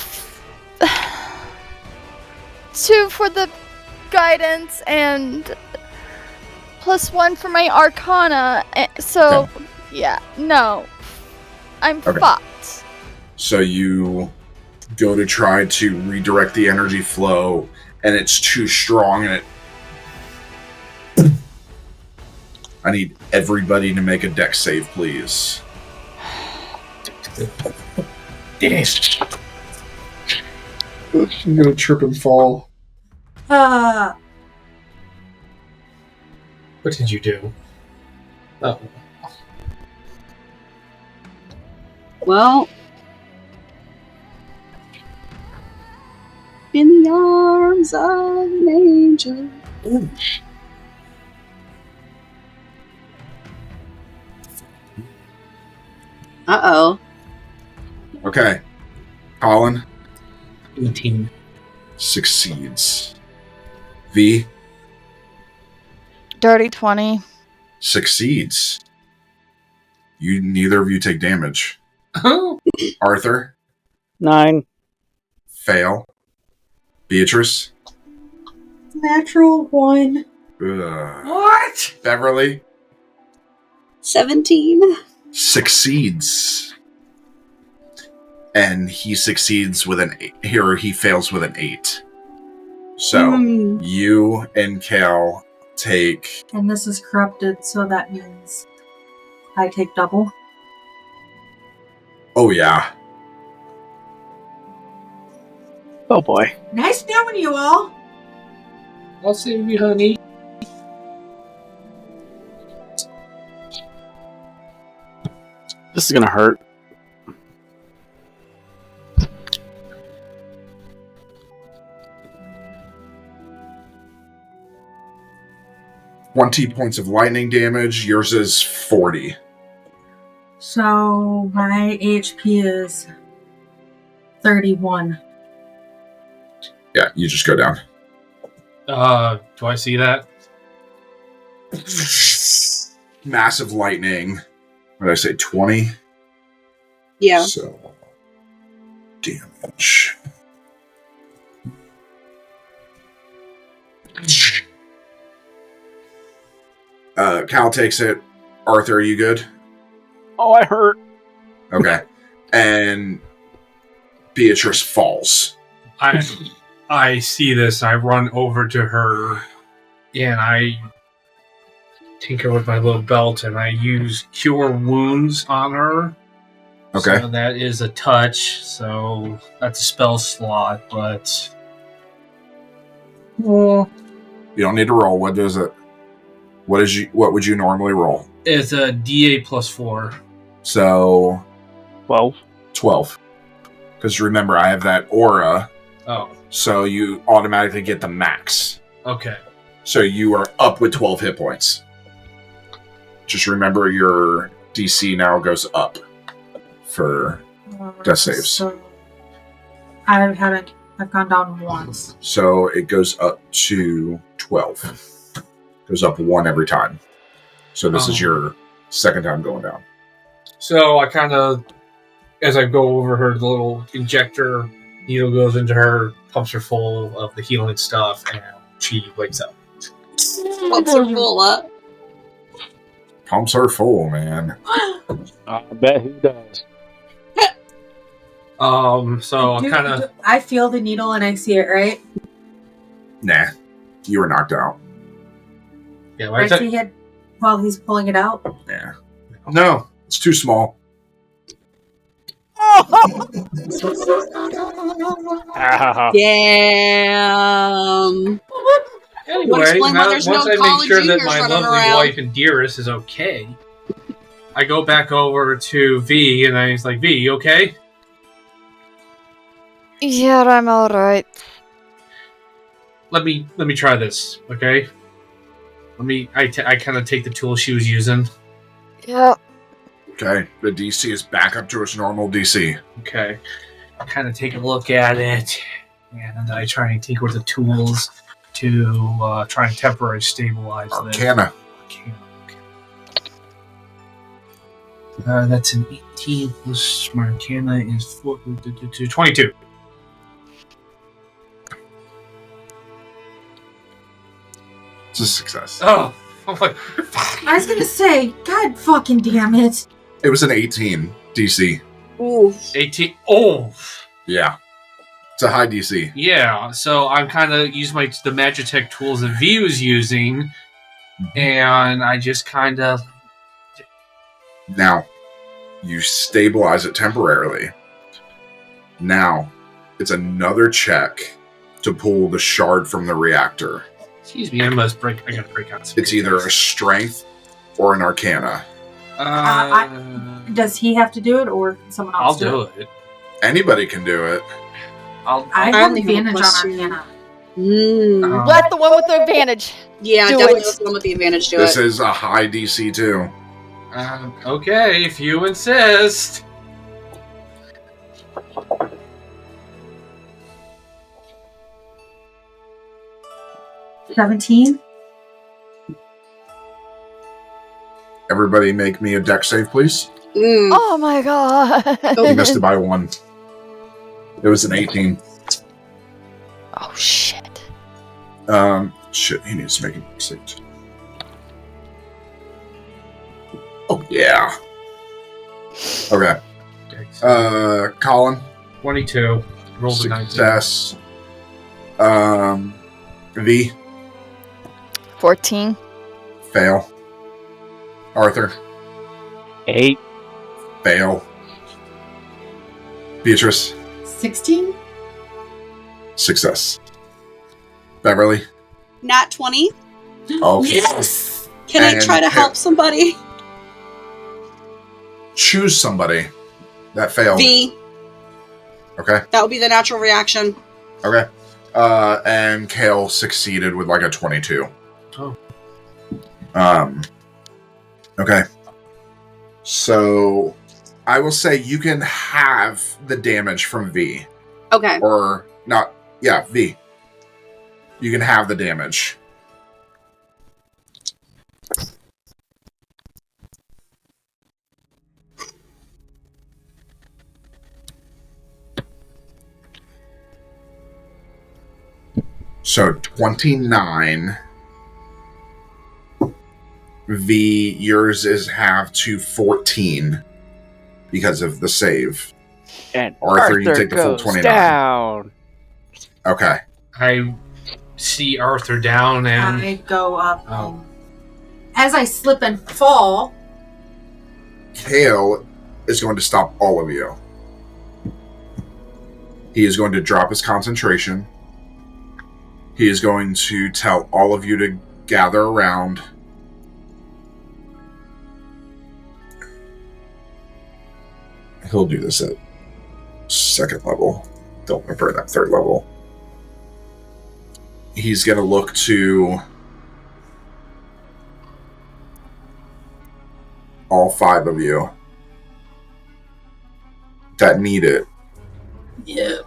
2 for the guidance and +1 for my arcana. So, Okay. yeah, no. I'm Okay. fucked. So you go to try to redirect the energy flow, and it's too strong, and it... I need everybody to make a dex save, please. I'm gonna trip and fall. Uh, What did you do? Oh. Well, in the arms of an angel. Uh-oh. Okay. Colin 18. succeeds. V Dirty 20. succeeds. Neither of you take damage. Arthur, 9. fail. Beatrice, natural 1. What? Beverly, 17. succeeds. And he succeeds with an 8. Here, he fails with an 8. So, you and Cal take... And this is corrupted, so that means I take double. Oh, yeah. Oh boy. Nice knowing you all. I'll save you, honey. This is gonna hurt. $20 points of lightning damage. Yours is 40. So my HP is 31. Yeah, you just go down. Do I see that? Massive lightning. What did I say, 20? Yeah. So, damage. Cal takes it. Arthur, are you good? Oh, I hurt. Okay. And Beatrice falls. I see this. I run over to her, and I tinker with my little belt, and I use Cure Wounds on her. Okay. So that is a touch, so that's a spell slot, but... You don't need to roll. What is it? What would you normally roll? It's a DA plus 4. So 12. Because remember, I have that aura, Oh, so you automatically get the max. okay. So you are up with 12 hit points. Just remember your DC now goes up for death saves. So I've gone down once. So it goes up to 12. Goes up 1 every time. So this is your second time going down. So I kind of, as I go over her, the little injector needle goes into her, pumps her full of the healing stuff, and she wakes up. What's her full up? Pumps are full, man. I bet he does. So I kind of... I feel the needle and I see it, right? Nah. You were knocked out. Yeah, I see it. while he's pulling it out? Yeah. No, it's too small. Ah, Damn. Anyway, explain why now, there's once no I make college sure that juniors my running lovely around. wife and dearest is okay, I go back over to V, and I was like, V, you okay? Yeah, I'm alright. Let me try this, okay? I kind of take the tool she was using. Yeah. Okay, the DC is back up to its normal DC. Okay. I kind of take a look at it, and I try and tinker with the tools to try and temporarily stabilize this. Arcana. Okay. That's an 18 plus my Arcana is 22. It's a success. Oh, I'm like, I was gonna say, God fucking damn it. It was an 18 DC. Ooh. 18. Oh, Yeah. It's a high DC. yeah. So I'm kind of use the Magitech tools that V was using, and I just kind of. Now, you stabilize it temporarily. Now, it's another check to pull the shard from the reactor. Excuse me, I gotta break out. It's either a strength or an arcana. Does he have to do it, or can someone I'll else do it. Anybody can do it. I I have only have a advantage on plus two. Arcana. Let the one with the advantage. Yeah, Do definitely it. let the one with the advantage do This it. is a high DC too. Okay, if you insist. $17. Everybody make me a deck save, please. Oh my god. You missed it by 1. It was an 18. Oh shit. Shit, he needs to make a deck save. Oh, yeah. Okay. Colin. 22. Rolled a 19. Success. V. 14. Fail. Arthur. 8. Fail. Beatrice. 16? Success. Beverly. Nat 20. Okay. Yes! Can I And try to help somebody? Choose somebody. That failed. V. Okay. That would be the natural reaction. Okay. And Kale succeeded with like a 22. Oh. Okay. So I will say you can have the damage from V. Okay. Or not. Yeah, V. You can have the damage. So 29. V, yours is halved to 14 because of the save. And Arthur, you take the full goes 29. down. Okay. I see Arthur down and. I go up. Oh. As I slip and fall, Kale is going to stop all of you. He is going to drop his concentration. He is going to tell all of you to gather around. He'll do this at 2nd level. Don't remember that 3rd level. He's going to look to all 5 of you that need it. yeah.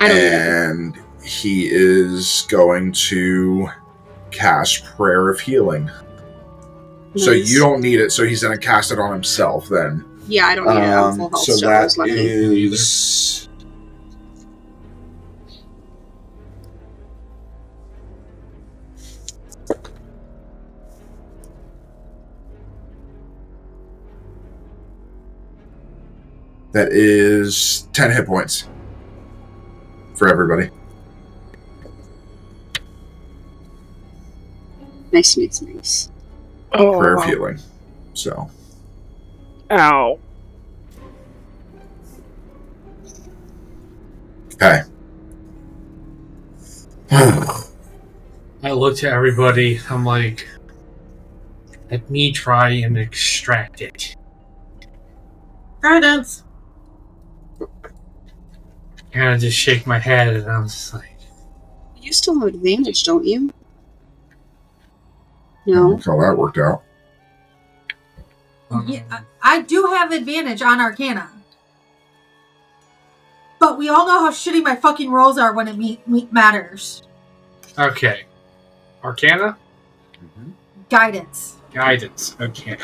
I don't know. And he is going to cast Prayer of Healing. So Nice. you don't need it, so he's going to cast it on himself then. Yeah, I don't need it. I'm full health So still. I that was lucky. is... That is 10 hit points for everybody. Nice. prayer of healing. So. Ow. Okay. I look to everybody. I'm like, let me try and extract it. Guidance. And I just shake my head, and I'm just like, You still have advantage, don't you? No. No. Look how that worked out. Yeah, I do have advantage on Arcana. But we all know how shitty my fucking rolls are when it matters. okay. Arcana? Guidance. Guidance. Okay.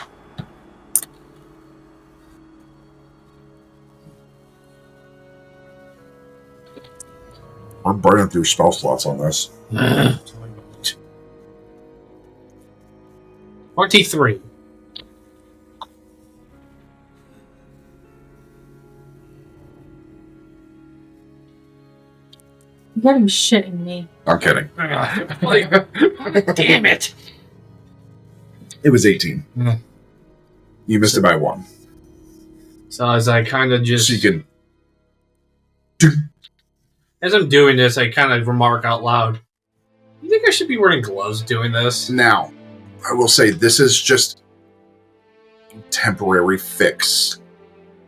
I'm burning through spell slots on this. 23. You gotta be shitting me. I'm kidding. Damn it. It was 18. Mm. You missed it by 1. So as I kind of just... So you can... As I'm doing this, I kind of remark out loud, you think I should be wearing gloves doing this? Now, I will say this is just a temporary fix.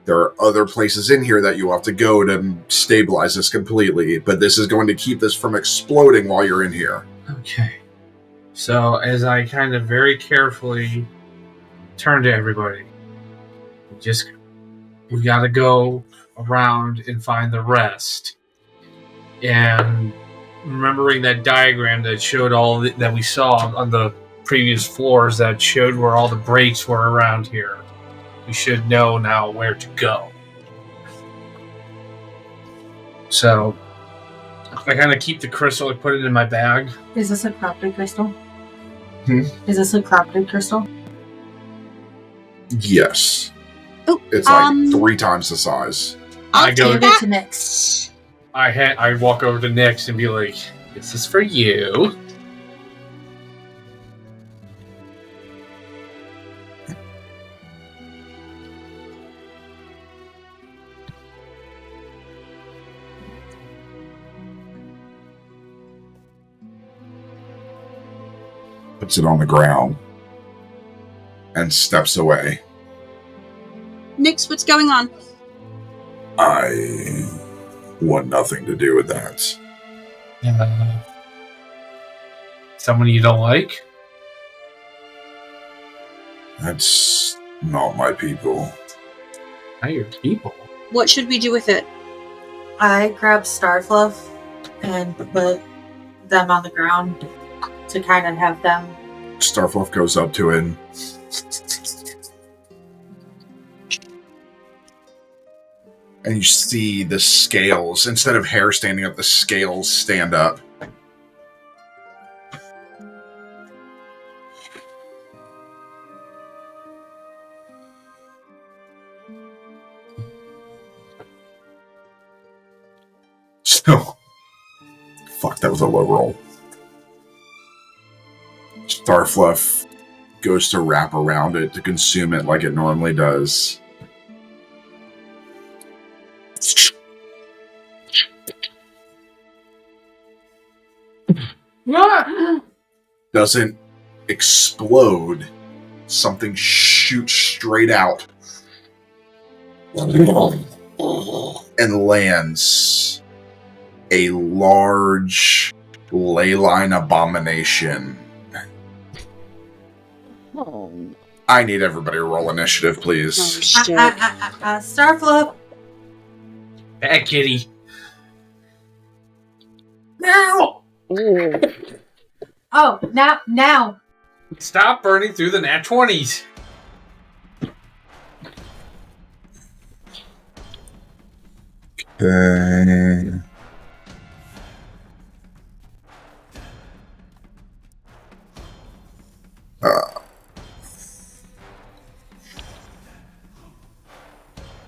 There are other places in here that you have to go to stabilize this completely, but this is going to keep this from exploding while you're in here. Okay. So as I kind of very carefully turn to everybody, we gotta go around and find the rest. And remembering that diagram that showed that we saw on the previous floors that showed where all the breaks were around here, we should know now where to go. So I kind of keep the crystal, I put it in my bag. Is this a corrupted crystal? Hmm? Is this a corrupted crystal? Yes. Oh, it's like 3 times the size. I'll go- take Give it that. to Nyx. I walk over to Nyx and be like, this is for you. Puts it on the ground and steps away. Nyx, what's going on? I want nothing to do with that. Someone you don't like? That's not my people. Not your people. What should we do with it? I grab Starfluff and put them on the ground to kind of have them. Starfluff goes up to it. And you see the scales, instead of hair standing up, the scales stand up. So, fuck, that was a low roll. Starfluff goes to wrap around it to consume it like it normally does. Doesn't explode. Something shoots straight out and lands a large ley line abomination. Oh, I need everybody to roll initiative, Oh, please. shit. Starfluff. Bad kitty. Now. Oh, now. Stop burning through the nat 20s. Okay.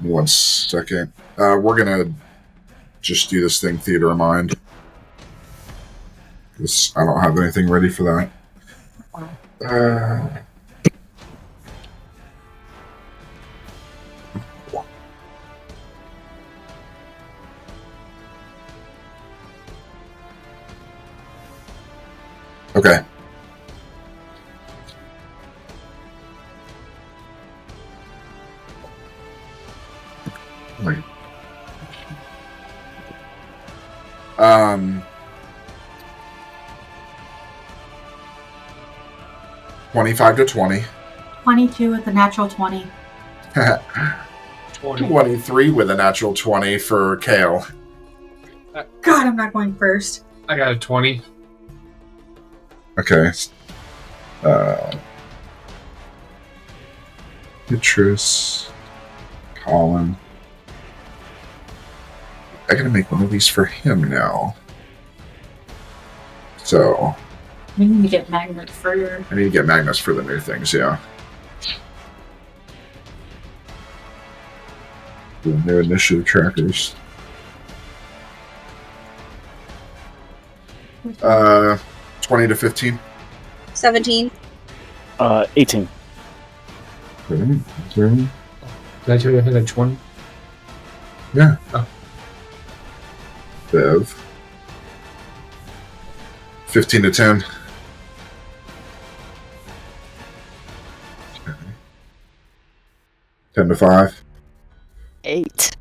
One second. We're gonna just do this thing theater of mind. Because I don't have anything ready for that. Okay. Wait. 25 to 20. 22 with a natural 20. 23 with a natural 20 for Kale. God, I'm not going first. I got a 20. Okay. Beatrice. Colin. I gotta make one of these for him now. So, We need to get Magnet for your... I need to get Magnus for the new things, yeah. The new initiative trackers. 20 to 15. 17. 18. Okay. Did I tell you I had a 20? Yeah. Oh. Bev. 15 to 10. Okay. 10 to 5. 8.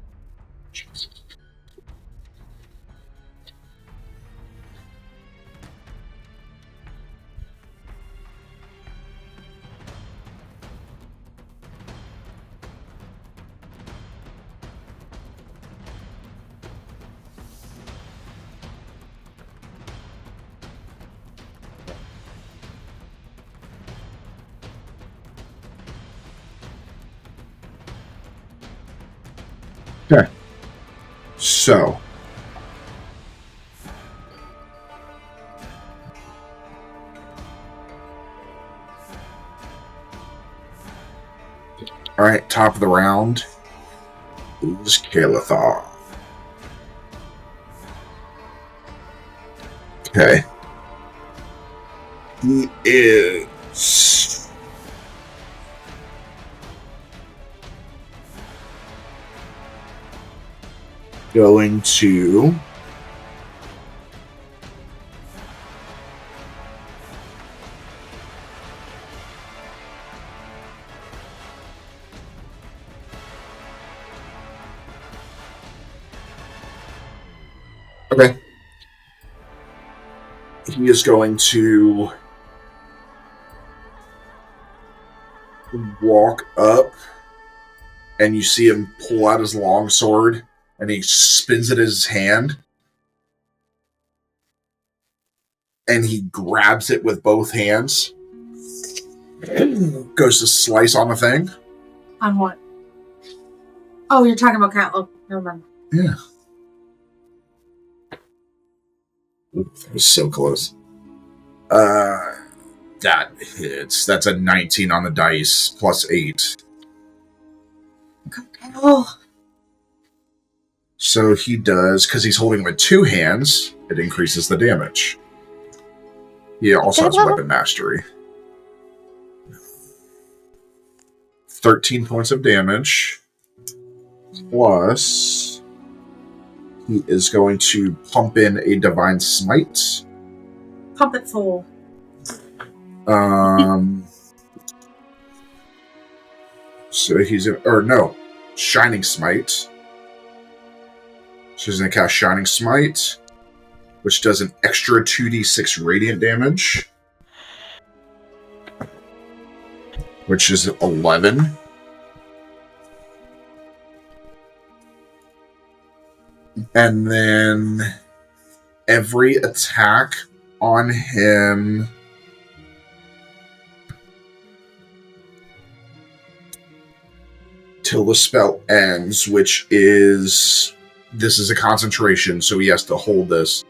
Okay. So. Alright, top of the round is Kalithar. Okay. He is going to okay. He is going to walk up, and you see him pull out his long sword, and he spins it in his hand, and he grabs it with both hands, goes to slice on the thing. On what? Oh, you're talking about Cat. Oh, never mind. Yeah. Ooh, that was so close. That hits. That's a 19 on the dice, plus 8. Oh, So he does, because he's holding with two hands, it increases the damage. He also has weapon mastery. 13 points of damage. Plus, he is going to pump in a divine smite. pump it full. So he's in, or no, Shining Smite. So he's going to cast Shining Smite, which does an extra 2d6 radiant damage, which is 11. And then every attack on him till the spell ends, which is, this is a concentration, so he has to hold this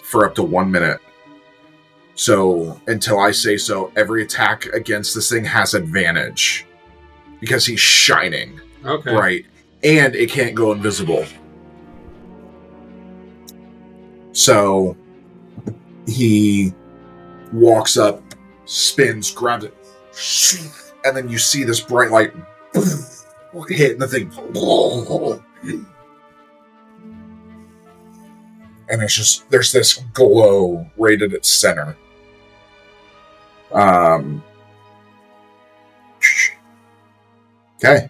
for up to 1 minute. So until I say so, every attack against this thing has advantage because he's shining, Okay. right? And it can't go invisible. So he walks up, spins, grabs it, and then you see this bright light hitting the thing. And it's just, there's this glow right at its center. Okay.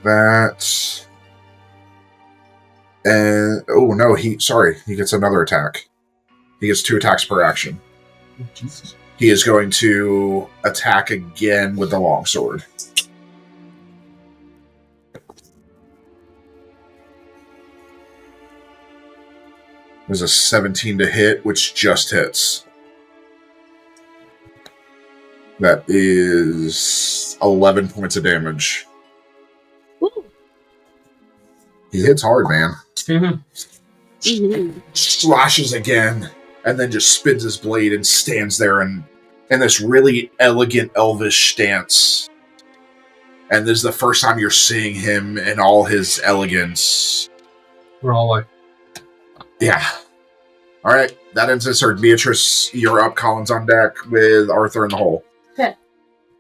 That. And oh no, he gets another attack. He gets 2 attacks per action. Jesus. He is going to attack again with the longsword. There's a 17 to hit, which just hits. That is 11 points of damage. Woo. He hits hard, man. Mm-hmm. Slashes again, and then just spins his blade and stands there in this really elegant elvish stance. And this is the first time you're seeing him in all his elegance. We're all like, Yeah. Alright, that ends this turn. Beatrice, you're up. Colin's on deck with Arthur in the hole. Okay.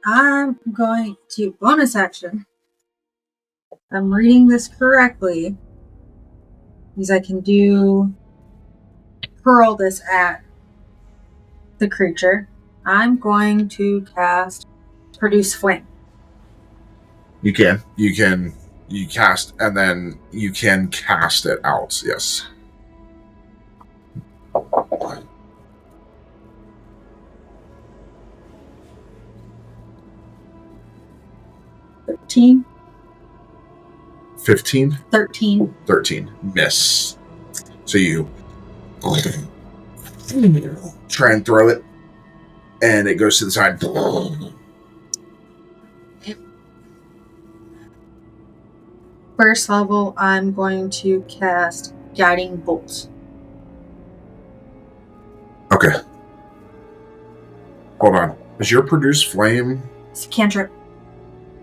I'm going to bonus action. I'm reading this correctly. Because I can hurl this at the creature. I'm going to cast Produce Flame. You cast, and then you can cast it out, yes. $13. 15? 13. 13. Miss. So you try and throw it, and it goes to the side. First level, I'm going to cast Guiding Bolt. Okay. Hold on. Is your Produce Flame? It's a cantrip.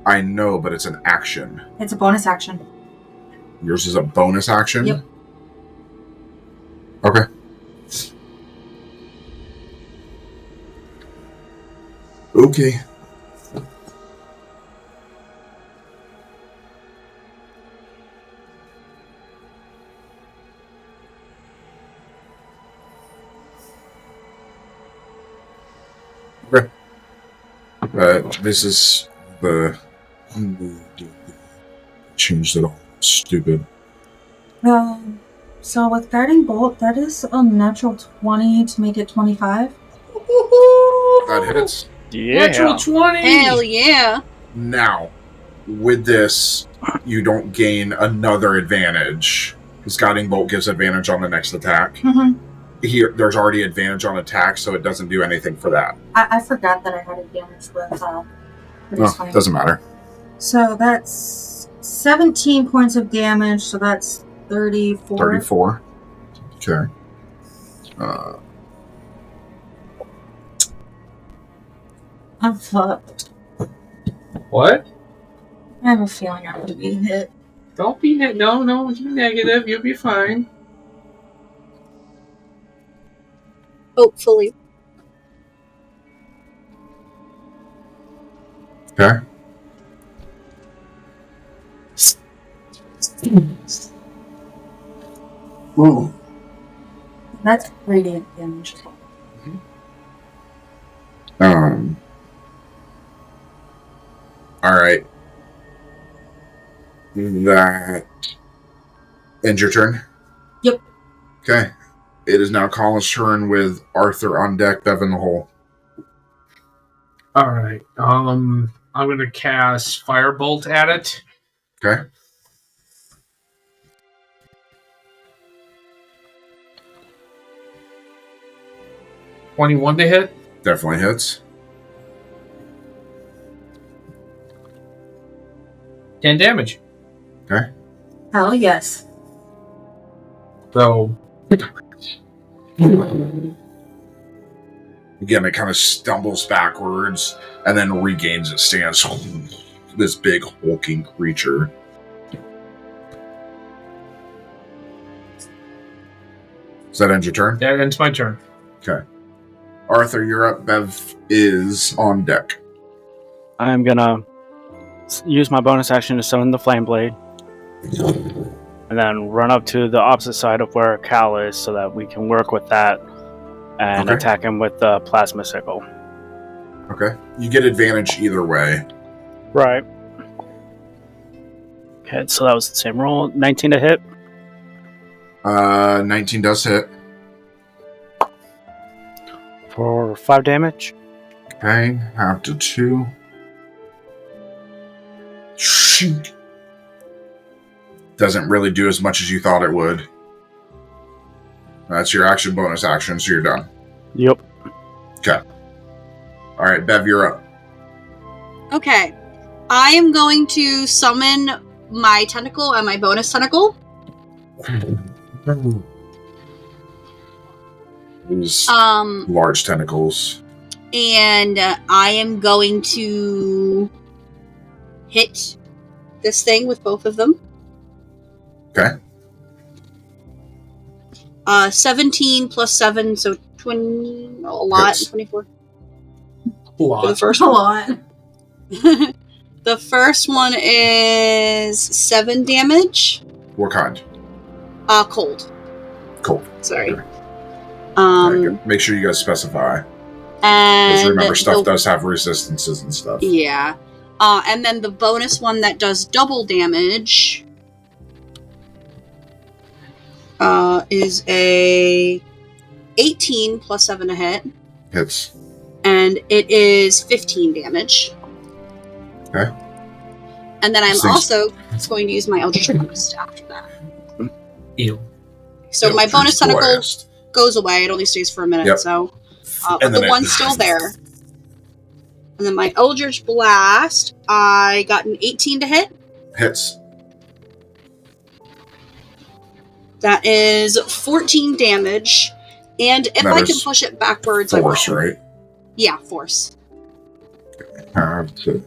I know, but it's an action. It's a bonus action. Yours is a bonus action? Yep. Okay. Okay. Okay. This is the... Changed it all. Stupid. So with Guiding Bolt, that is a natural 20 to make it 25. That hits. Yeah. Natural 20! Hell yeah. Now, with this, you don't gain another advantage. Because Guiding Bolt gives advantage on the next attack. Mm-hmm. Here, there's already advantage on attack, so it doesn't do anything for that. I forgot that I had advantage with Produce Flame. Doesn't matter. So that's 17 points of damage, so that's 34. 34. Okay. I'm fucked. What? I have a feeling I'm going to be hit. Don't be no, be negative. You'll be fine. Hopefully. Okay. Ooh. That's radiant damage. Alright. That ends your turn? Yep. Okay. It is now Colin's turn with Arthur on deck, Bev in the hole. Alright. I'm gonna cast Firebolt at it. Okay. $21 to hit. Definitely hits. 10 damage. Okay. Hell yes. So Again, it kind of stumbles backwards and then regains its stance. This big hulking creature. Does that end your turn? that ends my turn. Okay. Arthur, you're up. Bev is on deck. I'm gonna use my bonus action to summon the Flame Blade. And then run up to the opposite side of where Cal is so that we can work with that. and Okay. attack him with the plasma sickle. Okay. You get advantage either way. Right. Okay, so that was the same roll. 19 to hit. 19 does hit. For 5 damage. Okay, half to 2. Shoot. Doesn't really do as much as you thought it would. That's your action, bonus action, so you're done. Yep. Okay. Alright, Bev, you're up. Okay. I am going to summon my tentacle and my bonus tentacle. These large tentacles. And I am going to hit this thing with both of them. Okay. 17 plus 7, so 20, a lot, Hits. 24. Lot. For the first A one. lot. The first one is 7 damage. What kind? Cold. Cold. Sorry. Okay. Alright, make sure you guys specify. Because And remember, stuff the- does have resistances and stuff. Yeah. And then the bonus one that does double damage is a 18 plus 7 to hit. Hits. And it is 15 damage. Okay. And then I'm These things- also going to use my Eldritch Blast after that. Ew. So my Eldritch bonus tentacle Blast. goes away. It only stays for a minute, Yep. so... but And then the it- one's still there. And then my Eldritch Blast, I got an 18 to hit. Hits. That is 14 damage. And if That I can is push it backwards, I Force, will. right? Yeah, force. Have to.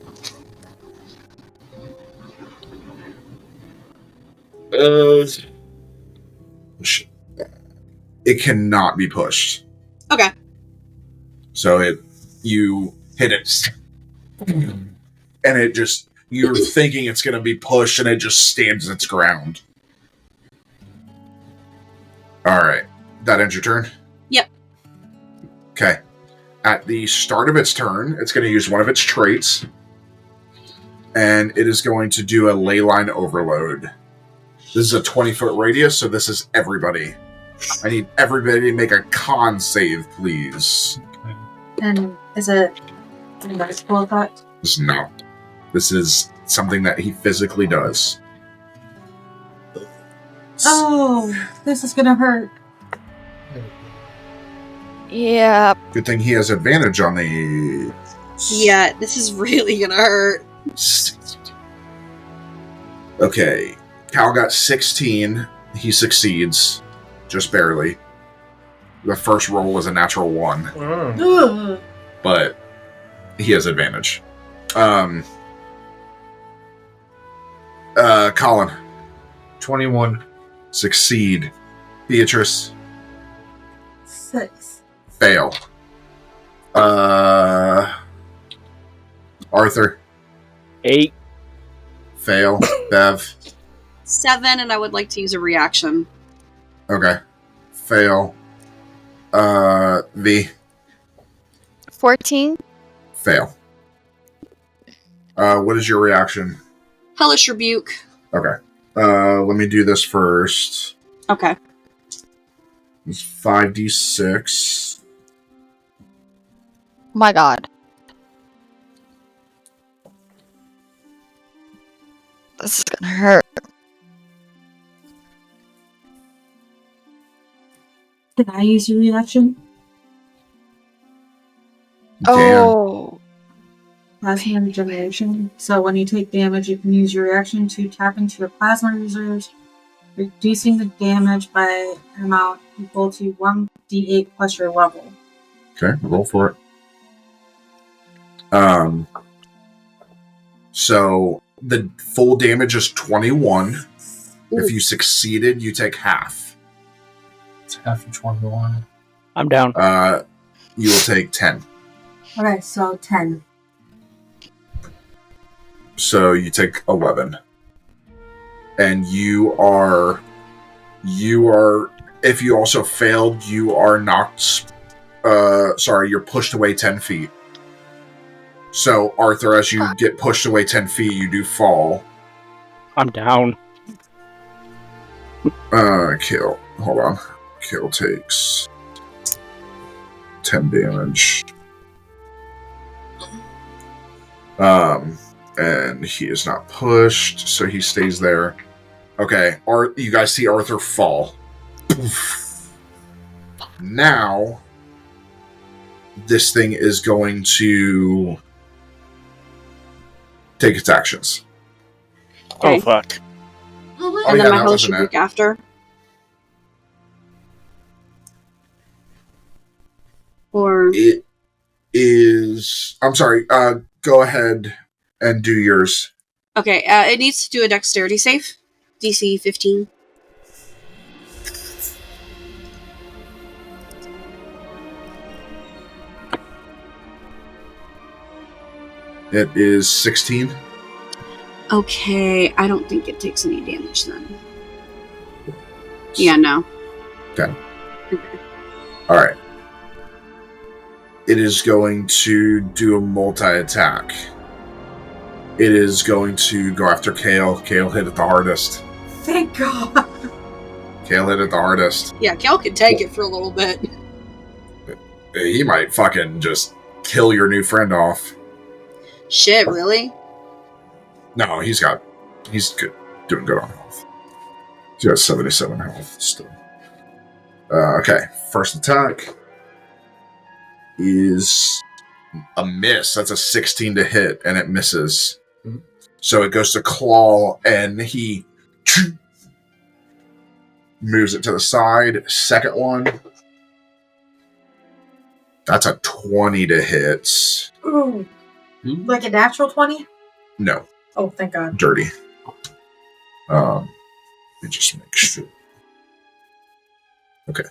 It cannot be pushed. Okay. So you hit it, and it just, you're thinking it's going to be pushed, and it just stands its ground. Alright. That ends your turn? Yep. Okay. At the start of its turn, it's going to use one of its traits, and it is going to do a ley line overload. This is a 20-foot radius, so this is everybody. I need everybody to make a con save, please. And is it an magical effect? This is not. This is something that he physically does. Oh, this is gonna hurt. Yeah. Good thing he has advantage on the... Yeah, this is really gonna hurt. Okay. Cal got 16. He succeeds. Just barely. The first roll was a natural 1. Ugh. But he has advantage. Colin. 21. Succeed. Beatrice. 6. Fail. Arthur. 8. Fail. Bev. 7, and I would like to use a reaction. Okay. Fail. V. 14. Fail. What is your reaction? Hellish Rebuke. Okay. Let me do this first. Okay. It's 5d6. My god. This is gonna hurt. Can I use your reaction? Oh. Plasma regeneration. So when you take damage, you can use your reaction to tap into your plasma reserves, reducing the damage by an amount equal to 1d8 plus your level. Okay, roll for it. So the full damage is 21. If you succeeded, you take half. It's half of 21. I'm down. You will take 10. Okay, so 10. So you take 11. And you are, if you also failed, you are knocked sorry, you're pushed away 10 feet. So, Arthur, as you get pushed away 10 feet, you do fall. I'm down. Kill. Hold on. Kill takes 10 damage. And he is not pushed, so he stays there. Okay, you guys see Arthur fall. Now, this thing is going to take its actions. Oh, fuck. And then my health should break after. Or It is... I'm sorry, go ahead and do yours. okay, it needs to do a dexterity save. DC 15. It is 16. Okay, I don't think it takes any damage then. Yeah, no. Okay. Alright. It is going to do a multi-attack. It is going to go after Kale. Kale hit it the hardest. Thank God. Kale hit it the hardest. Yeah, Cal can take it for a little bit. He might fucking just kill your new friend off. Shit, really? No, he's good. Doing good on health. He's got 77 health still. Okay, first attack is a miss. That's a 16 to hit, and it misses. So it goes to claw, and he moves it to the side. Second one, that's a 20 to hit. Ooh. Like a natural 20? No, Oh, thank God. dirty. Let me just make sure. Okay.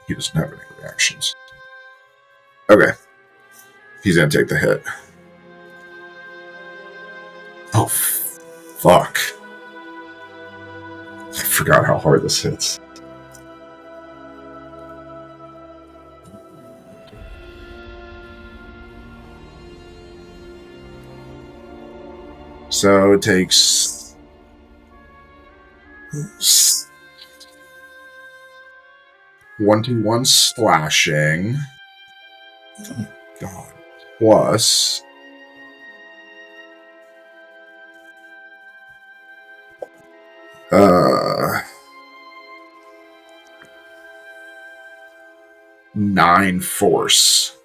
He doesn't have any reactions. Okay. He's gonna take the hit. Oh, fuck. I forgot how hard this hits. So it takes 21 slashing. Oh, God. Plus 9 force.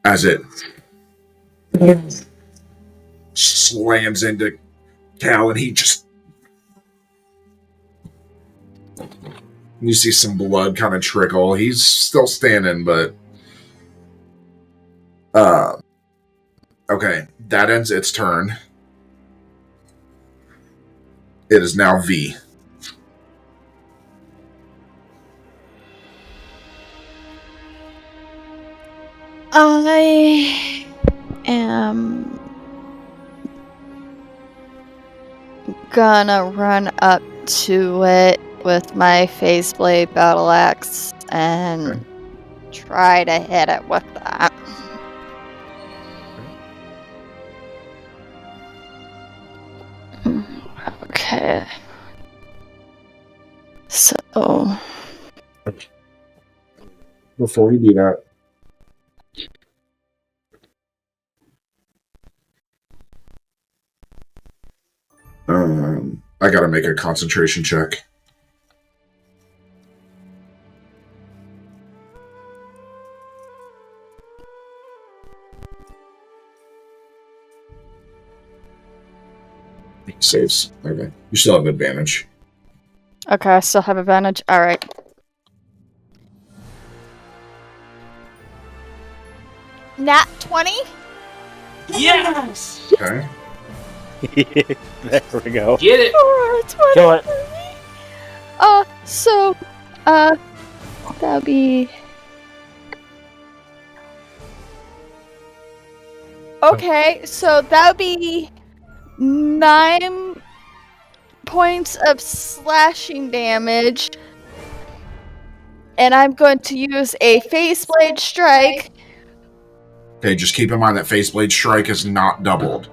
As it slams into Cal, and he just... You see some blood kind of trickle. He's still standing, but... Okay, that ends its turn. It is now V. I am gonna run up to it with my phase blade battle axe and try to hit it with that. Okay. So Before you do that, I gotta make a concentration check. Saves. Okay. You still have advantage. okay, I still have advantage. All right. Nat 20? Yes! Okay. There we go. Get it! Kill it. So, that'll be... Okay, so that'll be 9 points of slashing damage. And I'm going to use a Face Blade Strike. Okay, just keep in mind that Face Blade Strike is not doubled.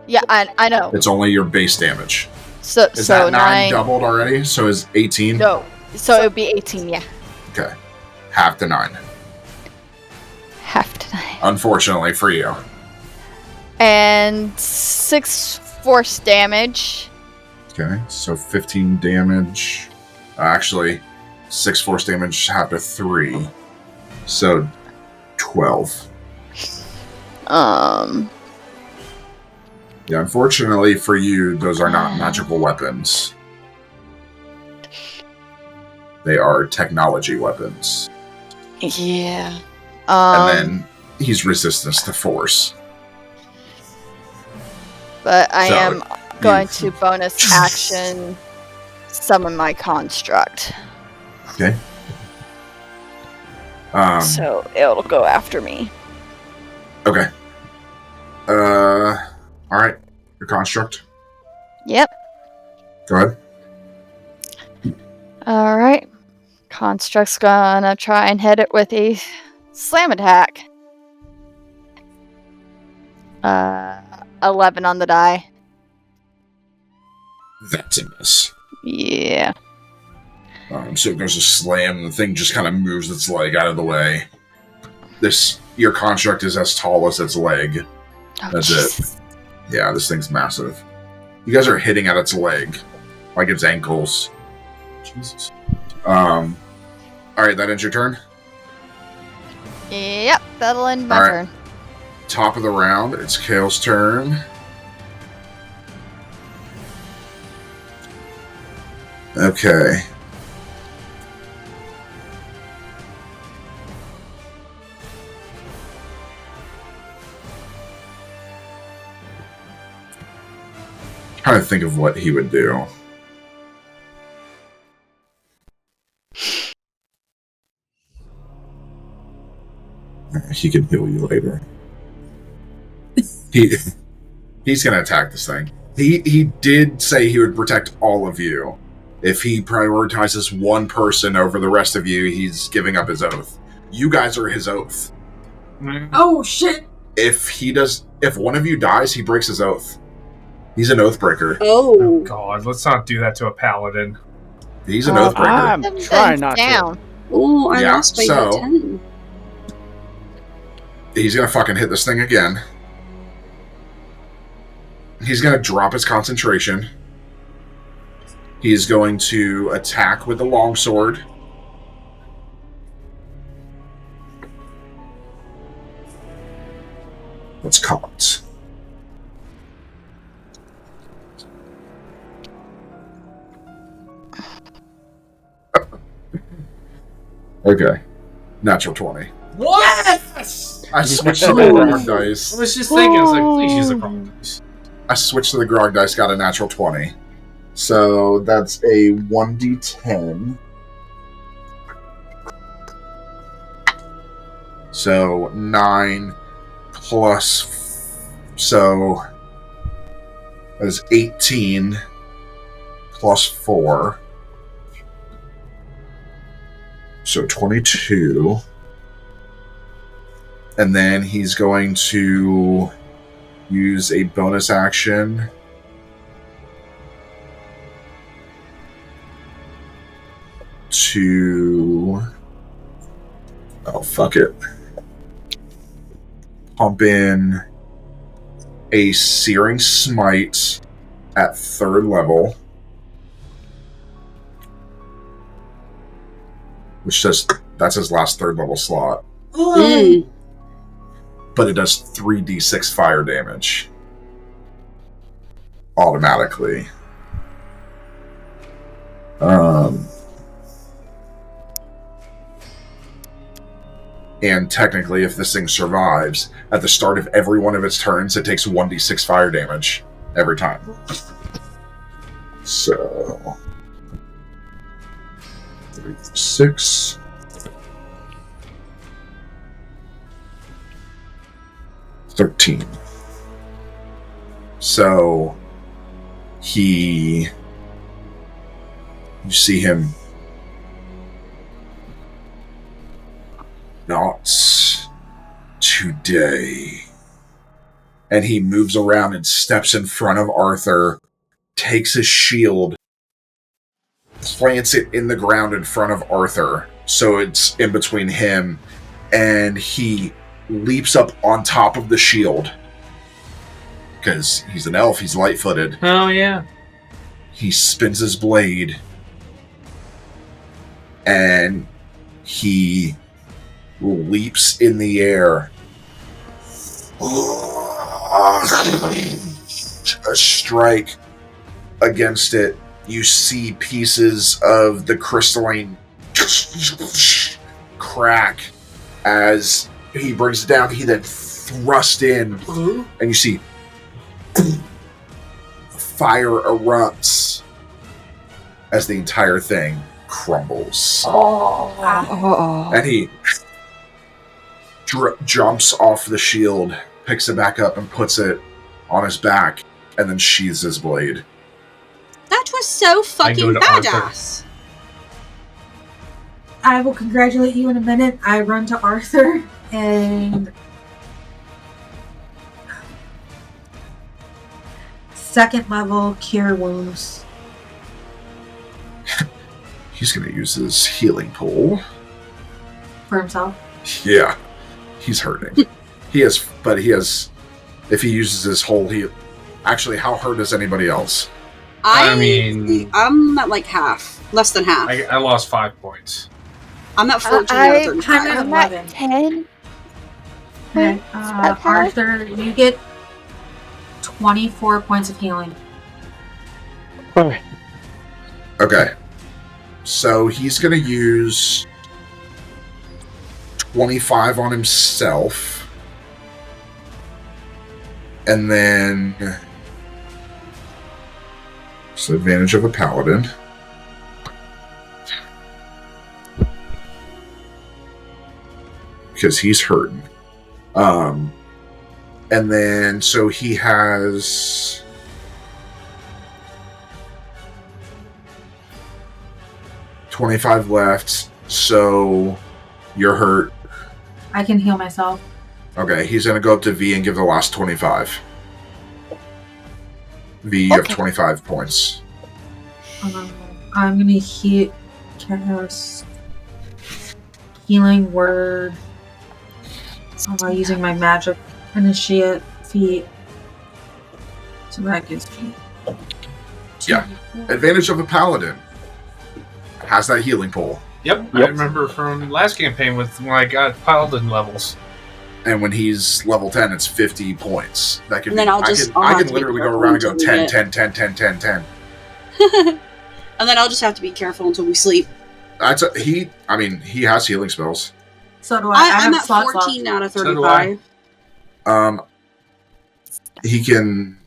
Yeah, I know. It's only your base damage. So Is that 9 9 doubled already? So is 18? No. So it would be 18, yeah. Okay. Half to 9. Half to 9. Unfortunately for you. And 6 force damage. Okay, so 15 damage. Actually, 6 force damage half to 3. So 12. Yeah, unfortunately for you, those are not magical weapons. They are technology weapons. Yeah. And then he's resistance to force. But I So, am going to bonus action summon my construct. Okay. So it'll go after me. Okay. Alright. Your construct. Yep. Go ahead. Alright. Construct's gonna try and hit it with a slam attack. 11 on the die. That's a miss. Yeah. So it goes to slam, and the thing just kind of moves its leg out of the way. Your construct is as tall as its leg. Oh, That's Jesus. it. Yeah, this thing's massive. You guys are hitting at its leg, like its ankles. Jesus. Alright, that ends your turn? Yep, that'll end my Alright. turn. Top of the round, it's Kale's turn. Okay. Trying to think of what he would do. He can heal you later. He's gonna attack this thing. He did say he would protect all of you. If he prioritizes one person over the rest of you, he's giving up his oath. You guys are his oath. Oh shit! If one of you dies, he breaks his oath. He's an oath breaker. Oh. God, let's not do that to a paladin. He's an oath breaker. I'm trying not to. Down. Oh, I Yeah, lost by so- 10. He's gonna fucking hit this thing again. He's gonna drop his concentration. He's going to attack with the longsword. Let's call it. Okay. Natural 20. What? I switched to the grog dice. I was just thinking, I was like, please use the grog dice. I switched to the grog dice, got a natural 20. So that's a 1d10. So 9 plus. So that's 18 plus 4. So 22. And then he's going to use a bonus action to... Oh, fuck it. Pump in a Searing Smite at 3rd level. Which does... That's his last 3rd level slot. Mm. But it does 3d6 fire damage. Automatically. And technically, if this thing survives, at the start of every one of its turns, it takes 1d6 fire damage every time. So... 3d6... 13. So You see him. Not today. And he moves around and steps in front of Arthur, takes his shield, plants it in the ground in front of Arthur, so it's in between him, and he leaps up on top of the shield. Because he's an elf, he's light-footed. Oh, yeah. He spins his blade, and he leaps in the air. A strike against it. You see pieces of the crystalline crack as he brings it down. He then thrusts in, and you see fire erupts as the entire thing crumbles. And he jumps off the shield, picks it back up, and puts it on his back, and then sheathes his blade. That was so fucking badass. I will congratulate you in a minute. I run to Arthur and second level cure wounds. He's going to use his healing pool. For himself? Yeah. He's hurting. He has, if he uses his whole heal. Actually, how hurt is anybody else? I mean, I'm at like half. Less than half. I lost 5 points. I'm at 14 out of 35. I'm at 10. Okay. Arthur, you get 24 points of healing. Alright. Okay. So he's going to use 25 on himself. And then it's the advantage of a paladin. Because he's hurting. And then, so he has 25 left, so you're hurt. I can heal myself. Okay, he's going to go up to V and give the last 25. V, you have 25 points. I'm going to cast Healing Word by using my magic initiate feat. So that gives me... Yeah. Advantage of a paladin. Has that healing pool. Yep. I remember from last campaign when I got paladin levels. And when he's level 10, it's 50 points. That can And then I can literally go around and go 10, 10, 10, 10, 10, 10. And then I'll just have to be careful until we sleep. He has healing spells. So do I. I'm have at slots 14 left. out of So do 35. He can...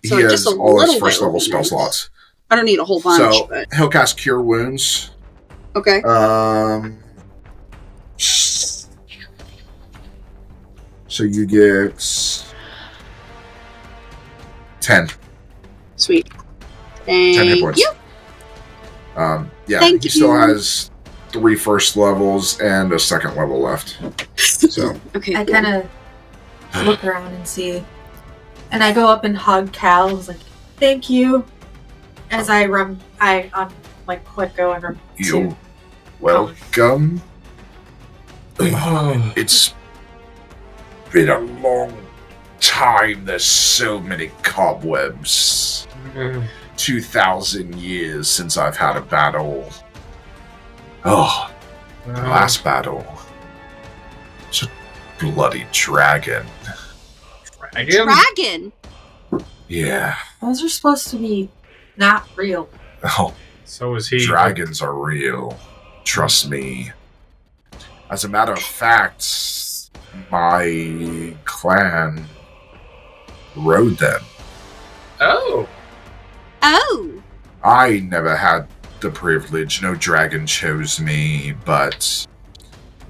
So he has just a all his little first bit level would be spell nice. slots. I don't need a whole bunch, So but... he'll cast Cure Wounds. Okay. So you get 10. Sweet. 10 hit points. You. Yeah, Thank he you. still has 3 first levels and a second level left. So Okay. I cool. kind of look around and see. And I go up and hug Cal. I was like, thank you. As I run, let go and run you're to welcome. It's been a long time. There's so many cobwebs. 2,000 years since I've had a battle. Oh, the last battle. It's a bloody dragon. Dragon? Yeah. Those are supposed to be not real. Oh, So is he. dragons are real. Trust me. As a matter of fact, my clan rode them. Oh. Oh. I never had the privilege. No dragon chose me, but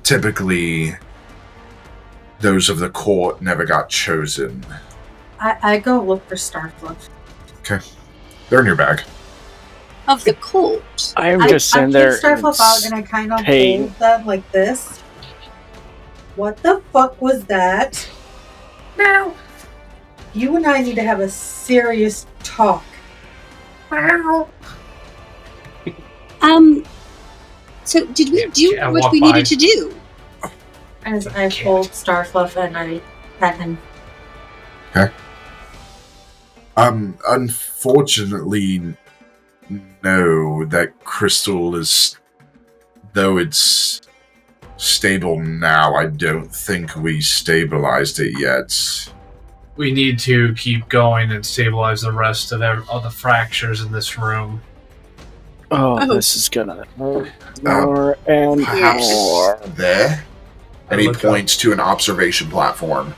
typically those of the court never got chosen. I go look for Starfluff. Okay. They're in your bag. Of the colt. I am just sitting there. I take Starfluff out and I kind of pain. hold them like this. What the fuck was that? Meow. You and I need to have a serious talk. Meow. So did we do Yeah, what walk we by. needed to do? As I hold Starfluff and I pet him. Unfortunately, no, that crystal is, though it's stable now, I don't think we stabilized it yet. We need to keep going and stabilize the rest of the fractures in this room. Oh, this is gonna hurt more and Perhaps more. there? And he Look up. points to an observation platform.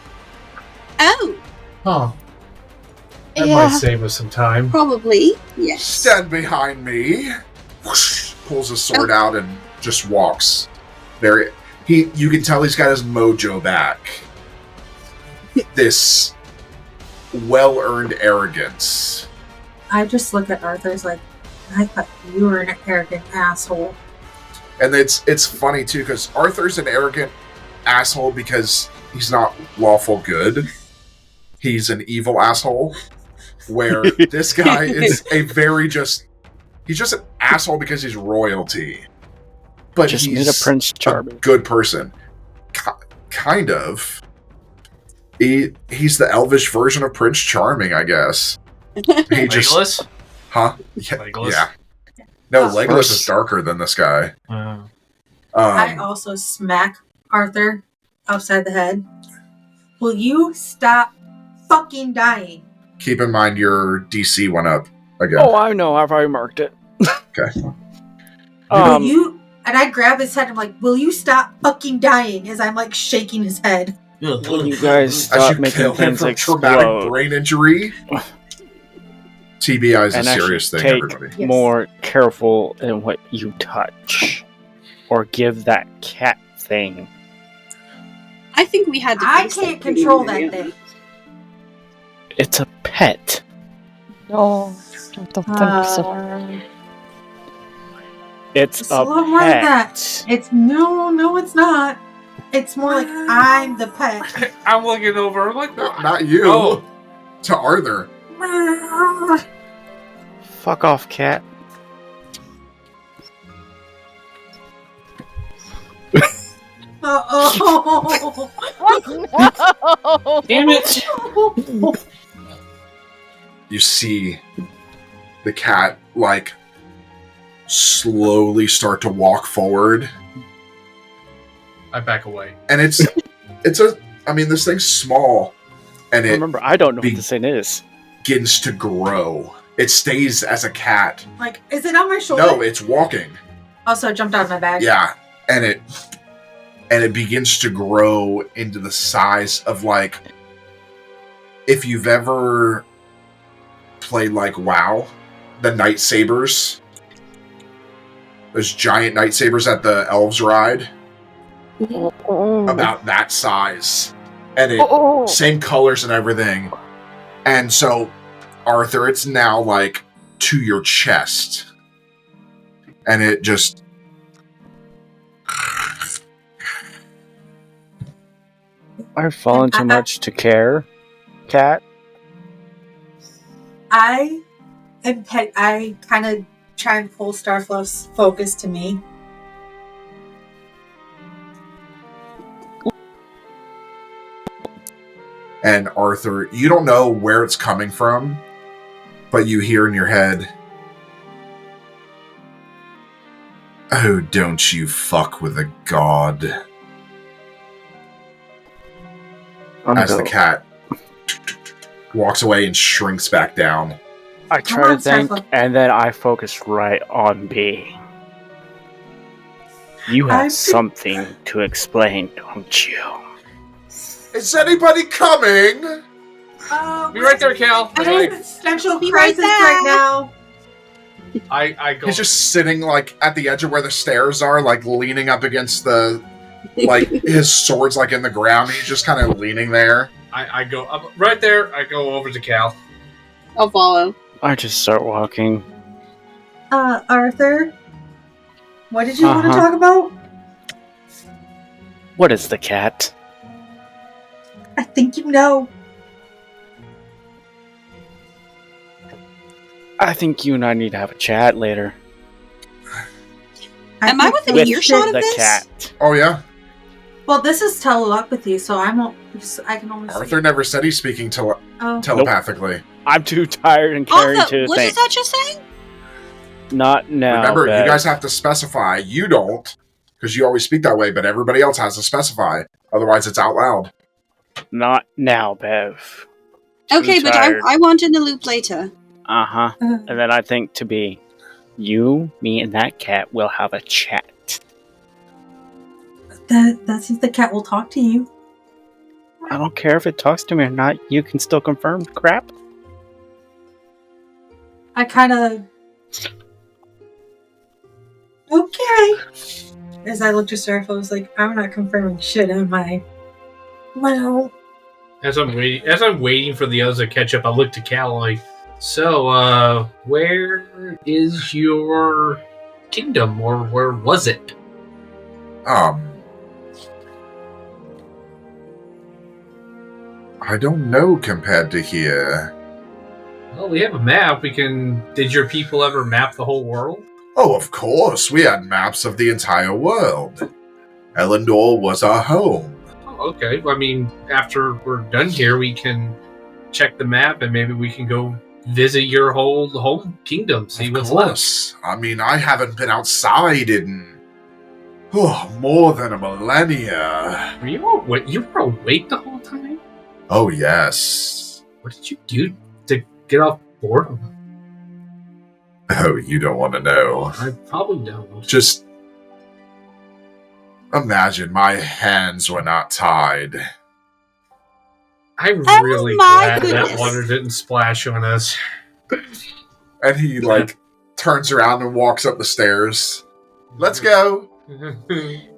Oh, Huh. That Yeah. might save us some time. probably. Yes. Stand behind me. Whoosh, pulls his sword out and just walks. You can tell he's got his mojo back. This well-earned arrogance. I just look at Arthur's like, I thought you were an arrogant asshole. And it's funny too, because Arthur's an arrogant asshole because he's not lawful good. He's an evil asshole. Where this guy is he's just an asshole because he's royalty. But Just he's meet a Prince a Charming. good person. Kind of. He's the elvish version of Prince Charming, I guess. He just, Legolas? huh? Yeah. Legolas? Yeah. No, Oh. Legolas is darker than this guy. I also smack Arthur outside the head. Will you stop fucking dying? Keep in mind your DC went up again. Oh, I know. I've already marked it. Okay. Will you? And I grab his head. I'm like, will you stop fucking dying? As I'm like shaking his head. Will you guys As stop you making kill him things from explode? traumatic brain injury. TBI is And a actually serious thing, take everybody. Yes. more careful in what you touch, or give that cat thing. I think we had to. I face can't that thing control in the that end. thing. It's a pet. No, I don't think so. It's It's a a little more than pet. that. It's no, it's not. It's more like I'm the pet. I'm looking over. I'm like, No, not you. Oh. To Arthur. Fuck off, cat. Oh. No! damn it! You see the cat, like, slowly start to walk forward. I back away. And this thing's small. And it Remember, I don't know be- what this thing is. begins to grow. It stays as a cat. Like, is it on my shoulder? No, it's walking. Also, it jumped out of my bag. Yeah. And it begins to grow into the size of, like, if you've ever played, like, WoW, the Night Sabers, those giant Night Sabers at the Elves ride, about that size. And it, same colors and everything. And so, Arthur, it's now, like, to your chest. And it just... I've fallen too much to care, cat. I kind of try and pull Starfluff's focus to me. And Arthur, you don't know where it's coming from, but you hear in your head, "Oh, don't you fuck with a god." As the cat walks away and shrinks back down. I Come try on, to think, Starfluff. and then I focus right on B. You have I'm- something to explain, don't you? Is anybody coming? Be right there, Cal. I'm in an existential Be right crisis right back. now. I go. He's just sitting, like, at the edge of where the stairs are, like, leaning up against the... Like, his sword's, like, in the ground. He's just kind of leaning there. I go up right there. I go over to Cal. I'll follow. I just start walking. Arthur, what did you want to Uh-huh. talk about? What is the cat? I think you know. I think you and I need to have a chat later. Am I within With earshot of the this? cat. Oh, yeah? Well, this is telepathy, so I can only. Arthur never said he's speaking Oh. telepathically. I'm too tired and carried Arthur, to what think. is that just saying? Not now. Remember, Bev. you guys have to specify. You don't, because you always speak that way, but everybody else has to specify. Otherwise, it's out loud. Not now, Bev. Okay, but tired. I want in the loop later. Uh-huh. And then I think to be, you, me, and that cat will have a chat. That's if the cat will talk to you. I don't care if it talks to me or not. You can still confirm crap. I kind of. Okay. As I looked at Surf, I was like, I'm not confirming shit, am I? Well. As I'm waiting for the others to catch up, I look to Cal like, so, where is your kingdom, or where was it? I don't know compared to here. Well, we have a map. Did your people ever map the whole world? Oh, of course, we had maps of the entire world. Elyndor was our home. Oh, okay. I mean, after we're done here, we can check the map and maybe we can go visit your whole home kingdom, see what's left. Course. I mean, I haven't been outside in more than a millennia. You were awake the whole time? Oh, yes. What did you do to get off board? Oh, you don't want to know. I probably don't. Just imagine my hands were not tied. I'm Oh really my glad that goodness. water didn't splash on us. And he, turns around and walks up the stairs. Let's go.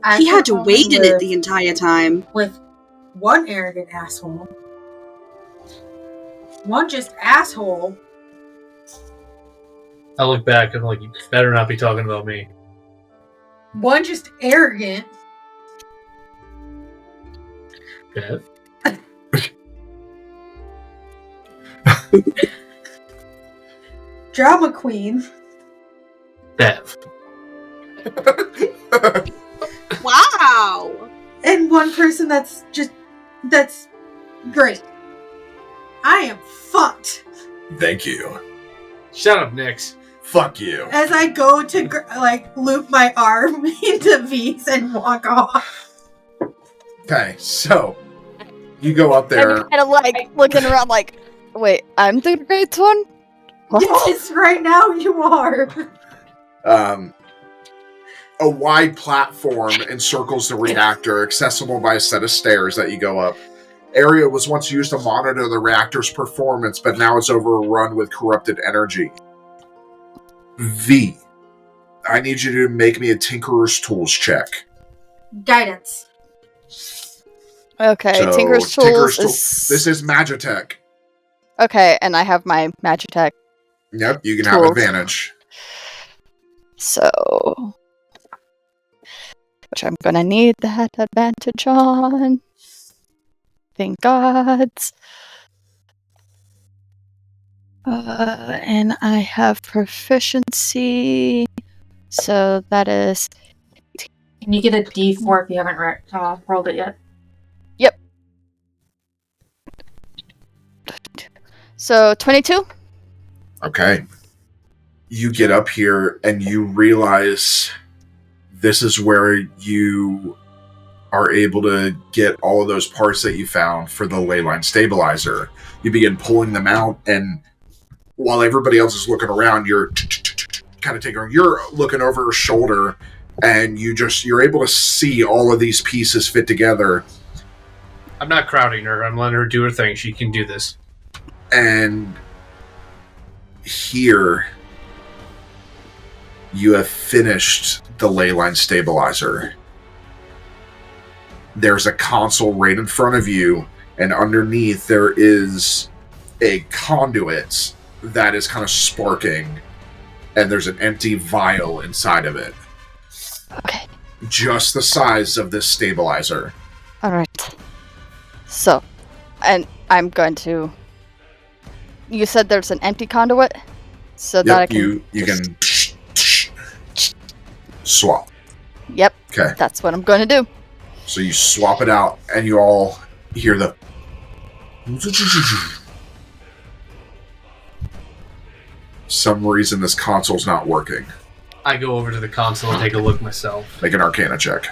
I He had can to only wait in it live the entire time. with one arrogant asshole. One just asshole. I look back and I'm like, you better not be talking about me. One just arrogant. Bev? Drama queen. Bev. Wow! And one person that's great. I am fucked. Thank you. Shut up, Nix. Fuck you. As I go to loop my arm into V's and walk off. Okay, so you go up there. I'm kind of looking around like, wait, I'm the great one? What? Yes, right now you are. A wide platform encircles the reactor, accessible by a set of stairs that you go up. Area was once used to monitor the reactor's performance, but now it's overrun with corrupted energy. V, I need you to make me a Tinkerer's Tools check. Guidance. Okay, So, Tinker's Tools is... This is Magitech. Okay, and I have my Magitech. Yep, you can Tools. have advantage. So... which I'm gonna need that advantage on. Thank gods. And I have proficiency. So that is... Can you get a D4 if you haven't rolled it yet? Yep. So 22? Okay. You get up here and you realize this is where you are able to get all of those parts that you found for the leyline stabilizer. You begin pulling them out, and while everybody else is looking around, you're kind of you're looking over her shoulder, and you're able to see all of these pieces fit together. I'm not crowding her. I'm letting her do her thing. She can do this. And here, you have finished the leyline stabilizer. There's a console right in front of you, and underneath there is a conduit that is kind of sparking, and there's an empty vial inside of it. Okay. Just the size of this stabilizer. Alright. So, and I'm going to... You said there's an empty conduit? So that I Yep, can... you can swap. Yep, Okay, that's what I'm going to do. so you swap it out, and you all hear the... Some reason this console's not working. I go over to the console and take a look myself. Make an Arcana check.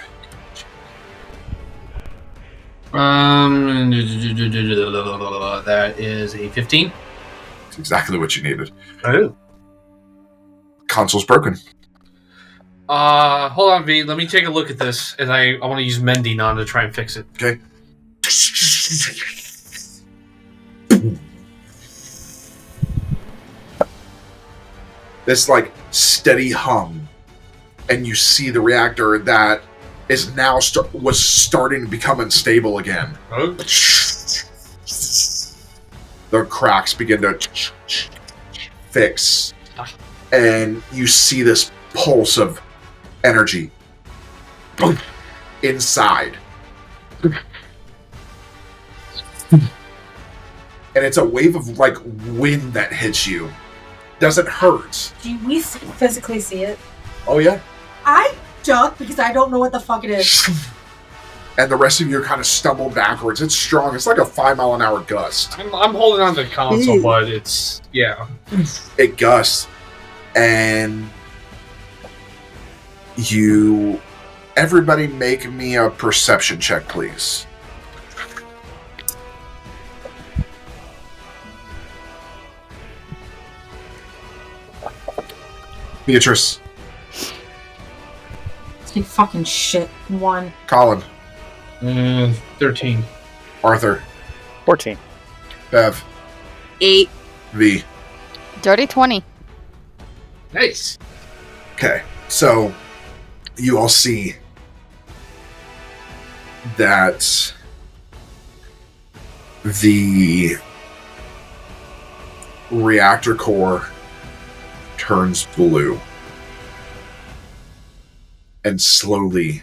That is a 15. It's exactly what you needed. Oh. Console's broken. Hold on, V. Let me take a look at this, and I want to use mending on to try and fix it. Okay. This like steady hum, and you see the reactor that is now was starting to become unstable again. Oh. The cracks begin to fix, and you see this pulse of energy inside. And it's a wave of like wind that hits you. Doesn't hurt. Do we physically see it? Oh yeah. I duck because I don't know what the fuck it is. And the rest of you are kind of stumble backwards. It's strong. It's like a 5-mile-an-hour gust. I'm holding on to the console, but it's... Yeah. It gusts. And you... Everybody make me a perception check, please. Beatrice. You fucking shit. 1. Colin. 13. Arthur. 14. Bev. 8. V. Dirty 20. Nice. Okay, so you all see that the reactor core turns blue and slowly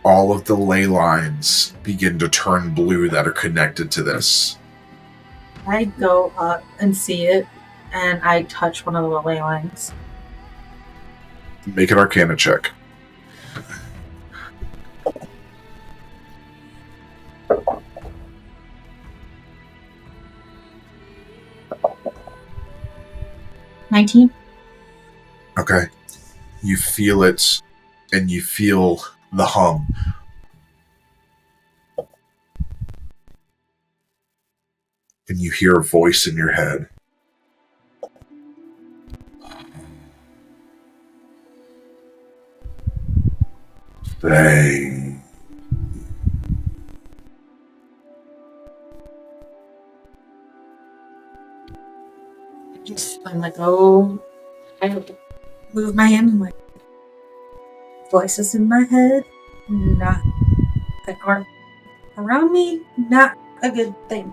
all of the ley lines begin to turn blue that are connected to this. I go up and see it, and I touch one of the ley lines. Make an Arcana check. $19. Okay. You feel it, and you feel the hum. And you hear a voice in your head. They... I'm like, oh. I move my hand and like, voices in my head, not that aren't around me, not a good thing.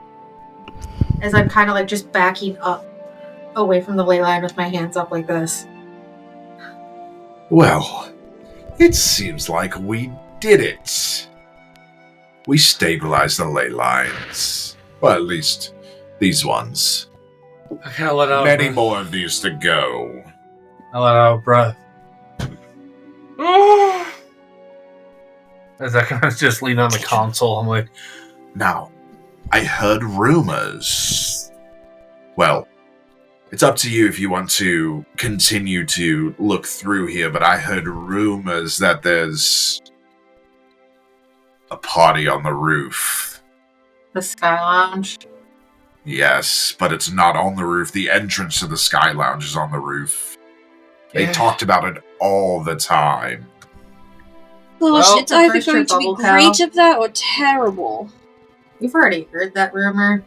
As I'm kind of like just backing up away from the ley line with my hands up like this. Well, it seems like we did it. We stabilized the ley lines. Well, at least these ones. I kind of let out Many a breath. more of these to go. I let out a breath. As I kind of just lean on the console, I'm like, Now, I heard rumors. Well, it's up to you if you want to continue to look through here, but I heard rumors that there's a party on the roof. The Sky Lounge. Yes, but it's not on the roof. The entrance to the Sky Lounge is on the roof. They Yeah. talked about it all the time. Well, Well, it's either first your going to be bubble cow. great of that or terrible. We've already heard that rumor.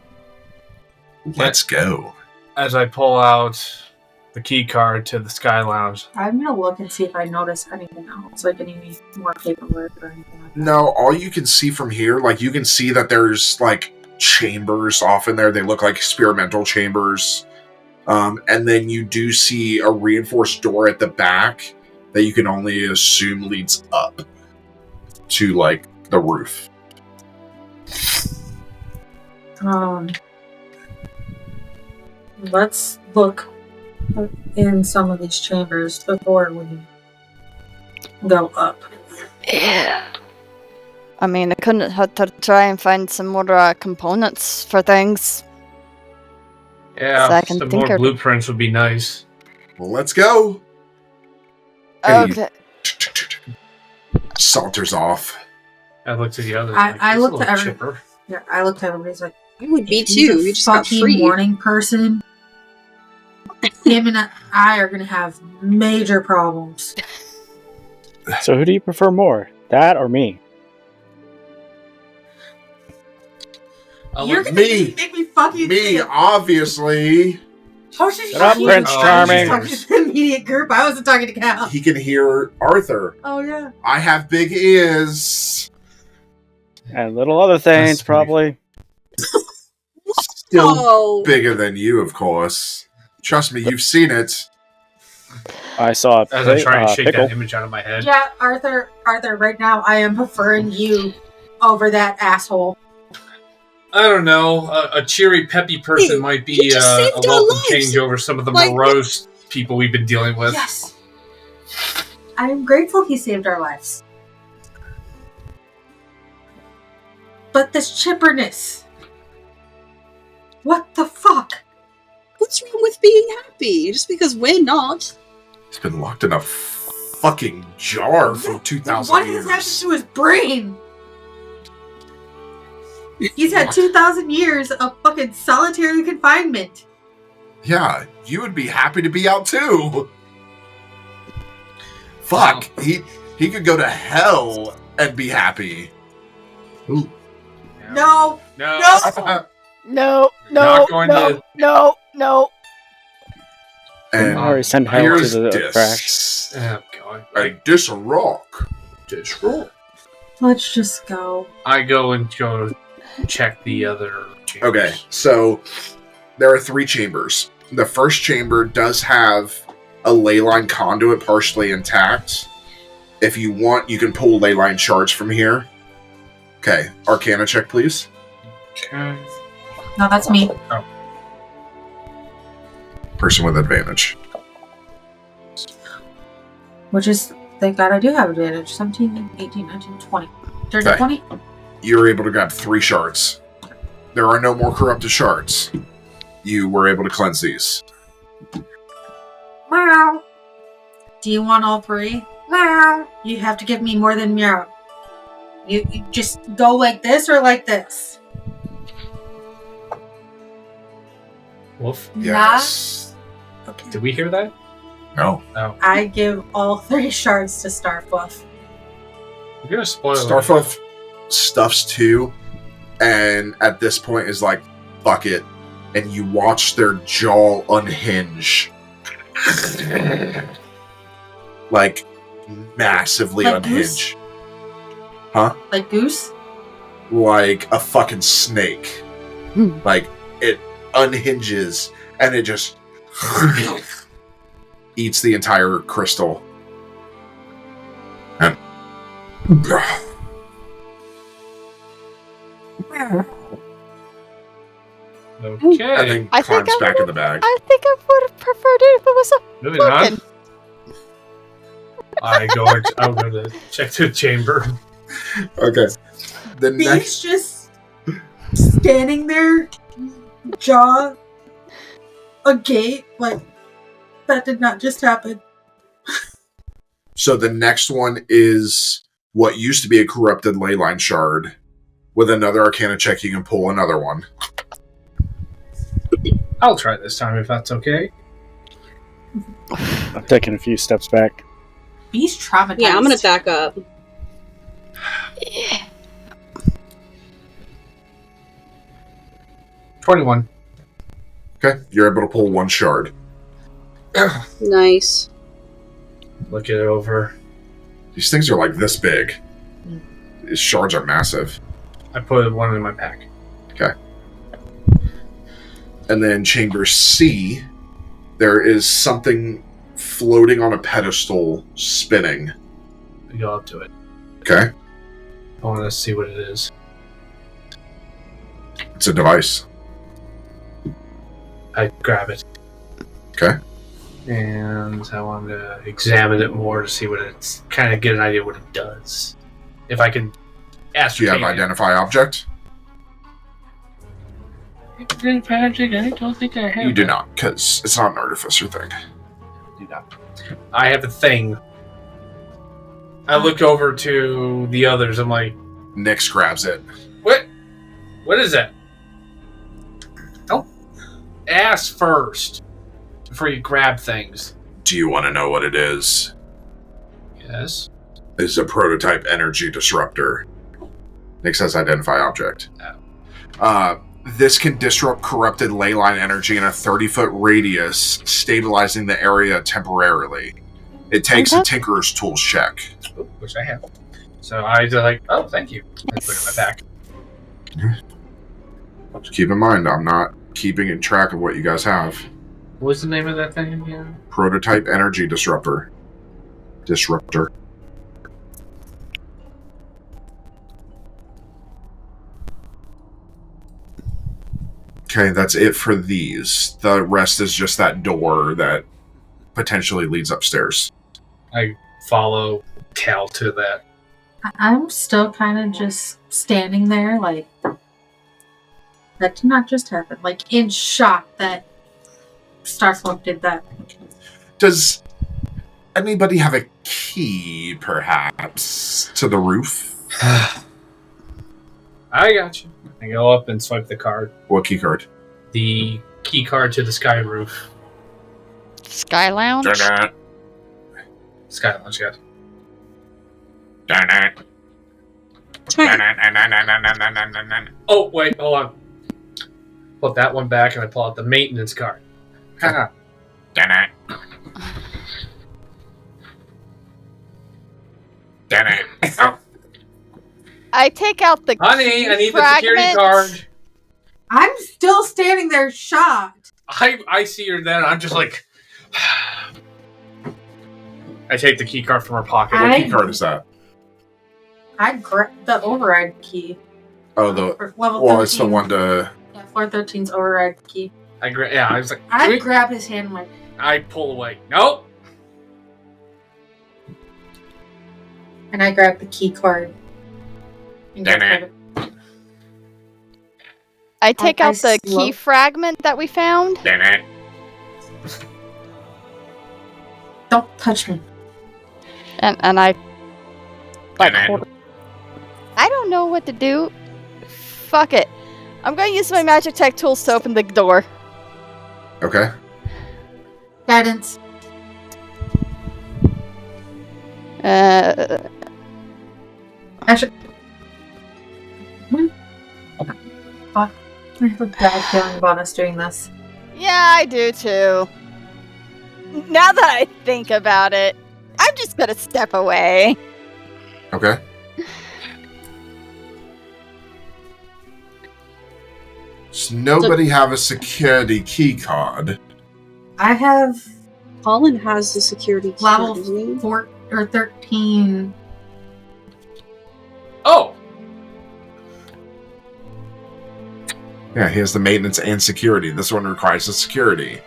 Let's go. as I pull out the key card to the Sky Lounge. I'm gonna look and see if I notice anything else, like any more paperwork or anything like that. No, all you can see from here, like, you can see that there's, like, chambers off in there. They look like experimental chambers. And then you do see a reinforced door at the back that you can only assume leads up to, like, the roof. Let's look in some of these chambers before we go up. Yeah. I mean, I couldn't have to try and find some more components for things. Yeah, So I can some think more of- blueprints would be nice. Well, let's go. And Okay. he saunters off. I looked at the others. I "He's a looked at little every- chipper." Yeah, I looked at everybody's like, I would be if he's too. a You just got fucking free. morning person. Him and I are gonna have major problems. So who do you prefer more, that or me? You're look- gonna Me. make me fucking Me, obviously. Oh, she's Shut up, talking- Prince she's Charming. talking to the immediate group. I wasn't talking to Cal. He can hear Arthur. Oh yeah. I have big ears. And little other things, That's probably. Still Oh, bigger than you, of course. Trust me, you've seen it. I saw a As I try and shake pickle. that image out of my head. Yeah, Arthur, right now I am preferring you over that asshole. I don't know. A cheery, peppy person Hey, might he be just a saved our welcome lives. change over some of the Like- morose people we've been dealing with. Yes. I am grateful he saved our lives. But this chipperness. What the fuck? what's wrong with being happy? Just because we're not. He's been locked in a fucking jar for 2,000 What years. has happened to his brain? He's had 2,000 years of fucking solitary confinement. Yeah, you would be happy to be out too. Fuck, he could go to hell and be happy. Ooh. Yeah. No, No. no. No, Not going to- no. And Or send hell to here's the crash. discs. Oh, God. And this rock. This rock. Let's just go. I go check the other chambers. Okay, so there are 3 chambers. The first chamber does have a ley line conduit partially intact. If you want, you can pull ley line shards from here. Okay, Arcana check, please. Okay. No, that's me. Person with advantage. Which is, thank God I do have advantage. 17, 18, 19, 20. Dirty Okay. 20? You're able to grab 3 shards. There are no more corrupted shards. You were able to cleanse these. Meow. Do you want all 3? Meow. You have to give me more than meow. You just go like this or like this? Wolf, Yes. Okay. did we hear that? No. No. I give all 3 shards to Starfluff. You're going to spoil it. Starfluff stuffs 2, and at this point is like, fuck it. And you watch their jaw unhinge. Like, massively Like unhinge. Like Goose? Like a fucking snake. Like, it unhinges, and it just eats the entire crystal. And Okay. and then I think climbs I back in the bag. I think I would have preferred it if it was a Moving on. broken. I'll go to check the chamber. Okay. The next Beast just standing there, jaw agape, like, that did not just happen. So the next one is what used to be a corrupted ley line shard. With another Arcana check, you can pull another one. I'll try this time if that's okay. I'm taking a few steps back. Beast traumatized. Yeah, I'm gonna back up. 21. Okay, you're able to pull one shard. Nice. Look it over. These things are like this big. These shards are massive. I put one in my pack. Okay. And then chamber C, there is something floating on a pedestal, spinning. I go up to it. Okay. I want to see what it is. It's a device. I grab it. Okay. And I want to examine it more to see what it's... kind of get an idea what it does. If I can Do ascertain you have identify object? I don't think I have. You do not, because it's not an artificer thing. Do not. I have a thing. I look over to the others. I'm like, Nyx grabs it. what? What is that? Don't ask first before you grab things. Do you want to know what it is? Yes. It's a prototype energy disruptor. Nyx says identify object. This can disrupt corrupted ley line energy in a 30-foot radius, stabilizing the area temporarily. It takes a Tinkerer's Tools check. Ooh, which I have. So I just like, oh, thank you. I put it in my back. Just keep in mind, I'm not keeping in track of what you guys have. What's the name of that thing again? Prototype energy disruptor. Disruptor. Okay, that's it for these. The rest is just that door that potentially leads upstairs. I follow Cal to that. I'm still kind of just standing there, like, that did not just happen. Like, in shock that Starflock did that. Does anybody have a key, perhaps, to the roof? I got you. I go up and swipe the card. What key card? The key card to the sky roof. Sky Lounge? Sky Lounge, yes. Oh, wait, hold on. Put that one back and I pull out the maintenance card. Haha. I take out the Honey, I need the fragment. security card. I'm still standing there shocked. I see her then. I'm just like... I take the key card from her pocket. What key card is that? I grabbed the override key. Oh, the... For level Well, 13. it's the one to... Yeah, floor 13's override key. I was like... I grab his hand and like... I pull away. Nope. And I grab the key card. And go Damn for it. I take I out the slow- key fragment that we found. Don't touch me. And I like hold it. I don't know what to do. Fuck it. I'm going to use my magic tech tools to open the door. Okay. Guidance. Actually... Fuck. I have a bad feeling about us doing this. Yeah, I do too. Now that I think about it, I'm just gonna step away. Okay. Does nobody have a security key card? I have Colin has the security key, level doesn't he? 4 or 13. Oh! Yeah, he has the maintenance and security. This one requires the security.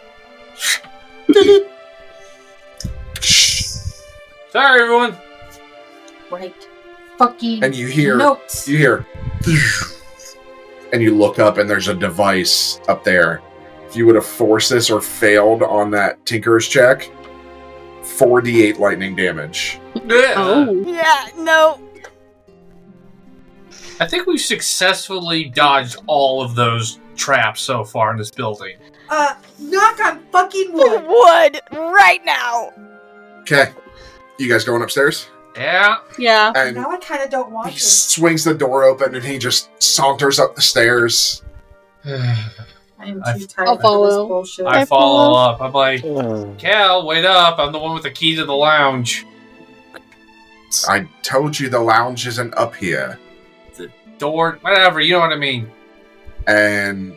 Sorry, everyone. Right. Fucking And you hear... notes. You hear... And you look up and there's a device up there. If you would have forced this or failed on that Tinker's check, 4d8 lightning damage. Oh. Yeah, no. I think we've successfully dodged all of those traps so far in this building. Knock on fucking wood. Wood right now. Okay. You guys going upstairs? Yeah. Yeah. And Now I kind of don't want he to. swings the door open and he just saunters up the stairs. I am I- too tired I'll for follow. this bullshit. I follow up. I'm like, Ugh. Cal, wait up. I'm the one with the key to the lounge. I told you the lounge isn't up here. Door, whatever, you know what I mean. And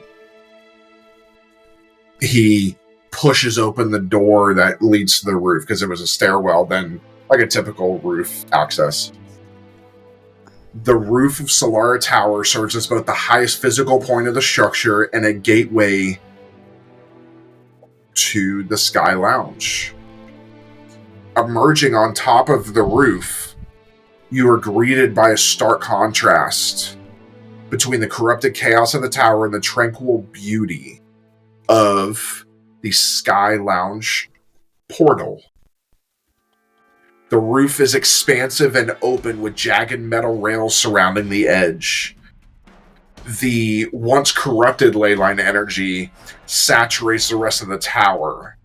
he pushes open the door that leads to the roof, because it was a stairwell, then like a typical roof access. The roof of Solara Tower serves as both the highest physical point of the structure and a gateway to the Sky Lounge. Emerging on top of the roof, you are greeted by a stark contrast between the corrupted chaos of the tower and the tranquil beauty of the Sky Lounge portal. The roof is expansive and open with jagged metal rails surrounding the edge. The once corrupted leyline energy saturates the rest of the tower.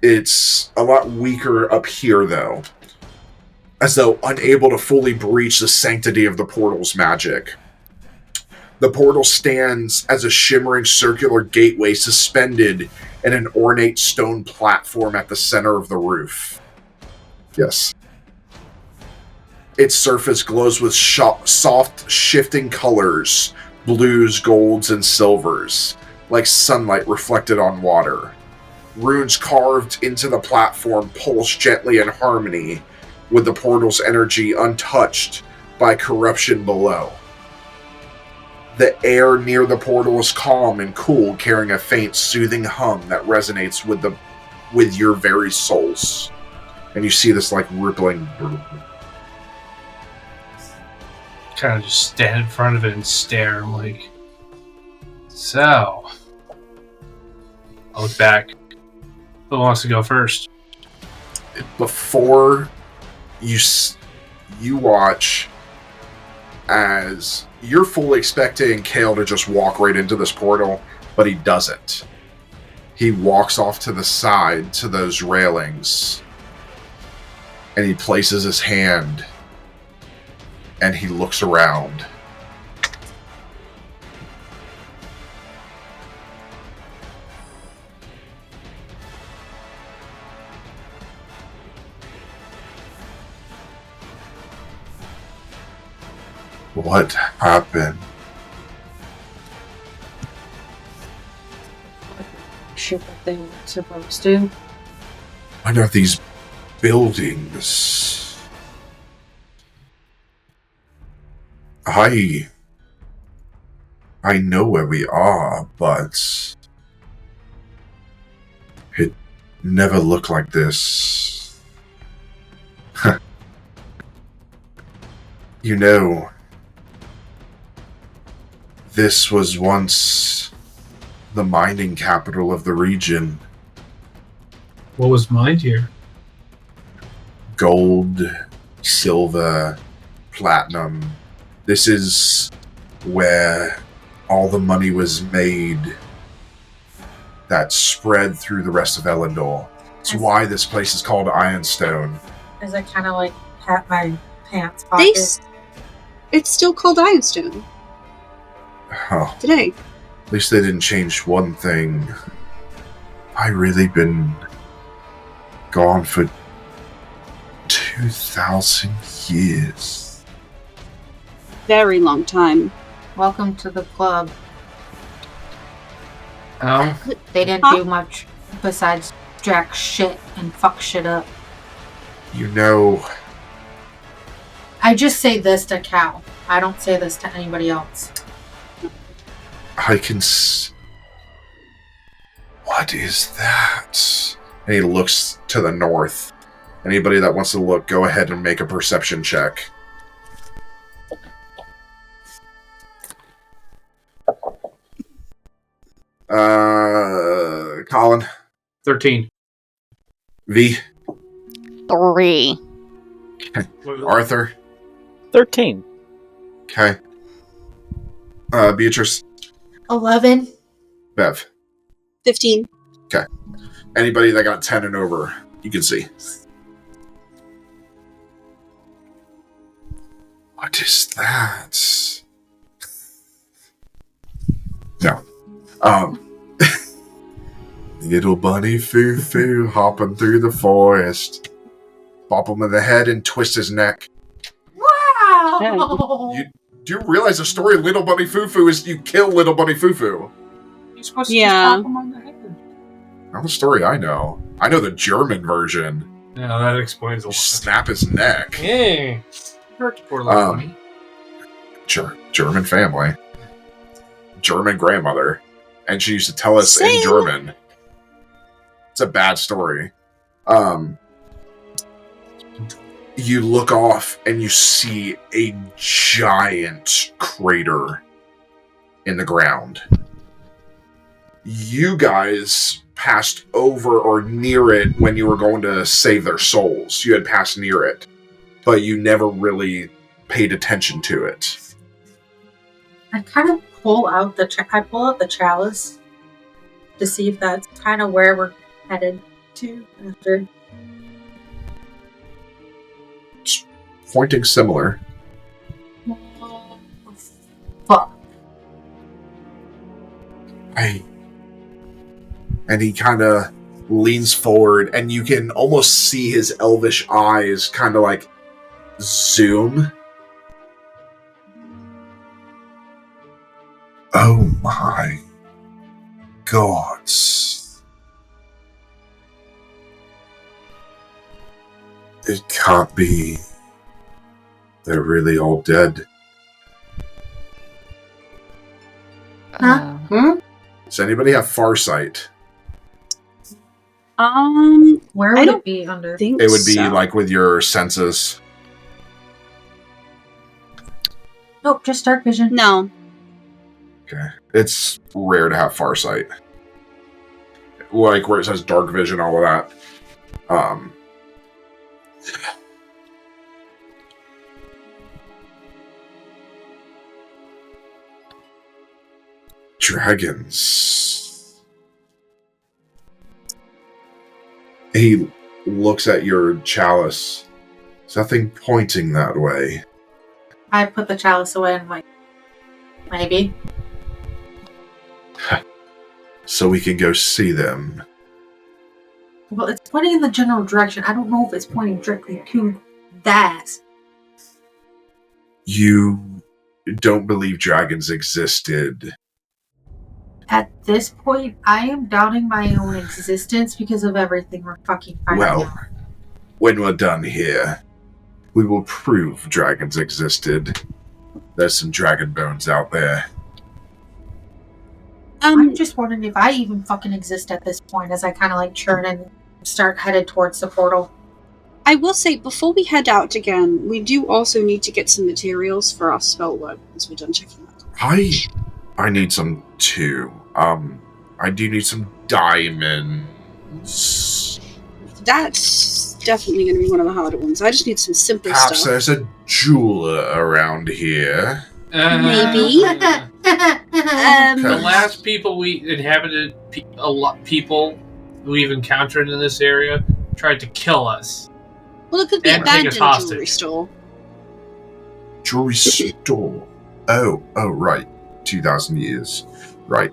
It's a lot weaker up here, though, as though unable to fully breach the sanctity of the portal's magic. The portal stands as a shimmering circular gateway suspended in an ornate stone platform at the center of the roof. Yes. Its surface glows with soft, shifting colors, blues, golds, and silvers, like sunlight reflected on water. Runes carved into the platform pulse gently in harmony with the portal's energy, untouched by corruption below. The air near the portal is calm and cool, carrying a faint, soothing hum that resonates with your very souls. And you see this, like, rippling... Kind of just stand in front of it and stare. I'm like, so. I look back. Who wants to go first? Before you watch as you're fully expecting Kale to just walk right into this portal, but he doesn't. He walks off to the side to those railings, and he places his hand, and he looks around. What happened? Shit that they were supposed to. What are these buildings? I know where we are, but it never looked like this. You know, this was once the mining capital of the region. What was mined here? Gold, silver, platinum. This is where all the money was made that spread through the rest of Elyndor. It's why this place is called Ironstone. As I kind of like pat my pants pocket. It's still called Ironstone Oh, today. at least they didn't change one thing. I really been gone for 2,000 years. Very long time. Welcome to the club. Oh, They didn't Huh? do much besides jack shit and fuck shit up. You know, I just say this to Cal. I don't say this to anybody else. I can What is that? And he looks to the north. Anybody that wants to look, go ahead and make a perception check. Colin, 13. V, 3. Arthur, 13. okay. Beatrice, 11. Bev. 15. Anybody that got 10 and over, you can see. What is that? No. Um, little bunny foo-foo hopping through the forest. Bop him in the head and twist his neck. Wow! Do you realize the story of Little Bunny Foo-Foo is you kill Little Bunny Foo-Foo? You're supposed to Yeah. just pop him on the head. Not the story I know. I know the German version. Yeah, that explains a You lot. snap his neck. Hey, hurt poor little bunny. German family. German grandmother. And she used to tell us in Same. German. It's a bad story. You look off and you see a giant crater in the ground. You guys passed over or near it when you were going to save their souls. You had passed near it, but you never really paid attention to it. I kind of pull out the chalice to see if that's kind of where we're headed to after. Pointing similar. Fuck. And he kind of leans forward, and you can almost see his elvish eyes kind of like zoom. Oh my gods. It can't be. They're really all dead. Huh? Does anybody have Farsight? Where I would don't it be under? think It would be so. like with your senses. Nope, just dark vision. No. Okay. It's rare to have Farsight. Like where it says dark vision, all of that. Dragons. He looks at your chalice. There's nothing pointing that way. I put the chalice away and I'm like, maybe. So we can go see them. Well, it's pointing in the general direction. I don't know if it's pointing directly to that. You don't believe dragons existed. At this point, I am doubting my own existence because of everything we're fucking finding Well, out. when we're done here, we will prove dragons existed. There's some dragon bones out there. I'm just wondering if I even fucking exist at this point as I kind of like churn and start headed towards the portal. I will say, before we head out again, we do also need to get some materials for our spell work once we're done checking that. I need some too. I do need some diamonds. That's definitely going to be one of the harder ones. I just need some simple Perhaps stuff. there's a jeweler around here. Maybe. The last people we inhabited, people we've encountered in this area tried to kill us. Well, it could be And take us abandoned hostage. jewelry store. Jewelry store. Oh, right. 2,000 years. Right.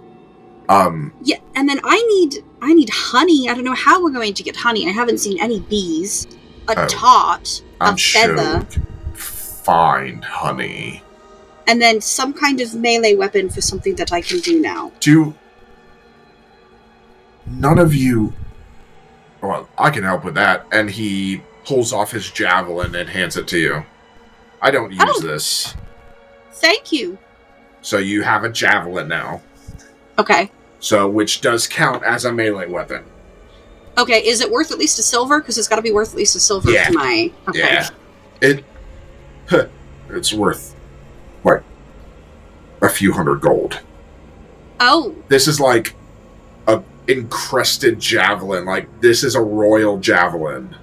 Yeah, and then I need honey. I don't know how we're going to get honey. I haven't seen any bees. A Oh. tot, a I'm sure feather, we can find honey. and then some kind of melee weapon for something that I can do now. None of you... Well, I can help with that. And he pulls off his javelin and hands it to you. I don't use Oh. this. Thank you. So you have a javelin now. Okay. So, which does count as a melee weapon. Okay, is it worth at least a silver? Because it's got to be worth at least a silver Yeah. for my... Okay. Yeah. It's worth, what, a few hundred gold. Oh, This is like a encrusted javelin. Like, this is a royal javelin.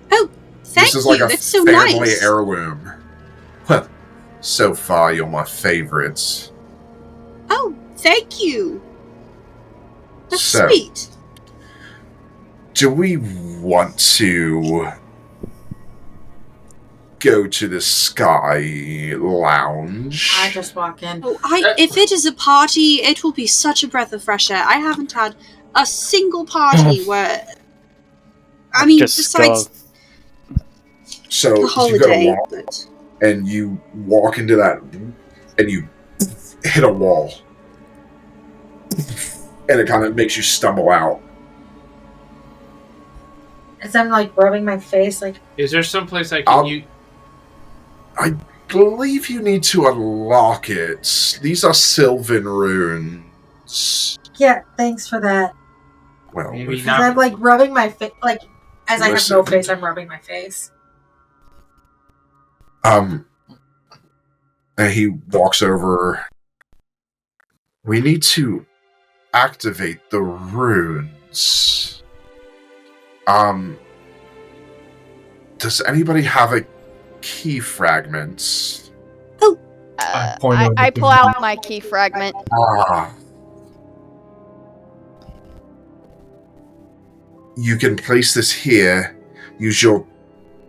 thank This is you. like a That's so family nice. heirloom. Well, so far you're my favorites. Oh, thank you. That's So- sweet. Do we want to go to the Sky Lounge. I just walk in. Oh, if it is a party, it will be such a breath of fresh air. I haven't had a single party where... I mean, Just besides So the you go to holiday, walk, but... and you walk into that, and you hit a wall. And it kind of makes you stumble out. As I'm like rubbing my face, like, Is there someplace I can I believe you need to unlock it. These are Sylvan runes. yeah, thanks for that. Well, Maybe if- not. I'm like rubbing my face, like, as I have no Listen. face, I'm rubbing my face. and he walks over. We need to activate the runes. Does anybody have a key fragment? I point over I to pull him. out my key fragment. You can place this here, use your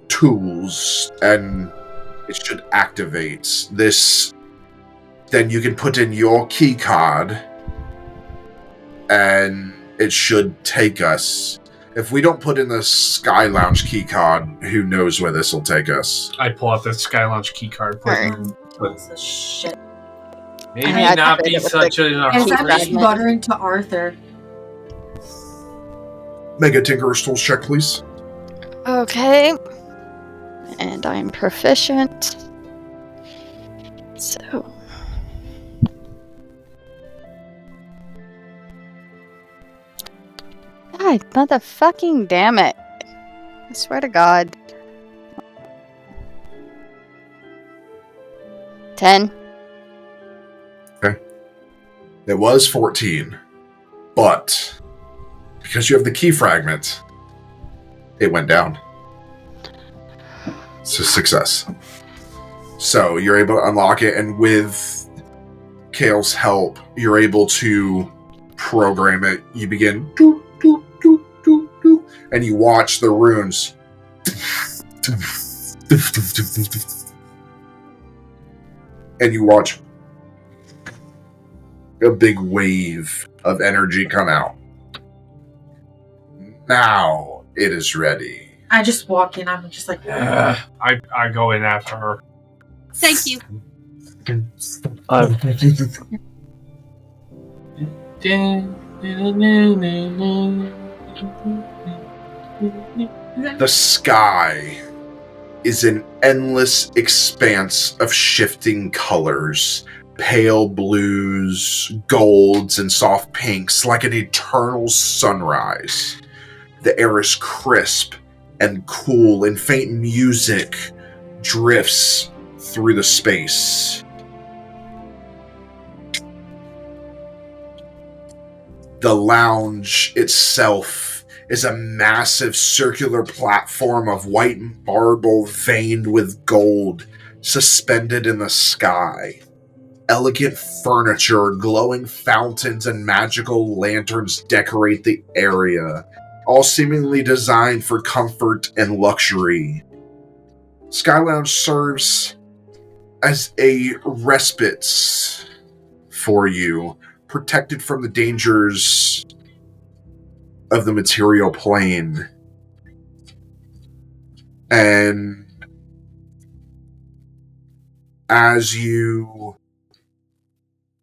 tools, and it should activate this. Then you can put in your key card, and it should take us. If we don't put in the Sky Lounge key card, who knows where this will take us? I pull out the Sky Lounge key card. What's this shit? Maybe I not activate be it with such the a As key I'm just fragment. muttering to Arthur, Make a Tinkerer's Tools check, please. Okay. And I'm proficient. So. God, motherfucking damn it. I swear to God. 10. It was 14, but because you have the key fragment, it went down. It's a success. So you're able to unlock it, and with Kale's help, you're able to program it. You begin, doo, doo, doo, doo, doo, and you watch the runes. And you watch a big wave of energy come out. Now it is ready. I just walk in. I'm just like, I go in after her. Thank you. The sky is an endless expanse of shifting colors. Pale blues, golds, and soft pinks, like an eternal sunrise. The air is crisp and cool, and faint music drifts through the space. The lounge itself is a massive circular platform of white marble veined with gold, suspended in the sky. Elegant furniture, glowing fountains, and magical lanterns decorate the area, all seemingly designed for comfort and luxury. Sky Lounge serves as a respite for you, protected from the dangers of the material plane. And as you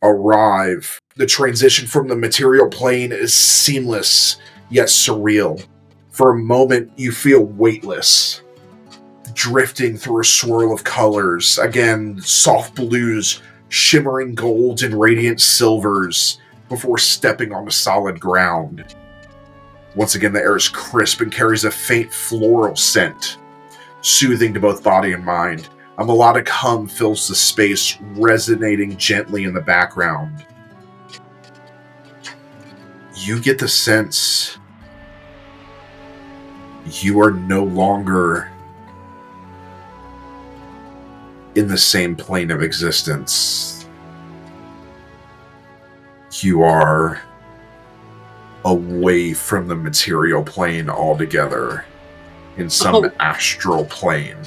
arrive, the transition from the material plane is seamless yet surreal. For a moment, you feel weightless, drifting through a swirl of colors. Again, soft blues, shimmering golds, and radiant silvers before stepping onto solid ground. Once again, the air is crisp and carries a faint floral scent, soothing to both body and mind. A melodic hum fills the space, resonating gently in the background. You get the sense you are no longer in the same plane of existence. You are away from the material plane altogether, in some astral plane.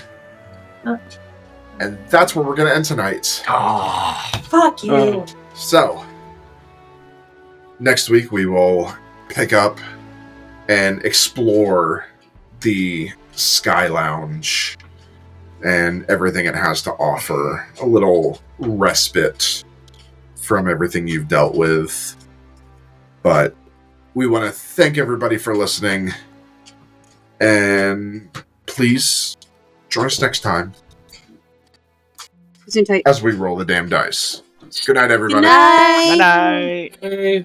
And that's where we're going to end tonight. Fuck you. So, next week we will pick up and explore the Sky Lounge and everything it has to offer. A little respite from everything you've dealt with. But we want to thank everybody for listening. And please join us next time Zoom tight. as we roll the damn dice. Good night, everybody. Good night. Good night. Hey.